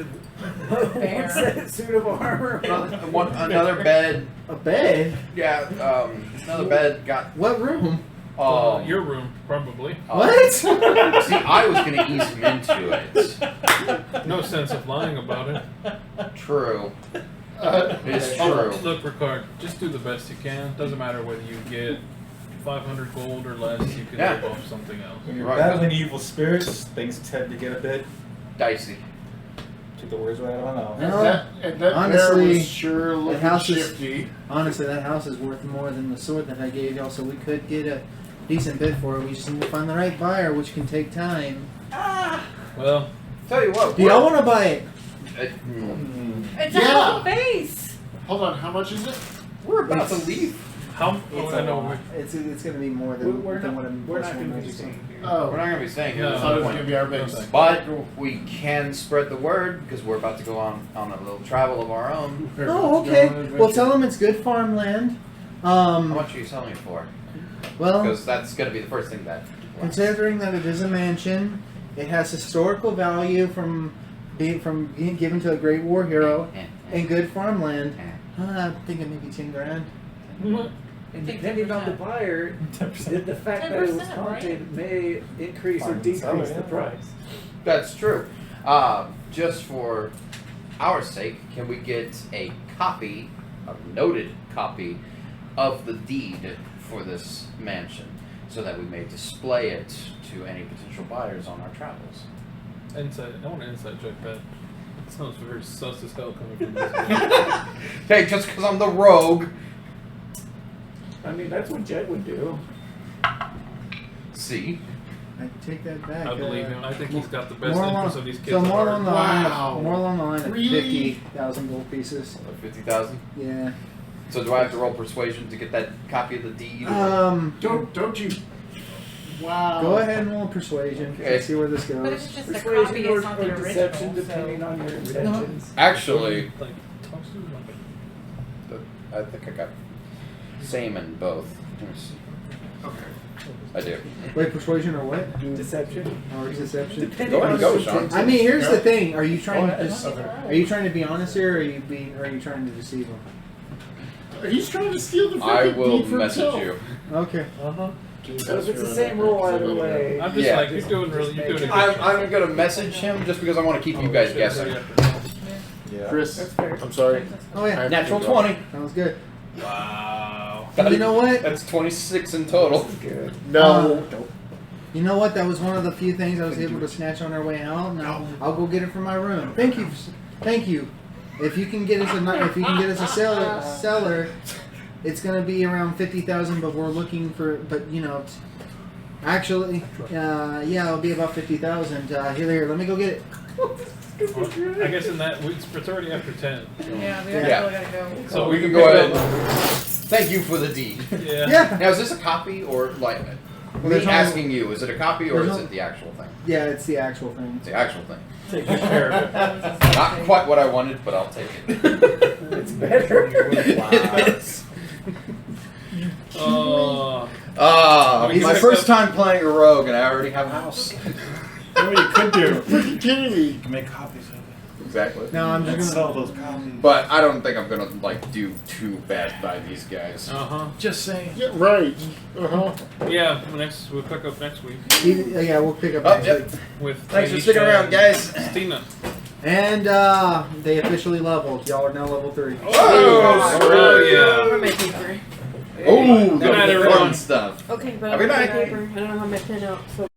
one Fair. set suit of armor. Another bed. A bed? Yeah, another bed got. What room? Your room, probably. What? See, I was going to ease him into it. No sense of lying about it. True. It's Oh, true. look, Ricard, just do the best you can. Doesn't matter whether you get 500 gold or less, you can Yeah. live off something else. When you're Right. battling evil spirits, things tend to get a bit. Dicey. Took the words right out of my mouth. No. And that Honestly, bear was sure looking house is- shifty. Honestly, that house is worth more than the sword that I gave y'all, so we could get a decent bid for it. We just need to find the right buyer, which can take time. Well, Tell you what. Do y'all want to buy it? It's Yeah. a whole face. Hold on, how much is it? We're about to leave. how? Oh, It's I a know. lot. It's going to be more than We're than not. what I'm. We're not going to be supposed staying here. Oh, We're not going to be staying here. No. I That's thought it the was going point. to be our No, base. thanks. But we can spread the word because we're about to go on a little travel of our own. Oh, okay. Well, tell them it's good farmland. How much are you selling it for? Well, Because that's going to be the first thing that. considering that it is a mansion, it has historical value from being given to a great war hero and good farmland. I'm thinking maybe 10 grand. And Take depending on the 10%. buyer, 10%. the fact that it was 10%, haunted may increase or Fine, decrease sell it, the yeah. price. That's true. Just for our sake, can we get a copy, a noted copy, of the deed for this mansion, so that we may display it to any potential buyers on our travels? Inside. I want an inside joke that. It sounds very sus as hell coming from this guy. Hey, just because I'm the rogue. I mean, that's what Jed would do. See? I take that back. I believe him. I think he's got the best more interest along- of these kids. So at more heart. along the Wow. line, more along the line of Really? 50,000 gold pieces. 50,000. Yeah. So do I have to roll persuasion to get that copy of the deed? Don't you? Wow. Go ahead and roll persuasion. Okay. Let's see where this But goes. it's just a copy, Persuasion it's not the or deception, original. depending So. on your intentions. Actually, Like, talk to him like I think I got same in both. Let me see. I do. Wait, persuasion or what? Deception. Or deception? Go ahead and go, Sean. I mean, here's the thing. Are you trying Go to ahead. are you trying to be honest here, or are you trying to deceive him? He's trying to steal the I freaking will deed for message himself. you. Okay. So if it's the same rule either way. I'm just Yeah. like, you're doing a good job. I'm gonna message him just because I want to keep you guys guessing. Yeah. Chris, I'm sorry. Oh yeah. Natural 20. Sounds good. Wow. You know what? That's 26 in total. Good. No. You know what? That was one of the few things I was able to snatch on our way out. Now I'll go get it from my room. Thank you, thank you. If you can get us a seller, it's gonna be around 50,000. But we're looking for, actually, yeah, it'll be about 50,000. Here, let me go get it. I guess in that, it's already after 10. Yeah, we Yeah. actually gotta go. So we can go ahead. Thank you for the deed. Yeah. Yeah. Now, is this a copy or like me there's no- asking you? Is it a copy or there's is no- it the actual thing? Yeah, it's the actual thing. It's the actual thing. Take good care of it. Not quite what I wanted, but I'll take it. It's better. It is. Oh. It's my first time playing a rogue, and I already have a house. What you could do? Freaking kidding me. You can make copies of it. Exactly. No, I'm And just sell gonna. those copies. But I don't think I'm gonna do too bad by these guys. Uh-huh. Just saying. Yeah, right. Uh-huh. Yeah, we'll pick up next week Yeah, we'll pick up Oh, next yep. week. with Thanks for Tanisha sticking around, guys. and Stina. And they officially leveled. Y'all are now level 3. Oh, yeah. Where my paper? Oh, Good night, the everyone. fun stuff. Okay, but I Have a don't have good my night. paper. I don't have my pen out, so.